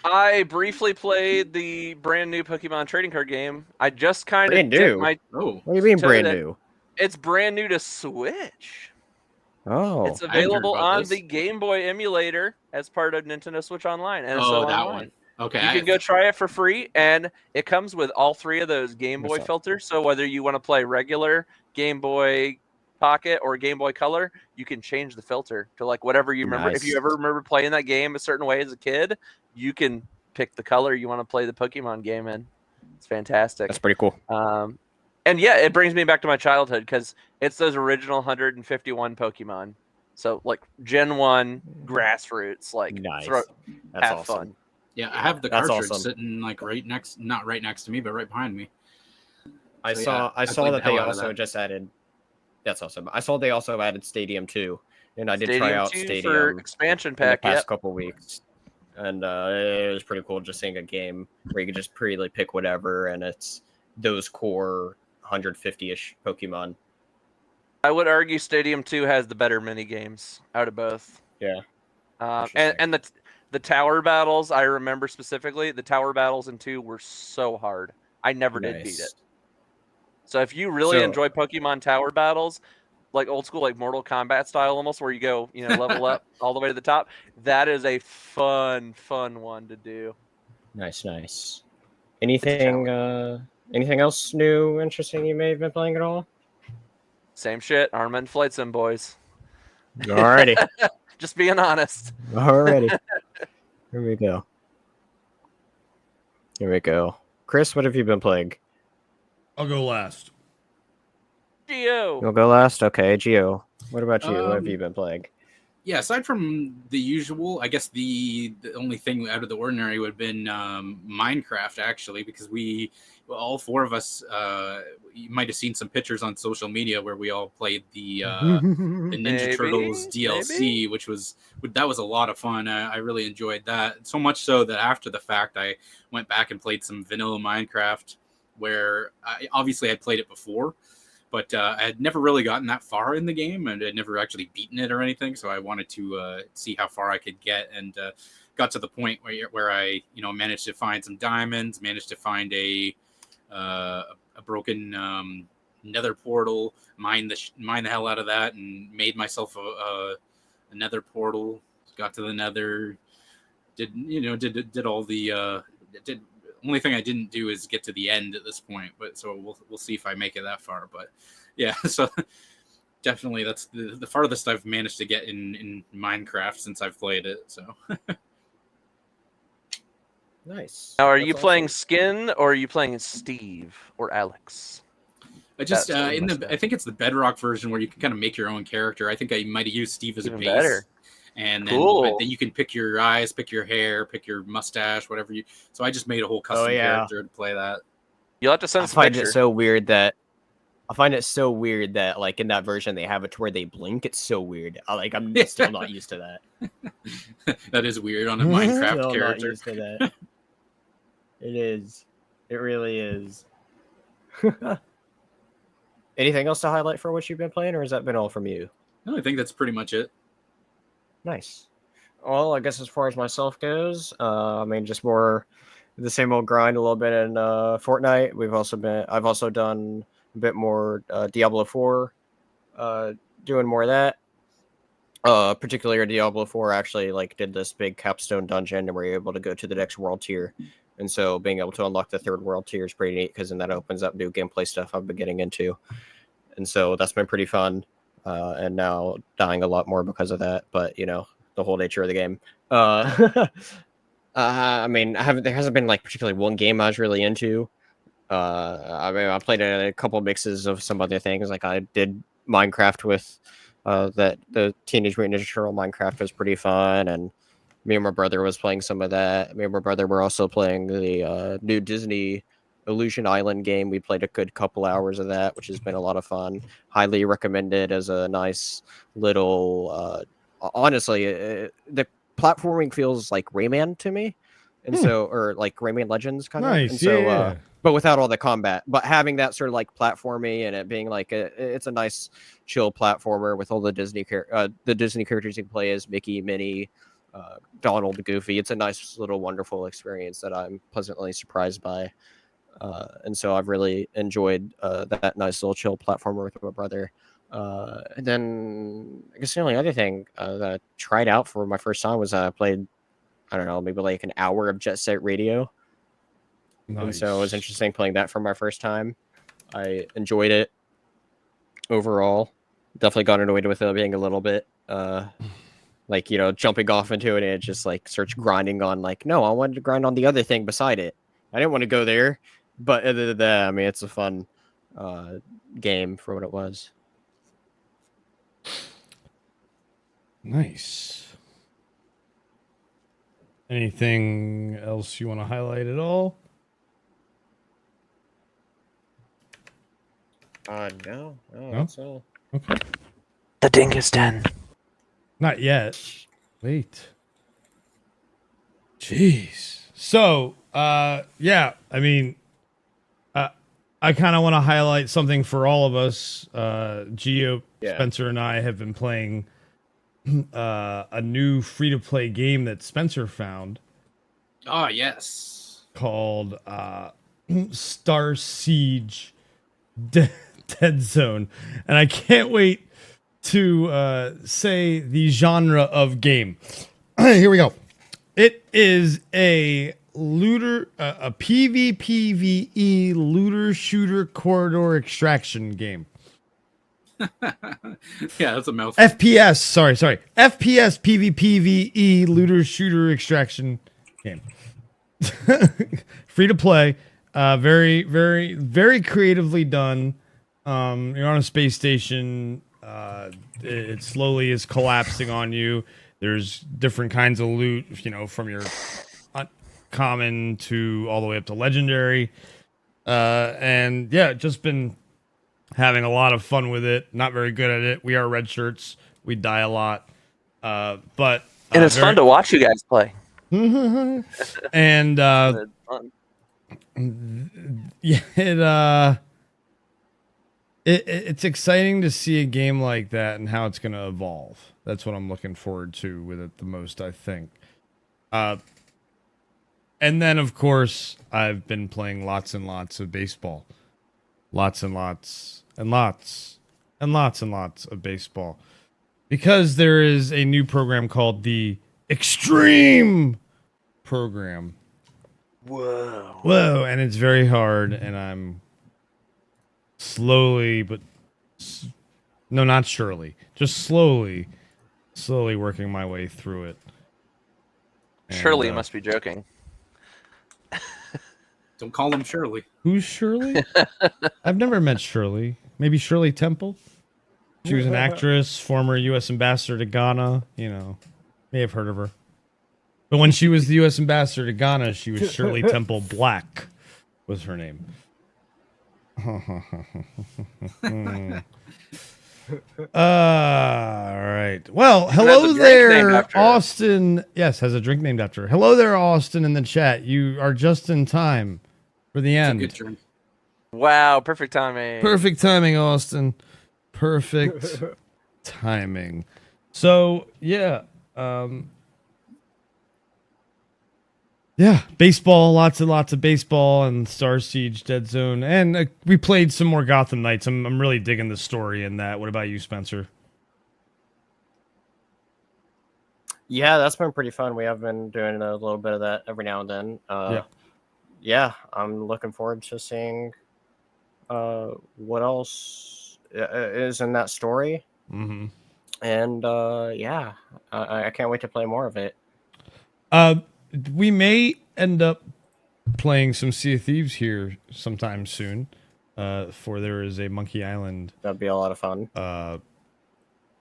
I briefly played the brand new Pokemon trading card game. I just kind of new. What do you mean brand new? It's brand new to Switch. Oh, it's available on the Game Boy emulator as part of Nintendo Switch Online. And so that online. one. Okay, you can go try it for free, and it comes with all 3 of those Game Boy filters. So whether you want to play regular Game Boy Pocket or Game Boy Color, you can change the filter to whatever you remember. If you ever remember playing that game a certain way as a kid, you can pick the color you want to play the Pokemon game in. It's fantastic. That's pretty cool. And yeah, it brings me back to my childhood because it's those original 151 Pokemon. So Gen 1 grassroots, nice. Have fun. Yeah, I have the cartridge sitting right next, not right next to me, but right behind me. I saw that they also just added. That's awesome. I saw they also added Stadium 2, and I did try out Stadium for expansion pack in the past couple weeks, and it was pretty cool just seeing a game where you could just pretty pick whatever, and it's those core 150-ish Pokemon. I would argue Stadium 2 has the better mini games out of both. Yeah, and the tower battles, I remember specifically, the tower battles in 2 were so hard. I never did beat it. So if you really enjoy Pokemon tower battles, old school, Mortal Kombat style almost, where you go, level up all the way to the top, that is a fun one to do. Nice. Anything else new, interesting you may have been playing at all? Same shit. Armament Flight Sim, boys. Alrighty. Just being honest. Alrighty. Here we go. Here we go. Chris, what have you been playing? I'll go last. Geo. You'll go last? Okay, Gio. What about you? What have you been playing? Yeah, aside from the usual, I guess the only thing out of the ordinary would have been Minecraft, actually, because all four of us, you might have seen some pictures on social media where we all played the Ninja Maybe, Turtles DLC, which was a lot of fun. I really enjoyed that, so much so that after the fact, I went back and played some vanilla Minecraft, where obviously I'd played it before. But I had never really gotten that far in the game, and I'd never actually beaten it or anything. So I wanted to see how far I could get, and got to the point where I, managed to find some diamonds, managed to find a broken nether portal, mine the hell out of that, and made myself a nether portal. Got to the nether, did all the only thing I didn't do is get to the end at this point, but so we'll see if I make it that far. But yeah, so definitely that's the farthest I've managed to get in Minecraft since I've played it. So Nice. Now, are That's you playing awesome. Skin or are you playing Steve or Alex? I just That's what we must I think it's the Bedrock version where you can kind of make your own character. I think I might have used Steve as Even a base. better. And Cool. then you can pick your eyes, pick your hair, pick your mustache, whatever you. So I just made a whole custom character to play that. You'll have to I send us a find picture. it so weird that like in that version they have it to where they blink. It's so weird. I'm still not used to that. That is weird on a Minecraft Still not character. used to that. It is. It really is. Anything else to highlight for what you've been playing, or has that been all from you? No, I think that's pretty much it. Nice. Well, I guess as far as myself goes, just more the same old grind, a little bit in Fortnite. I've also done a bit more Diablo 4, doing more of that. Particularly Diablo 4 actually did this big capstone dungeon, and we're able to go to the next world tier. And so being able to unlock the third world tier is pretty neat, because then that opens up new gameplay stuff I've been getting into. And so that's been pretty fun. And now dying a lot more because of that, but the whole nature of the game. There hasn't been particularly one game I was really into. I played a couple mixes of some other things. I did Minecraft with the Teenage Mutant Ninja Turtle Minecraft was pretty fun, and me and my brother was playing some of that. Me and my brother were also playing the new Disney Illusion Island game. We played a good couple hours of that, which has been a lot of fun. Highly recommended as a nice little. Honestly, the platforming feels like Rayman to me, and or like Rayman Legends kind of. Nice, And so, yeah. but without all the combat, but having that sort of platformy, and it being it's a nice chill platformer with all the Disney characters you can play as: Mickey, Minnie, Donald, Goofy. It's a nice little wonderful experience that I'm pleasantly surprised by. And so I've really enjoyed that nice little chill platformer with my brother. And then I guess the only other thing that I tried out for my first time was I played, I don't know, maybe an hour of Jet Set Radio. Nice. And so it was interesting playing that for my first time. I enjoyed it overall. Definitely got annoyed with it being a little bit jumping off into it, and it just starts grinding on no, I wanted to grind on the other thing beside it. I didn't want to go there, but other than that, it's a fun game for what it was. Nice. Anything else you want to highlight at all? No, that's all. Okay. The Dingus Den. Not yet. Wait. Jeez. So, yeah, I kind of want to highlight something for all of us. Gio, Spencer, and I have been playing a new free-to-play game that Spencer found. Oh, yes. Called Star Siege Dead Zone. And I can't wait to say the genre of game. Here we go. It is a looter, a PvPvE looter shooter corridor extraction game. Yeah, that's a mouthful. FPS. Sorry. FPS PvPvE looter shooter extraction game. Free to play. Very, very, very creatively done. You're on a space station. It slowly is collapsing on you. There's different kinds of loot, from your common to all the way up to legendary. And yeah, just been having a lot of fun with it. Not very good at it. We are red shirts. We die a lot. But And it's fun to watch you guys play. And It's fun. yeah, it's exciting to see a game like that and how it's going to evolve. That's what I'm looking forward to with it the most, I think. And then, of course, I've been playing lots and lots of baseball. Lots and lots and lots and lots and lots of baseball. Because there is a new program called the Extreme Program. Whoa, and it's very hard, and I'm slowly, no, not surely, just slowly working my way through it. And, Surely you must be joking. Don't call him Shirley. Who's Shirley? I've never met Shirley. Maybe Shirley Temple? She was an actress, former U.S. ambassador to Ghana. May have heard of her. But when she was the U.S. ambassador to Ghana, she was Shirley Temple Black, was her name. All right. Well, hello there, Austin. Yes, has a drink named after her. Hello there, Austin, in the chat. You are just in time for the end. Good turn. Wow, perfect timing. Perfect timing, Austin. Perfect timing. So, yeah. Yeah, baseball, lots and lots of baseball, and Star Siege, Dead Zone, and we played some more Gotham Knights. I'm really digging the story in that. What about you, Spencer? Yeah, that's been pretty fun. We have been doing a little bit of that every now and then. Yeah, I'm looking forward to seeing what else is in that story. Mm-hmm. And yeah, I can't wait to play more of it. We may end up playing some Sea of Thieves here sometime soon. For there is a Monkey Island. That'd be a lot of fun.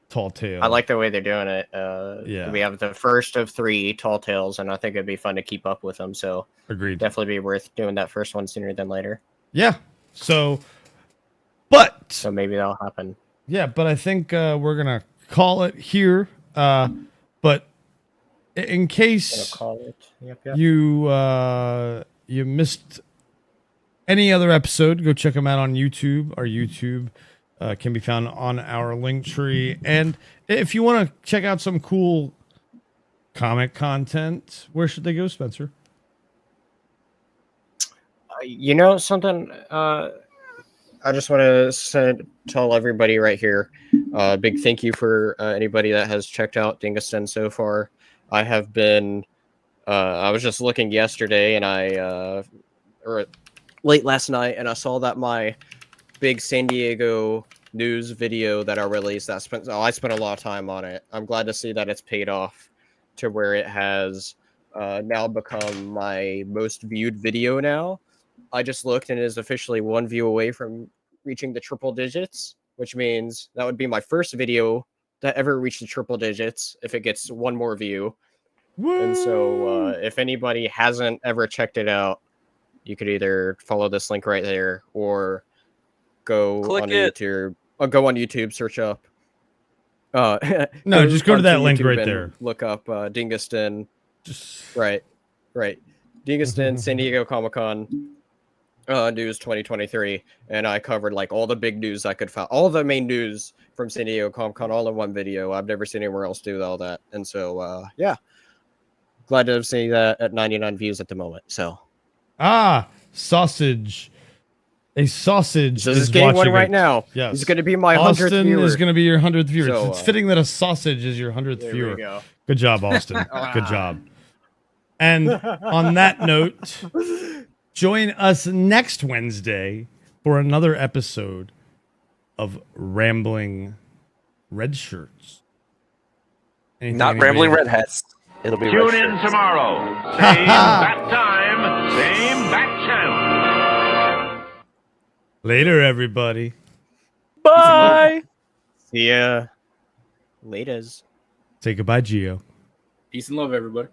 Tall Tale. I like the way they're doing it. Yeah. We have the first of 3 Tall Tales, and I think it'd be fun to keep up with them. So Agreed. Definitely be worth doing that first one sooner than later. Yeah. So maybe that'll happen. Yeah, but I think we're gonna call it here. But in case you missed any other episode, go check them out on YouTube. Our YouTube can be found on our link tree. And if you want to check out some cool comic content, where should they go, Spencer? You know something? I just want to tell everybody right here, big thank you for anybody that has checked out Dingiston so far. I have been, I was just looking yesterday and or late last night, and I saw that my big San Diego news video that I released, I spent a lot of time on it. I'm glad to see that it's paid off to where it has now become my most viewed video now. I just looked and it is officially 1 view away from reaching the triple digits, which means that would be my first video that ever reached the triple digits if it gets 1 more view. Woo! And so if anybody hasn't ever checked it out, you could either follow this link right there or go on YouTube, search up. No, just go to that link right there. Look up Dingiston. Right. Dingiston, San Diego Comic-Con news 2023, and I covered like all the big news I could find, all the main news from San Diego Comic-Con, all in one video. I've never seen anywhere else do all that, and so yeah, glad to see that at 99 views at the moment. So sausage. A sausage so is getting one right now. Yes. He's going to be my 100th Austin viewer. is going to be your 100th viewer. So, it's fitting that a sausage is your 100th viewer. Go. Good job, Austin. Good job. And on that note, join us next Wednesday for another episode of rambling red shirts. Anything Not anybody- rambling redheads. It'll be Tune red in shirts. tomorrow. Same bat time, same bat channel. Later, everybody. Bye. See ya. Laters. Say goodbye, Gio. Peace and love, everybody.